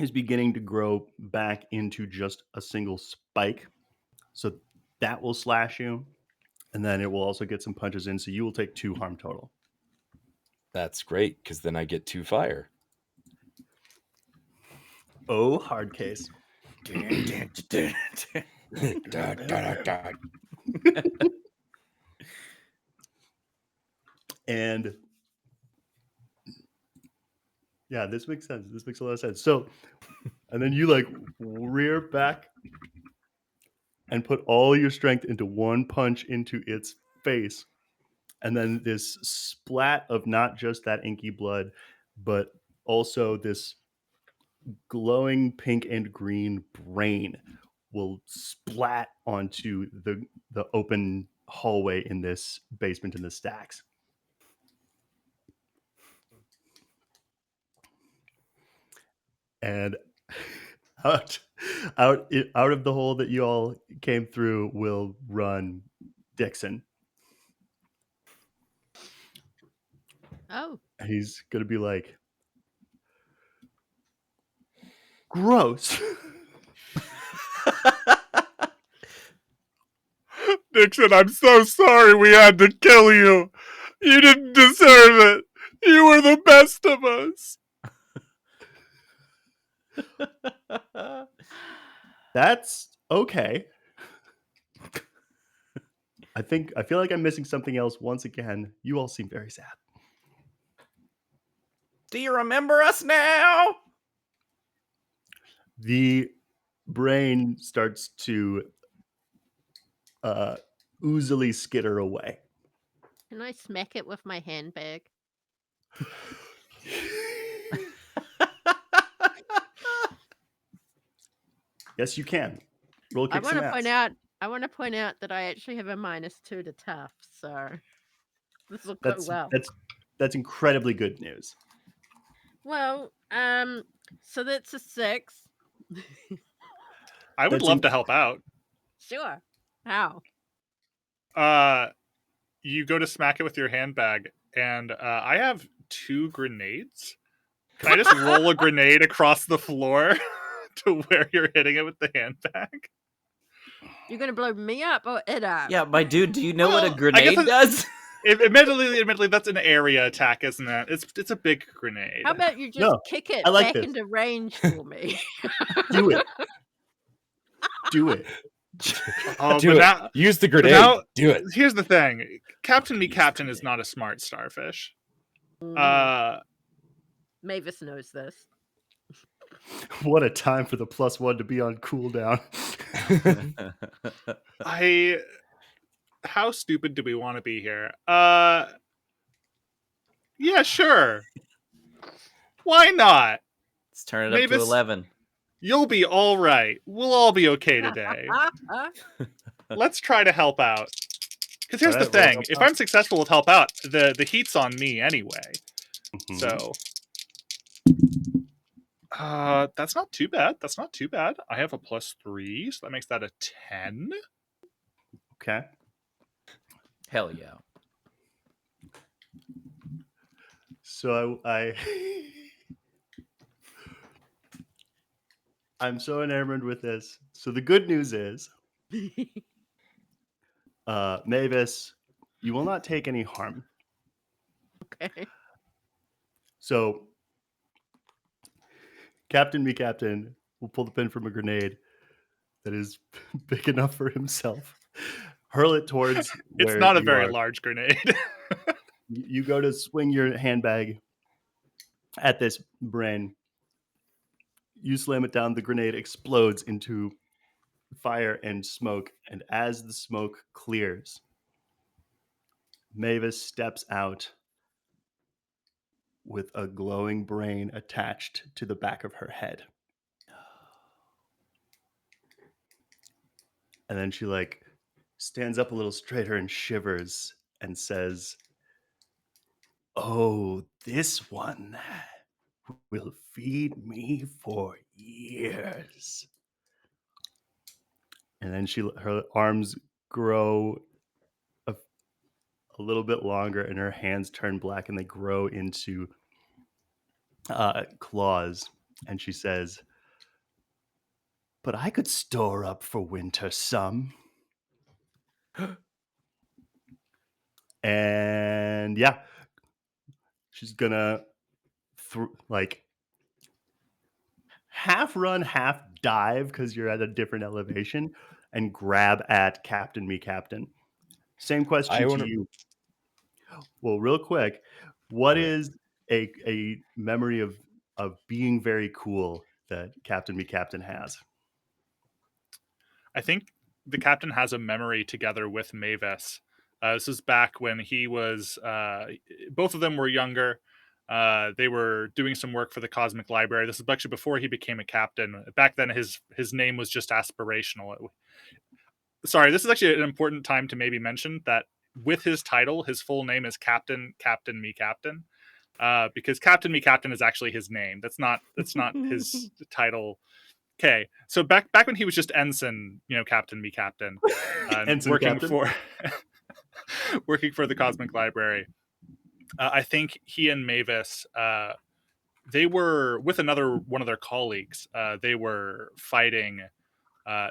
is beginning to grow back into just a single spike. So that will slash you. And then it will also get some punches in. So you will take 2 harm total. That's great, because then I get 2 fire. Oh, Hardcase. And yeah, this makes sense. This makes a lot of sense. So, and then you like rear back and put all your strength into one punch into its face. And then this splat of not just that inky blood, but also this glowing pink and green brain will splat onto the open hallway in this basement in the stacks. And out of the hole that you all came through will run Dyxon. Oh. He's gonna be like, gross. Dyxon, I'm so sorry we had to kill you. You didn't deserve it. You were the best of us. That's okay. I feel like I'm missing something else once again. You all seem very sad. Do you remember us now? The brain starts to oozily skitter away. Can I smack it with my handbag? Yes, you can. Roll I kick some want to ass. point out that I actually have a -2 to tough, so this will go well. That's incredibly good news. Well, so that's a 6. I would That's love to help out. Sure. How? You go to smack it with your handbag, and I have 2 grenades. Can I just roll a grenade across the floor to where you're hitting it with the handbag? You're gonna blow me up or it up? Yeah, my dude, do you know what a Well, I guess grenade does? Admittedly, that's an area attack, isn't it? It's a big grenade. How about you just No, kick it I like back this. into range for me? Do it. Do it. Oh, Do but it. now, Use the grenade. now- Do it. here's the thing: Captain MiCaptain is not a smart starfish. Maevis knows this. What a time for the +1 to be on cooldown. How stupid do we want to be here? Yeah, sure. Why not? Let's turn it up to Maevis- 11. You'll be all right. We'll all be okay today. Let's try to help out. Because here's Alright, the well, thing: help if out. I'm successful with help out, the heat's on me anyway. Mhm. So, that's not too bad. That's not too bad. I have a +3, so that makes that a 10. Okay. Hell yeah. So I'm so enamored with this. So the good news is, Maevis, you will not take any harm. Okay. So Captain MiCaptain will pull the pin from a grenade that is big enough for himself. Hurl it towards It's where not a you very are. large grenade. You go to swing your handbag at this brain. You slam it down, the grenade explodes into fire and smoke, and as the smoke clears, Maevis steps out with a glowing brain attached to the back of her head. And then she stands up a little straighter and shivers and says, "Oh, this one will feed me for years." And then her arms grow a little bit longer, and her hands turn black, and they grow into claws. And she says, "But I could store up for winter some." And yeah, she's gonna half run, half dive because you're at a different elevation, and grab at Captain MiCaptain. Same question to you. Well, real quick, what is a memory of being very cool that Captain MiCaptain has? I think the captain has a memory together with Maevis. This is back when he was, both of them were younger. They were doing some work for the Cosmic Library. This is actually before he became a captain. Back then, his name was just aspirational. Sorry, this is actually an important time to maybe mention that with his title, his full name is Captain MiCaptain, because Captain MiCaptain is actually his name. That's not his title. Okay, so back when he was just Ensign, Captain MiCaptain, Ensign working Captain? for working for the Cosmic Library. I think he and Maevis, they were with one of their colleagues. They were fighting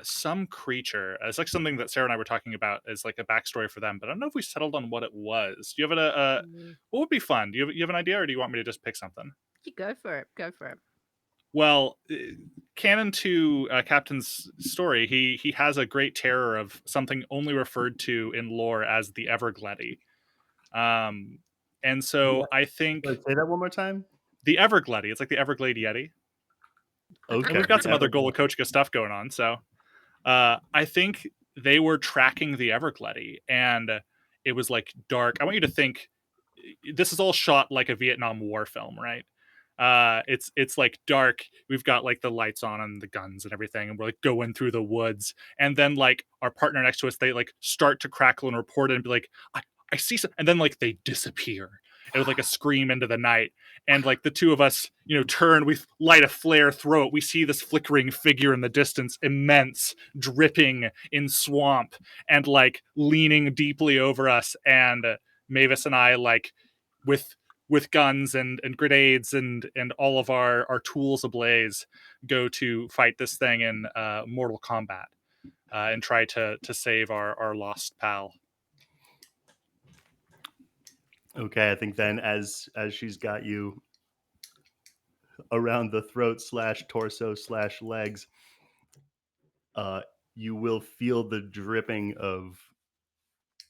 some creature. It's like something that Sarah and I were talking about as like a backstory for them, but I don't know if we settled on what it was. Do you have what would be fun? Do you have an idea, or do you want me to just pick something? You go for it. Go for it. Well, canon to Captain's story, he has a great terror of something only referred to in lore as the Everglady. And so I think Say that one more time. the Everglady. It's like the Everglade Yeti. Okay. And we've got some other Everglade. Golokochka stuff going on. So I think they were tracking the Everglady, and it was like dark. I want you to think this is all shot like a Vietnam War film, right? It's like dark. We've got like the lights on and the guns and everything, and we're like going through the woods. And then like our partner next to us, they like start to crackle and report it and be like, I see some, and then like they disappear. and with like a scream into the night. And like the two of us, turn, we light a flare, throw it. We see this flickering figure in the distance, immense, dripping in swamp, and like leaning deeply over us. And Maevis and I, like with guns and grenades and all of our tools ablaze, go to fight this thing in mortal combat and try to save our lost pal. Okay, I think then as she's got you around the throat / torso / legs, you will feel the dripping of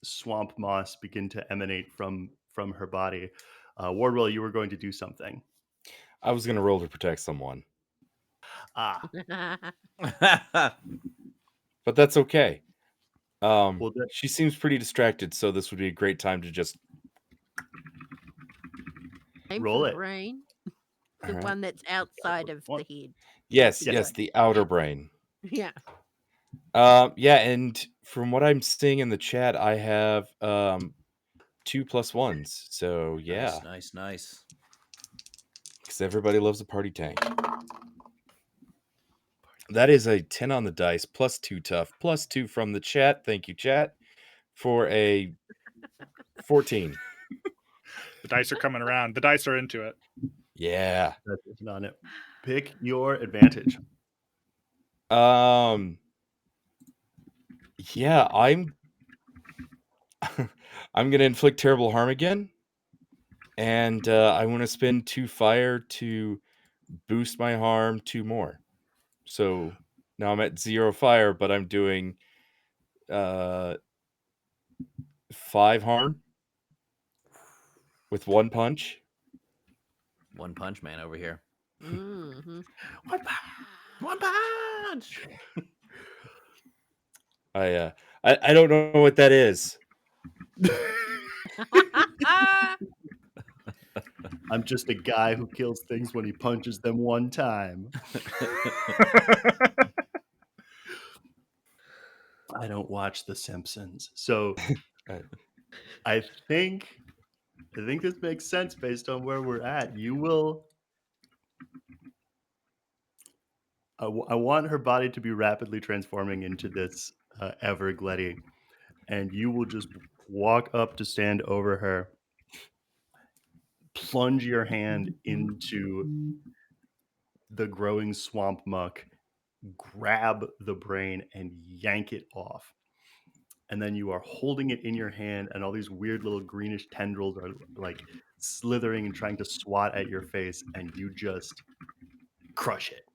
swamp moss begin to emanate from her body. Wardwell, you were going to do something. I was going to roll to protect someone. But that's okay. She seems pretty distracted, so this would be a great time to just roll it. Brain. The one that's outside of the head. Yes, the outer brain. Yeah. Yeah, and from what I'm seeing in the chat, I have 2 +1s. So yeah. Nice. Because everybody loves a party tank. That is a 10 on the dice, +2 tough, +2 from the chat. Thank you, chat, for a 14. The dice are coming around. The dice are into it. Yeah. That's on it. Pick your advantage. Yeah, I'm gonna inflict terrible harm again, and I want to spend 2 fire to boost my harm 2 more. So now I'm at 0 fire, but I'm doing 5 harm with 1 punch. One punch man over here. Mm-hmm. One punch. I don't know what that is. I'm just a guy who kills things when he punches them one time. I don't watch The Simpsons, so I think this makes sense based on where we're at. You will. I want her body to be rapidly transforming into this Everglady, and you will just walk up to stand over her, plunge your hand into the growing swamp muck, grab the brain, and yank it off. And then you are holding it in your hand, and all these weird little greenish tendrils are like slithering and trying to swat at your face, and you just crush it.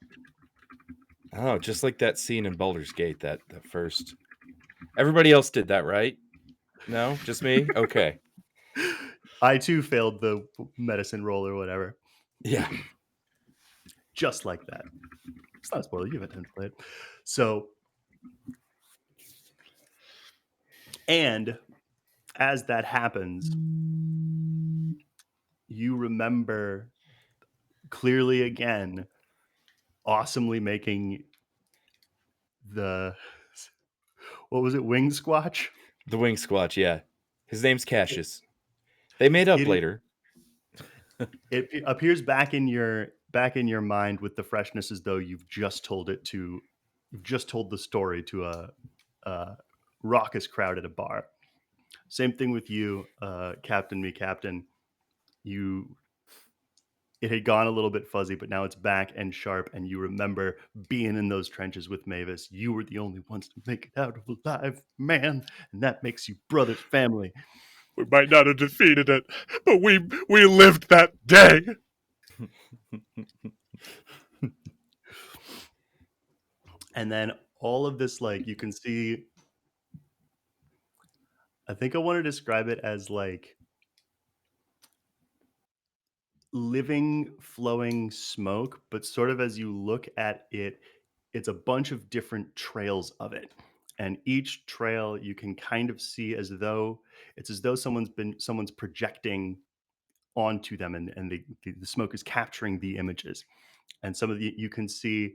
Oh, just like that scene in Baldur's Gate, that first. Everybody else did that, right? No, just me? Okay. I too failed the medicine roll or whatever. Yeah. Just like that. It's not a spoiler, you haven't time to play it. So, and as that happens, you remember clearly again, awesomely making the, what was it, Wing Squatch? The Wing Squatch, yeah. His name's Cassius. They made up later. It appears back in your mind with the freshness, as though you've just told the story to a raucous crowd at a bar. Same thing with you, Captain MiCaptain. It had gone a little bit fuzzy, but now it's back and sharp, and you remember being in those trenches with Maevis. You were the only ones to make it out alive, man, and that makes you brother's family. We might not have defeated it, but we lived that day. And then all of this, like, you can see, I think I want to describe it as like living, flowing smoke, but sort of as you look at it, it's a bunch of different trails of it. And each trail you can kind of see as though someone's projecting onto them, and the smoke is capturing the images. And some of you can see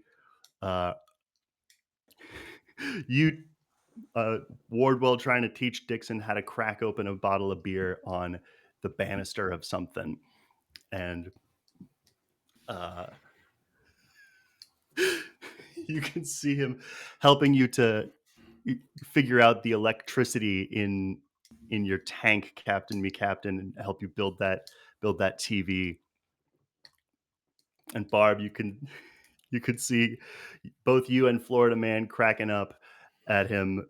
Wardwell trying to teach Dyxon how to crack open a bottle of beer on the banister of something, and you can see him helping you to figure out the electricity in your tank, Captain MiCaptain, and help you build that TV. And Barb, you could see both you and Florida Man cracking up at him,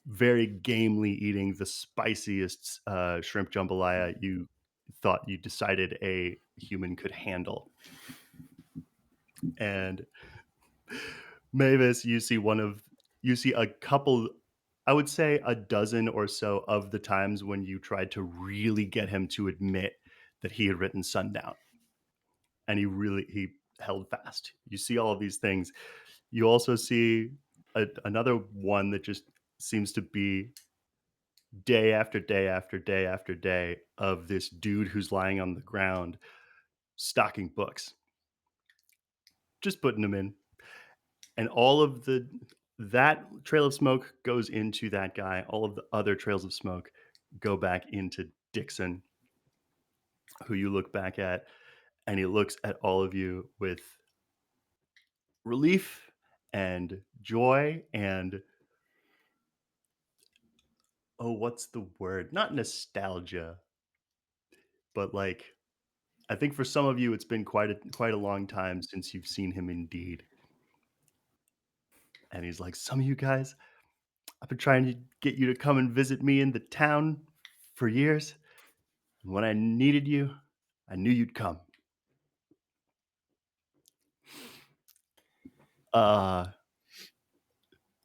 very gamely eating the spiciest shrimp jambalaya you thought you decided a human could handle. And Maevis, you see a couple, I would say a dozen or so of the times when you tried to really get him to admit that he had written Sundown. And he held fast. You see all of these things. You also see another one that just seems to be day after day after day after day of this dude who's lying on the ground stocking books, just putting them in. And all of that trail of smoke goes into that guy. All of the other trails of smoke go back into Dyxon, who you look back at, and he looks at all of you with relief and joy and, oh, what's the word? Not nostalgia, but like, I think for some of you it's been quite a long time since you've seen him indeed. And he's like, some of you guys, I've been trying to get you to come and visit me in the town for years. And when I needed you, I knew you'd come.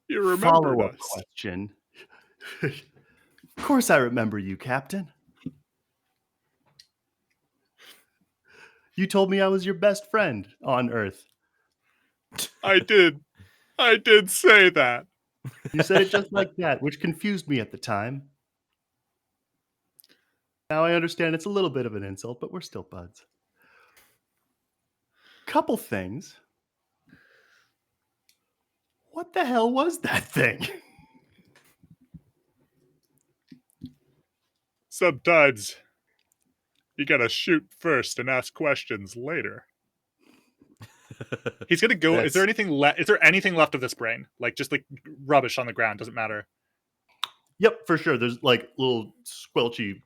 You remembered Follow-up us. question. Of course I remember you, Captain. You told me I was your best friend on Earth. I did say that. You said it just like that, which confused me at the time. Now I understand it's a little bit of an insult, but we're still buds. Couple things. What the hell was that thing? Sometimes you gotta shoot first and ask questions later. He's gonna go. Is there anything left? Is there anything left of this brain? Like just like rubbish on the ground? Doesn't matter. Yep, for sure. There's like little squelchy.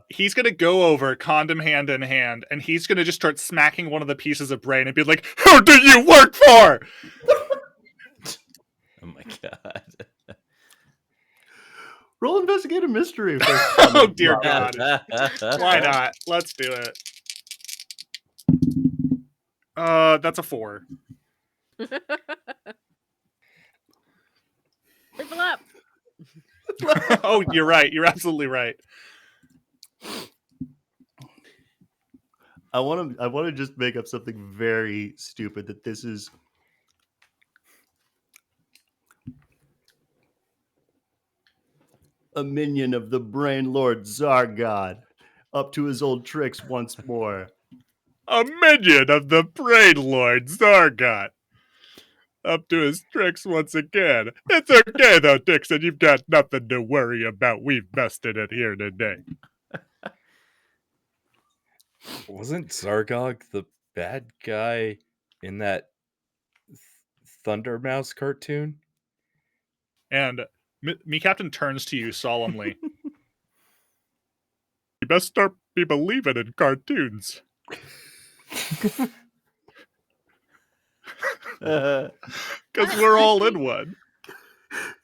He's gonna go over, condom hand in hand, and he's gonna just start smacking one of the pieces of brain and be like, "Who do you work for?" Oh my god. Roll investigate a mystery. Oh dear God. Why not? Let's do it. That's a 4. Level up. Oh, you're right. You're absolutely right. I want to just make up something very stupid that this is a minion of the Brain Lord Zargod, up to his old tricks once more. A minion of the Brain Lord Zargot. Up to his tricks once again. It's okay though, Dyxon. You've got nothing to worry about. We've bested it here today. Wasn't Zargog the bad guy in that Thunder Mouse cartoon? And MiCaptain turns to you solemnly. You best start be believing in cartoons. Because we're all in one.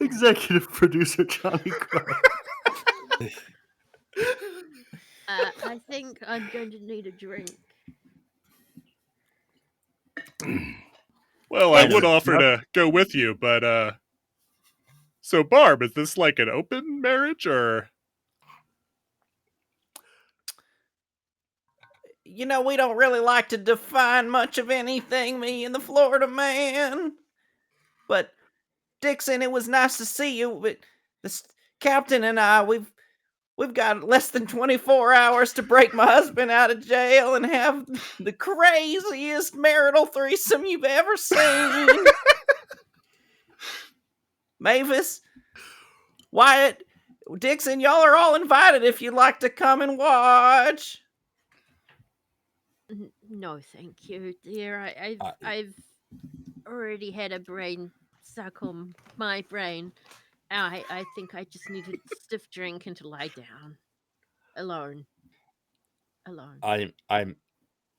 Executive producer Jonny Crow. I think I'm going to need a drink. Well, I would offer to go with you, but so Barb, is this like an open marriage or? You know, we don't really like to define much of anything, me and the Florida man. But Dyxon, it was nice to see you. But the captain and I, we've got less than 24 hours to break my husband out of jail and have the craziest marital threesome you've ever seen. Maevis, Wyatt, Dyxon, y'all are all invited if you'd like to come and watch. No, thank you, dear. I've already had a brain suck on my brain. I think I just need a stiff drink and to lie down. Alone. I'm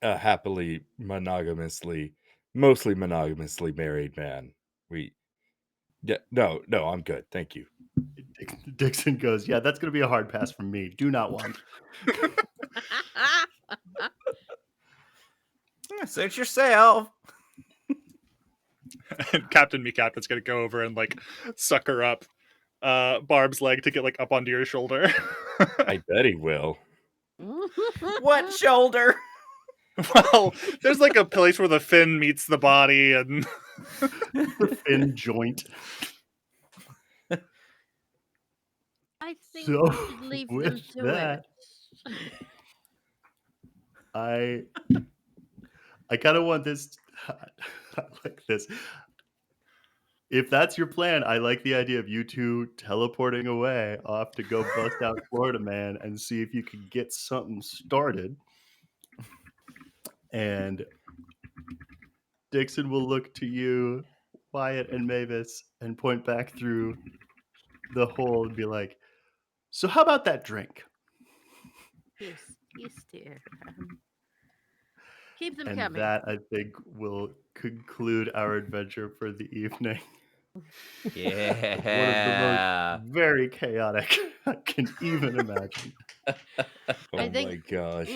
a happily mostly monogamously married man. No, I'm good. Thank you. Dyxon goes, yeah, that's going to be a hard pass from me. Do not want. Suit yourself. And Captain MiCaptain's gonna go over and like suck her up Barb's leg to get like up onto your shoulder. I bet he will. What shoulder? Well, there's like a place where the fin meets the body and The fin joint. I think So, we should leave them with to that, it. I kind of want this. I like this. If that's your plan, I like the idea of you two teleporting away off to go bust out Florida Man and see if you can get something started. And Dyxon will look to you, Wyatt and Maevis, and point back through the hole and be like, so how about that drink? Yes, dear. Keep them And coming. that, I think, will conclude our adventure for the evening. Yeah. One of the most very chaotic I can even imagine. Oh I think my gosh.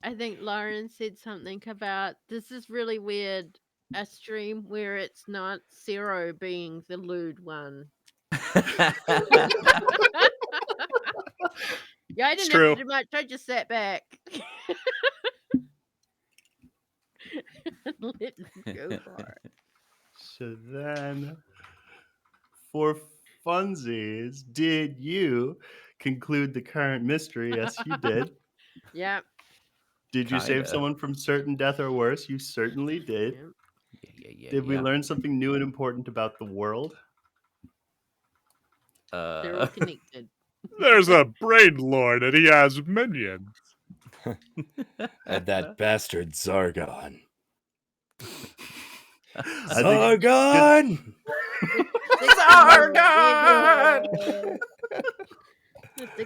I think Lauren said something about this is really weird. A stream where it's not Sero being the lewd one. Yeah, I didn't true. have to do much. I just sat back. Let them go for it. So then, for funsies, did you conclude the current mystery? Yes, you did. Yeah. Did you save Kinda. someone from certain death or worse? You certainly did. Yeah. Did we learn something new and important about the world? They're all connected. There's a brain lord and he has minions. And that bastard Zargon. I think Zargon! Zargon!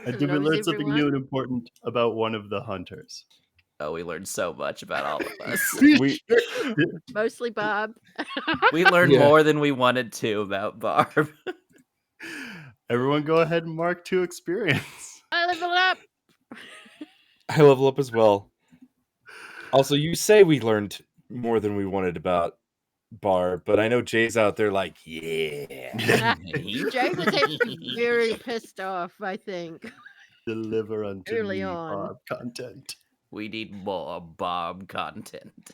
And did we learn something new and important about one of the hunters? Oh, we learned so much about all of us. Mostly Bob. We learned Yeah. more than we wanted to about Barb. Everyone go ahead and mark 2 experience. I level up. I level up as well. Also, you say we learned more than we wanted about Barb, but I know Jay's out there like, yeah. Jay was actually very pissed off, I think. Deliver unto Early me on. Barb content. We need more Barb content.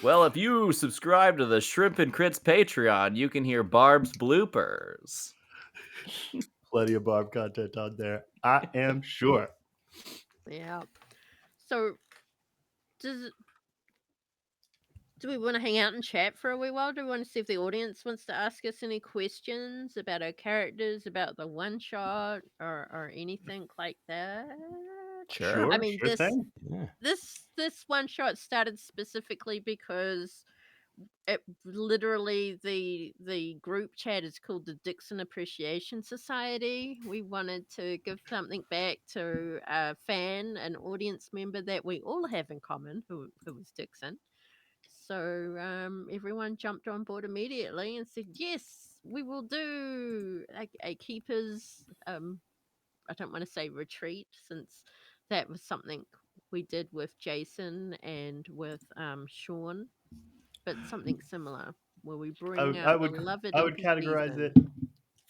Well, if you subscribe to the Shrimp and Crits Patreon, you can hear Barb's bloopers. Plenty of Barb content on there, I am sure. Yeah. So, do we want to hang out and chat for a wee while? Do we want to see if the audience wants to ask us any questions about our characters, about the one shot, or anything like that? Sure. I mean, sure thing. Yeah. this one shot started specifically because it literally the group chat is called the Dyxon Appreciation Society. We wanted to give something back to a fan, an audience member that we all have in common, who was Dyxon. So everyone jumped on board immediately and said, yes, we will do a keeper's, I don't want to say retreat, since that was something we did with Jason and with Sean, but something similar where we bring I our would beloved categorize NPCs it.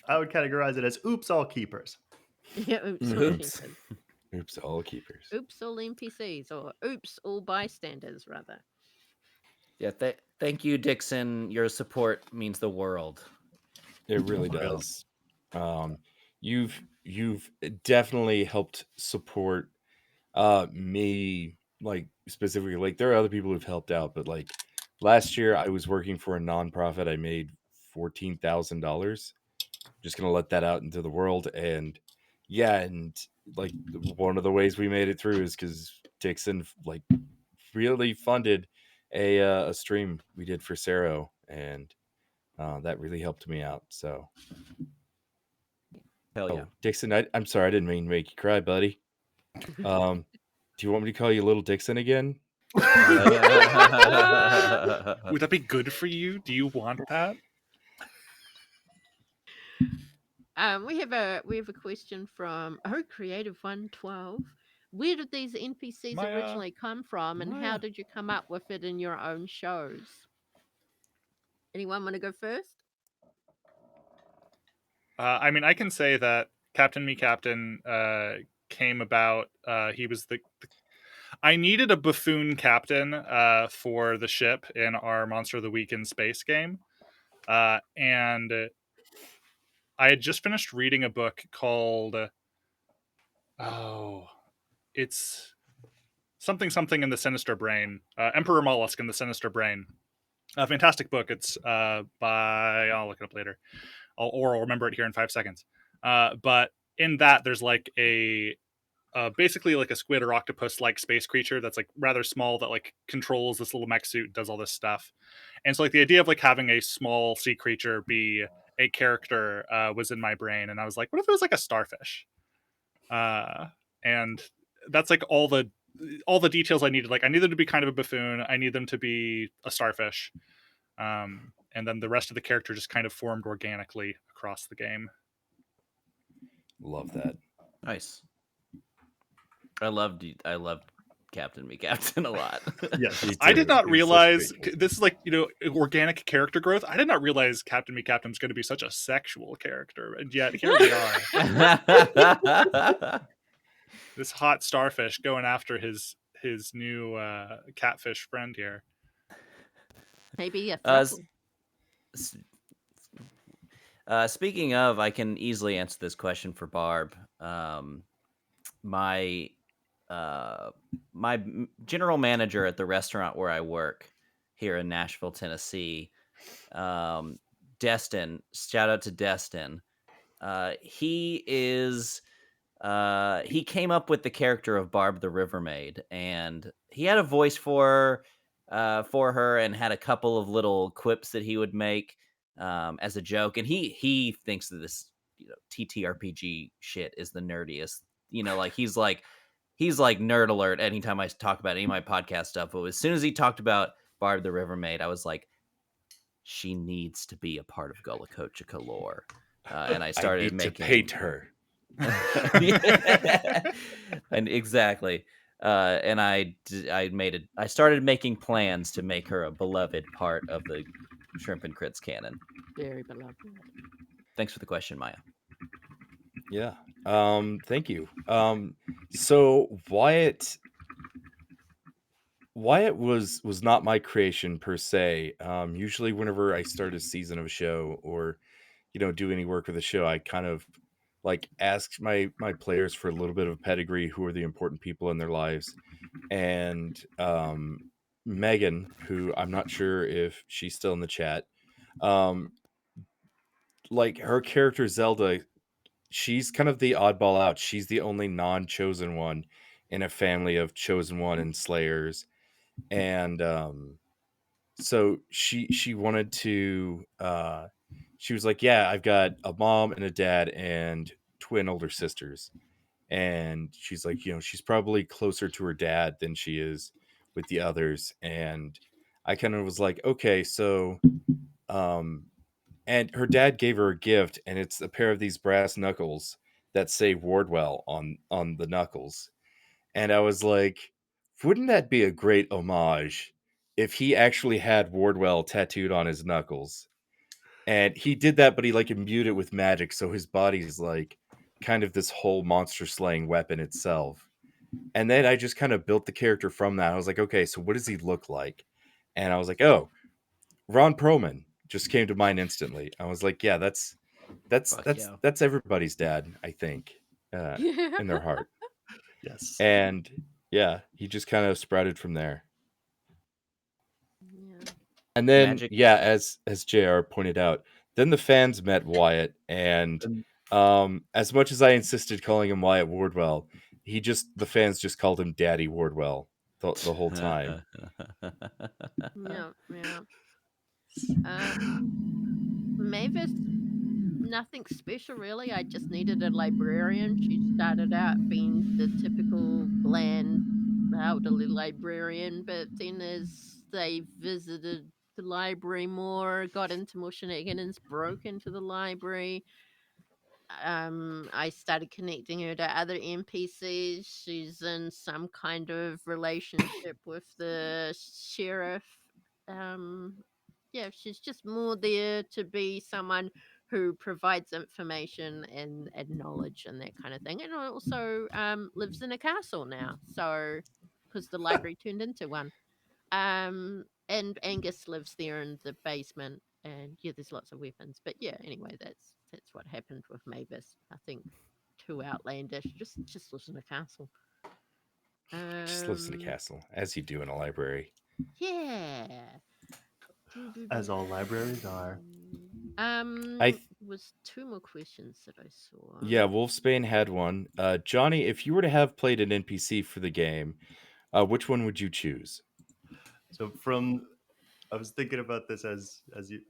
I would categorize it as oops, all keepers. in. Yeah, oops, all Oops. keepers. Oops, all keepers. Oops, all NPCs, or oops, all bystanders, rather. Yeah, thank you, Dyxon. Your support means the world. It really does. You've definitely helped support me, like specifically. Like there are other people who've helped out, but like last year I was working for a nonprofit. I made $14,000, just gonna let that out into the world. And yeah, and like one of the ways we made it through is because Dyxon like really funded a stream we did for Sero, and that really helped me out. So Hell yeah. Dyxon, I'm sorry, I didn't mean to make you cry, buddy. Do you want me to call you Little Dyxon again? Would that be good for you? Do you want that? We have a question from Creative 112. Where did these NPCs Maya. originally come from, and how did you come up with it in your own shows? Anyone want to go first? I mean, I can say that Captain MiCaptain came about. He was I needed a buffoon captain for the ship in our Monster of the Week in Space game, and I had just finished reading a book called it's something in the Sinister Brain, Emperor Mollusk in the Sinister Brain. A fantastic book. It's by, I'll look it up later, or I'll remember it here in 5 seconds. But in that, there's like basically like a squid or octopus like space creature that's like rather small that like controls this little mech suit, does all this stuff. And so like the idea of like having a small sea creature be a character was in my brain, and I was like, what if it was like a starfish? And that's like all the details I needed. Like I need them to be kind of a buffoon, I need them to be a starfish, and then the rest of the character just kind of formed organically across the game. Love that. Nice. I loved Captain MiCaptain a lot. Yes, I did not realize this is like, organic character growth. I did not realize Captain MiCaptain was going to be such a sexual character, and yet here we are. This hot starfish going after his new catfish friend here. Maybe a thruple. Speaking of, I can easily answer this question for Barb. My general manager at the restaurant where I work here in Nashville, Tennessee, Destin, shout out to Destin. He came up with the character of Barb the River Maid, and he had a voice for her and had a couple of little quips that he would make as a joke. And he thinks that this TTRPG shit is the nerdiest. Like he's like nerd alert anytime I talk about any of my podcast stuff. But as soon as he talked about Barb the River Maid, I was like, she needs to be a part of Gullah Kochika lore. And I started to paint her. And exactly. And I started making plans to make her a beloved part of the Shrimp and Crits canon. Very beloved. Thanks for the question, Maya. Yeah. Thank you. So Wyatt was not my creation per se. Usually whenever I start a season of a show or do any work with a show, I kind of like ask my players for a little bit of pedigree, who are the important people in their lives. And Megan, who I'm not sure if she's still in the chat, like her character Zelda, she's kind of the oddball out. She's the only non-chosen one in a family of chosen one and slayers. And so she wanted to she was like, yeah, I've got a mom and a dad and twin older sisters. And she's like, she's probably closer to her dad than she is with the others. And I kind of was like, okay, so and her dad gave her a gift, and it's a pair of these brass knuckles that say Wardwell on the knuckles. And I was like, wouldn't that be a great homage if he actually had Wardwell tattooed on his knuckles? And he did that, but he like imbued it with magic, so his body's like kind of this whole monster slaying weapon itself. And then I just kind of built the character from that. I was like, okay, so what does he look like? And I was like, oh, Ron Perlman just came to mind instantly. I was like, yeah, that's everybody's dad, I think, in their heart. Yes. And yeah, he just kind of sprouted from there. Yeah. And then Magic. yeah, as JR pointed out, Then the fans met Wyatt, and as much as I insisted calling him Wyatt Wardwell, the fans just called him Daddy Wardwell the whole time. Yeah, yeah. Maevis, nothing special really. I just needed a librarian. She started out being the typical bland elderly librarian, but then as they visited the library more, got into more shenanigans, broke into the library, I started connecting her to other NPCs. She's in some kind of relationship with the sheriff. Um, yeah, she's just more there to be someone who provides information and knowledge and that kind of thing. And also lives in a castle now, so because the library turned into one. And Angus lives there in the basement, and yeah, there's lots of weapons. But yeah, anyway, that's what happened with Maevis. Nothing too outlandish. Just lives in a castle. Just lives in a castle, as you do in a library. Yeah. As all libraries are. Was two more questions that I saw. Yeah, Wolfsbane had one. Jonny, if you were to have played an NPC for the game, which one would you choose? So I was thinking about this as you.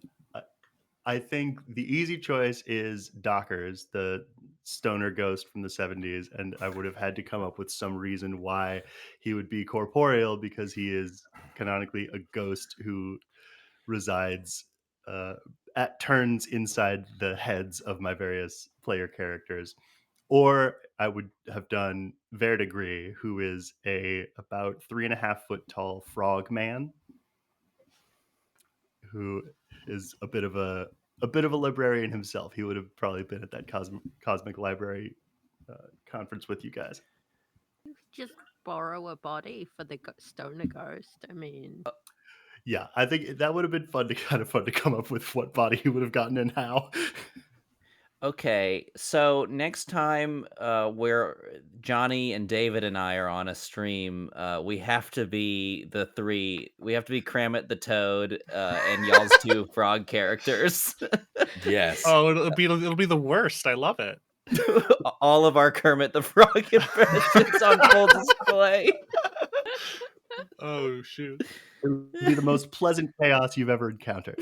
I think the easy choice is Dockers, the stoner ghost from the 70s, and I would have had to come up with some reason why he would be corporeal, because he is canonically a ghost who resides at turns inside the heads of my various player characters. Or I would have done Verdigris, who is about 3.5 foot tall frog man, who is a bit of a librarian himself. He would have probably been at that cosmic library conference with you guys. You could just borrow a body for the stoner ghost. I mean, Yeah, I think that would have been fun to come up with what body he would have gotten and how. Okay, so next time where Jonny and David and I are on a stream, we have to be the three. We have to be Kramit the Toad and y'all's two frog characters. Yes. Oh, it'll be the worst. I love it. All of our Kermit the Frog impressions on full display. Oh shoot! It would be the most pleasant chaos you've ever encountered.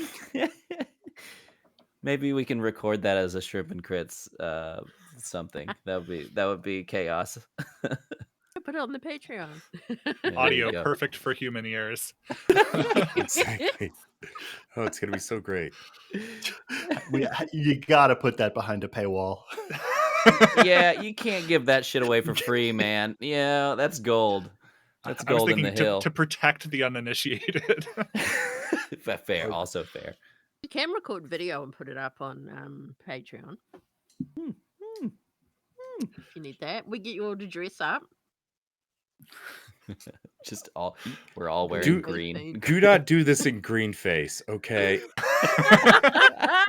Maybe we can record that as a shrimp and crits something. That would be chaos. put it on the Patreon. Audio perfect for human ears. Exactly. Oh, it's gonna be so great. You gotta put that behind a paywall. Yeah, you can't give that shit away for free, man. Yeah, that's gold. That's gold in the hill. To protect the uninitiated. Fair, also fair. You can record video and put it up on Patreon. If you need that, we get you all to dress up. We're all wearing green. Do not do this in green face, okay?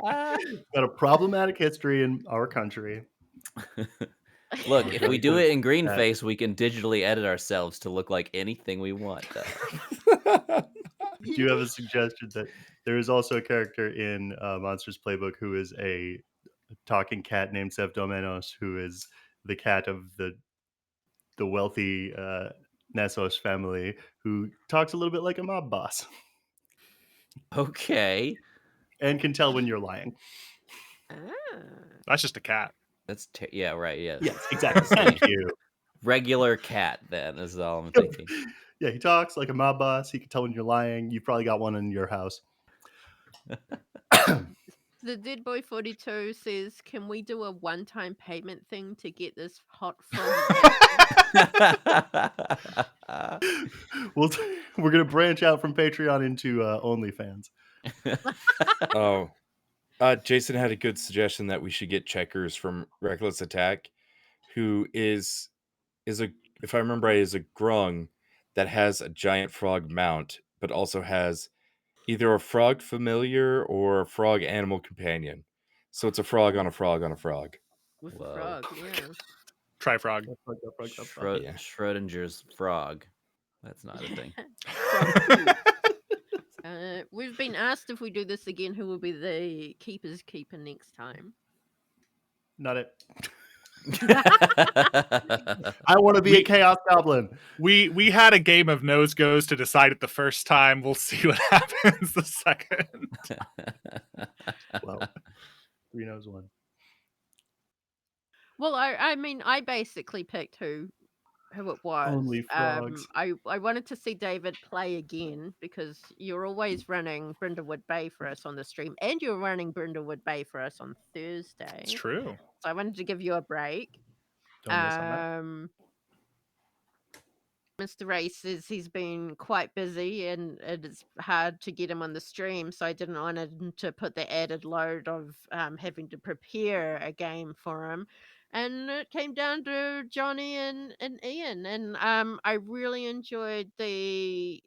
Got a problematic history in our country. Look, if we do it in green face, we can digitally edit ourselves to look like anything we want. Do you have a suggestion that there is also a character in Monsters Playbook who is a talking cat named Sevdomenos, who is the cat of the wealthy Nessos family, who talks a little bit like a mob boss. Okay. And can tell when you're lying. That's just a cat. That's yeah, right. Yeah. Yes, exactly. Thank you. Regular cat, then, is all I'm thinking. Yeah, he talks like a mob boss. He can tell when you're lying. You've probably got one in your house. The Dead Boy 42 says, "Can we do a one-time payment thing to get this hot frog?" We're gonna branch out from Patreon into OnlyFans. Oh, Jason had a good suggestion that we should get Checkers from Reckless Attack, who is if I remember right, is a grung that has a giant frog mount, but also has either a frog familiar or a frog animal companion. So it's a frog on a frog on a frog. With a frog, yeah. Try frog. Schrodinger's frog. That's not a thing. We've been asked if we do this again, who will be the keeper's keeper next time. Not it. I want to be a chaos goblin. We had a game of nose goes to decide it the first time. We'll see what happens the second. Well, 3 knows 1. Well, I mean, I basically picked who it was. Only frogs. I wanted to see David play again because you're always running Brindlewood Bay for us on the stream, and you're running Brindlewood Bay for us on Thursday. It's true. So I wanted to give you a break. Don't miss on that. Mr. Race says he's been quite busy and it's hard to get him on the stream, so I didn't want him to put the added load of having to prepare a game for him. And it came down to Jonny and Ian, and I really enjoyed the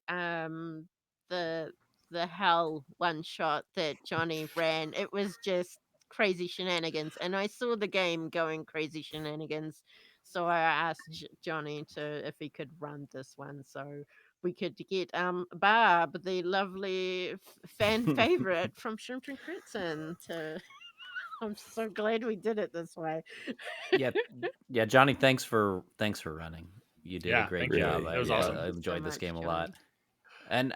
hell one shot that Jonny ran. It was just crazy shenanigans, and I saw the game going crazy shenanigans. So I asked Jonny if he could run this one, so we could get Barb, the lovely fan favorite from Shrimp and Critson, to. I'm so glad we did it this way. yeah, Jonny, thanks for running. You did a great thank you. job. It was awesome. I enjoyed this much, game a Jonny. lot. And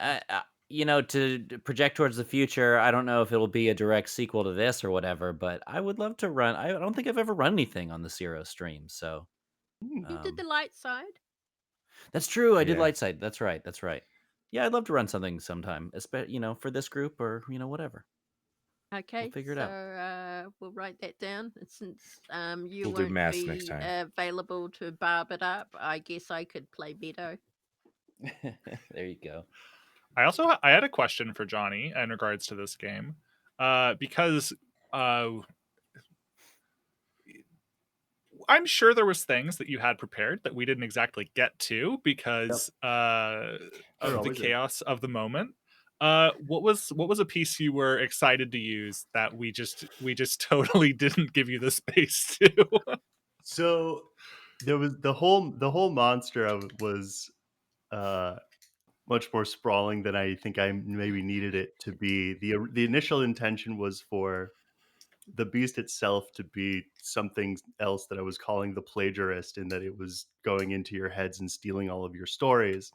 to project towards the future, I don't know if it'll be a direct sequel to this or whatever, but I would love to run. I don't think I've ever run anything on the Sero stream, so. You did the light side. That's true. I did Yeah. light side. That's right. Yeah, I'd love to run something sometime, especially for this group or whatever. Okay, figure it out. We'll write that down. And since you We'll do won't mass be next time. available to barb it up, I guess I could play Beto. There you go. I had a question for Jonny in regards to this game, because I'm sure there was things that you had prepared that we didn't exactly get to because of the chaos of the moment. What was a piece you were excited to use that we just totally didn't give you the space to? So there was the whole monster of it was much more sprawling than I think I maybe needed it to be. The initial intention was for the beast itself to be something else that I was calling the plagiarist, in that it was going into your heads and stealing all of your stories.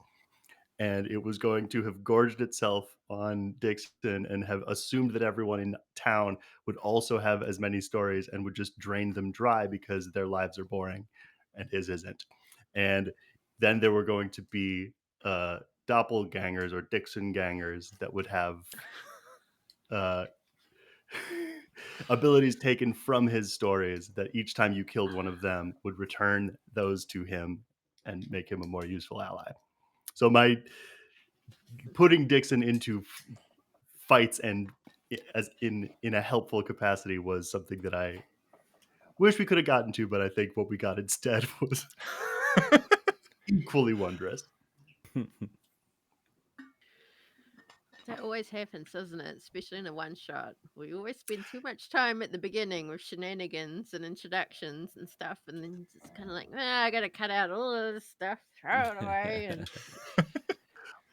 And it was going to have gorged itself on Dyxon and have assumed that everyone in town would also have as many stories and would just drain them dry because their lives are boring and his isn't. And then there were going to be doppelgangers or Dyxon gangers that would have abilities taken from his stories, that each time you killed one of them would return those to him and make him a more useful ally. So my putting Dyxon into fights and as in a helpful capacity was something that I wish we could have gotten to, but I think what we got instead was equally wondrous. That always happens, doesn't it? Especially in a one shot. We always spend too much time at the beginning with shenanigans and introductions and stuff, and then it's kind of like, I gotta cut out all of this stuff, throw it away. And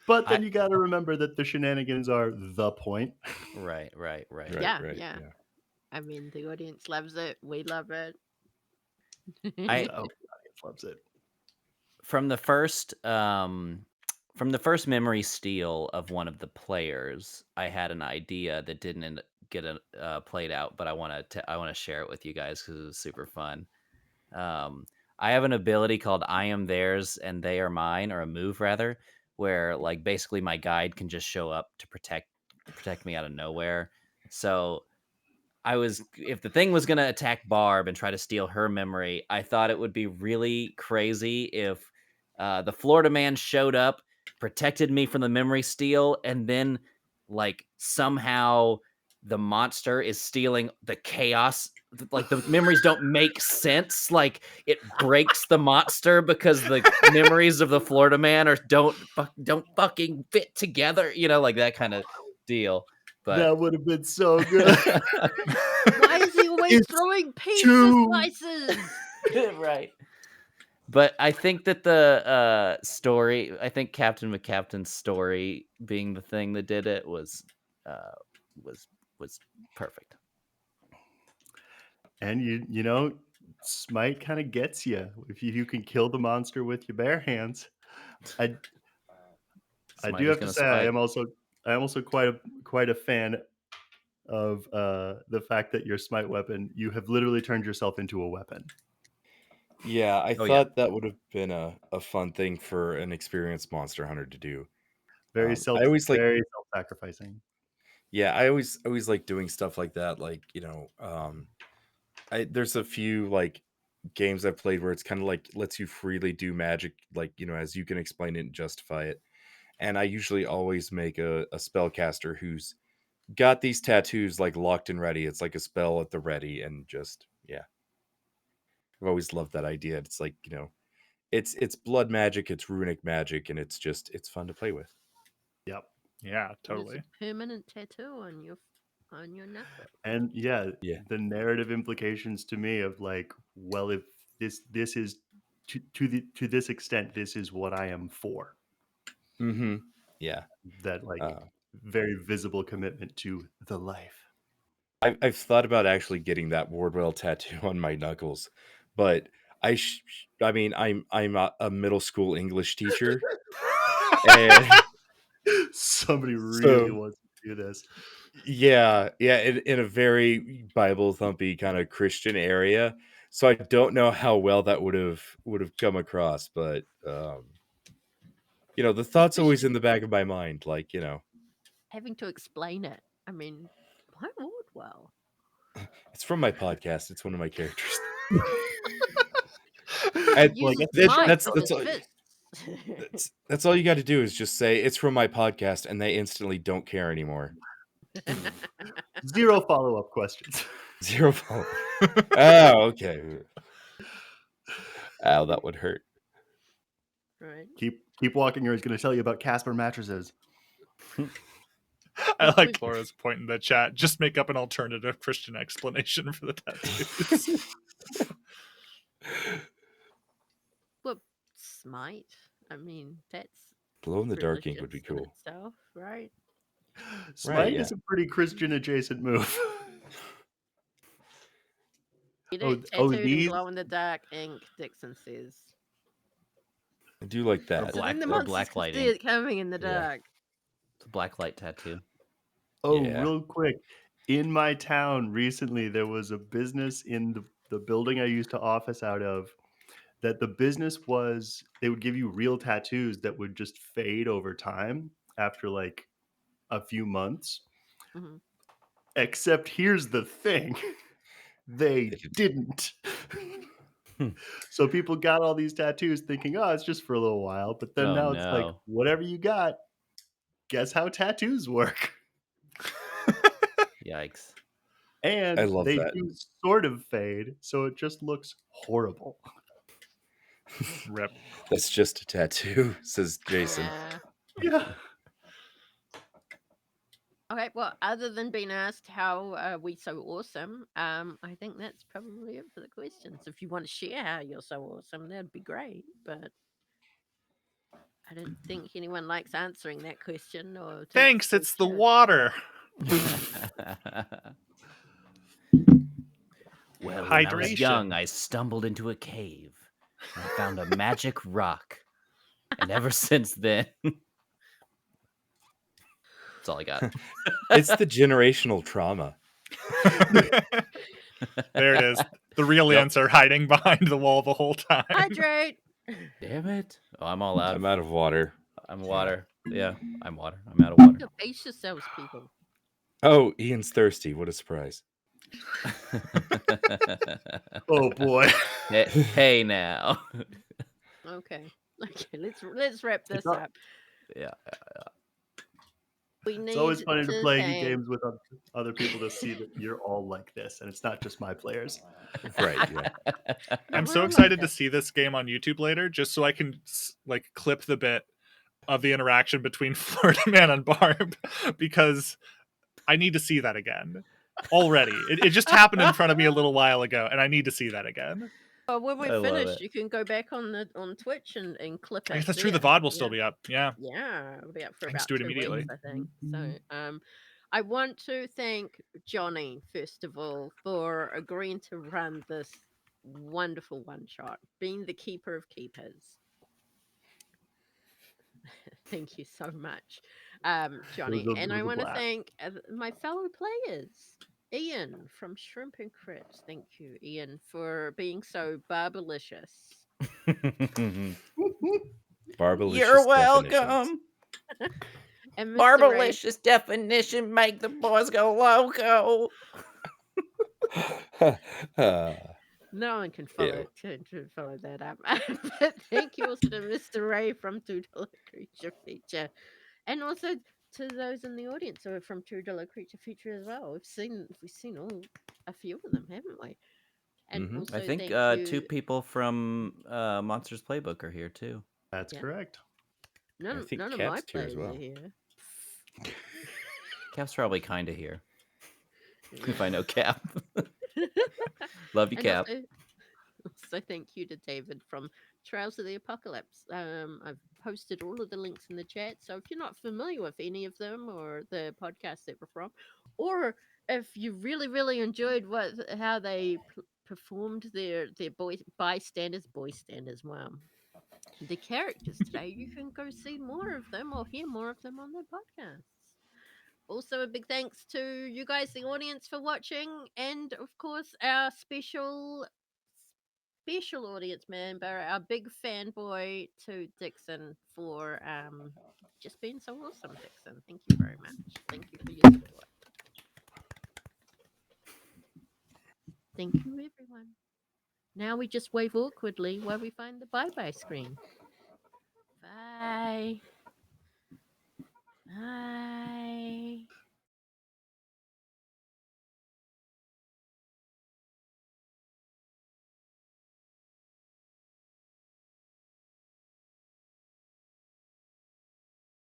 But then you got to remember that the shenanigans are the point. Right. Yeah. I mean, the audience loves it. We love it. The audience loves it. From the first memory steal of one of the players, I had an idea that didn't get played out, but I want to share it with you guys because it was super fun. I have an ability called I am theirs and they are mine, or a move rather, where like basically my guide can just show up to protect me out of nowhere. So if the thing was going to attack Barb and try to steal her memory, I thought it would be really crazy if the Florida man showed up, protected me from the memory steal, and then like somehow the monster is stealing the chaos. Like the memories don't make sense. Like it breaks the monster because the memories of the Florida man don't fucking fit together. Like that kind of deal. But that would have been so good. Why is he always throwing pizza slices? Right. But I think that the story, I think Captain MiCaptain's story being the thing that did it was perfect. And you know, smite kind of gets you if you can kill the monster with your bare hands. I Smite do is have to gonna say spite. I'm also quite a fan of the fact that your smite weapon, you have literally turned yourself into a weapon. Yeah, I Oh, yeah. thought that would have been a fun thing for an experienced monster hunter to do. Very I always like, very self-sacrificing. yeah, I always like doing stuff like that. Like, there's a few like games I've played where it's kind of like lets you freely do magic, like, as you can explain it and justify it. And I usually always make a spellcaster who's got these tattoos like locked and ready. It's like a spell at the ready, and just, yeah. I've always loved that idea. It's like, it's blood magic, it's runic magic, and it's fun to play with. Yep. Yeah, It's totally. a permanent tattoo on your knuckle. And yeah, Yeah. the narrative implications to me of like, well, if this is to this extent, this is what I am for. Mm-hmm. Yeah. That like very visible commitment to the life. I've thought about actually getting that Wardwell tattoo on my knuckles, but I mean, I'm a middle school English teacher, and Somebody really so wants to do this. yeah, in a very Bible thumpy kind of Christian area. So I don't know how well that would have come across, but the thought's always in the back of my mind, like, Having to explain it. I mean, why Wardwell? it's from my podcast. It's one of my characters. Uses That- might that's with that's his all, fists. that's all you got to do is just say it's from my podcast, and they instantly don't care anymore. Zero follow-up questions. Zero follow. Oh, okay. Ow, that would hurt. Right. Keep walking, or he's going to tell you about Casper mattresses. I like Laura's point in the chat. Just make up an alternative Christian explanation for the tattoos. Well, smite. I mean, that's Glow in the dark ink religious would be in cool. itself, right? Smite yeah. is a pretty Christian adjacent move. Get Oh, it tattooed in these? glow in the dark ink, Dyxon says. I do like Or that. So then the or monsters black can see lighting. it coming in the Yeah. dark. It's a black light tattoo. Oh, Yeah. real quick. In my town recently, there was a business in the building I used to office out of, that the business was, they would give you real tattoos that would just fade over time after like a few months. Mhm. Except here's the thing. They didn't. So people got all these tattoos thinking, oh, it's just for a little while. But then Oh, now it's like, no. whatever you got, guess how tattoos work. Yikes. And I love they that. do sort of fade, so it just looks horrible. Rip. That's just a tattoo, says Jason. Yeah. Yeah. Okay, well, other than being asked how are we so awesome, I think that's probably it for the questions. If you want to share how you're so awesome, that'd be great. But I don't think anyone likes answering that question. Or thinks Thanks, they it's the should. water. Well, when I was Hydration. young, I stumbled into a cave and I found a magic rock. And ever since then, that's all I got. It's the generational trauma. There it is. The real Yep. answer hiding behind the wall the whole time. Hydrate. Damn it. Oh, I'm all out. I'm out of water. I'm water. Yeah, I'm water. I'm out of water. Go face yourselves, people. Oh, Ian's thirsty. What a surprise. Oh boy. Hey now. Okay. Okay. Let's wrap this not- up. Yeah. We need It's always funny to play thank- games with other people to see that you're all like this, and it's not just my players. Right, yeah. I'm We're so all like excited to that. see this game on YouTube later, just so I can like clip the bit of the interaction between Florida Man and Barb, because I need to see that again. Already, it just happened in front of me a little while ago, and I need to see that again. Well, when I we're love finished, it. you can go back on Twitch and clip it. I guess that's true. The there. VOD will Yeah. still be up. Yeah. Yeah, it'll be up for I can about just do it 2 immediately. weeks, I think. So, I want to thank Jonny first of all for agreeing to run this wonderful one shot, being the keeper of keepers. Thank you so much, Jonny. And I was a want to blast. thank my fellow players. Ian from Shrimp and Crits. Thank you, Ian, for being so barbalicious. Barbalicious You're definitions. welcome. And Mr. Ray, Barbalicious definition make the boys go loco. no one can follow to follow that up. But thank you also to Mr. Ray from $2 Creature Feature, and also to those in the audience who are from $2 Creature Feature as well. We've seen all a few of them, haven't we? And also I think thank you. 2 people from Monsters Playbook are here too. That's Yeah. correct. None I think of my Cap's here as players well. are here. Cap's probably kind of here. If I know Cap. Love you, And Cap. also thank you to David from Trails of the Apocalypse. I've posted all of the links in the chat, so if you're not familiar with any of them or the podcast that we're from, or if you really enjoyed how they performed their bystanders, wow, the characters today, you can go see more of them or hear more of them on their podcasts. Also, a big thanks to you guys, the audience, for watching, and of course, our special audience member, our big fanboy, to Dyxon, for just being so awesome. Dyxon, thank you very much. Thank you for your support. Thank you, everyone. Now we just wave awkwardly while we find the bye-bye screen. Bye. Bye.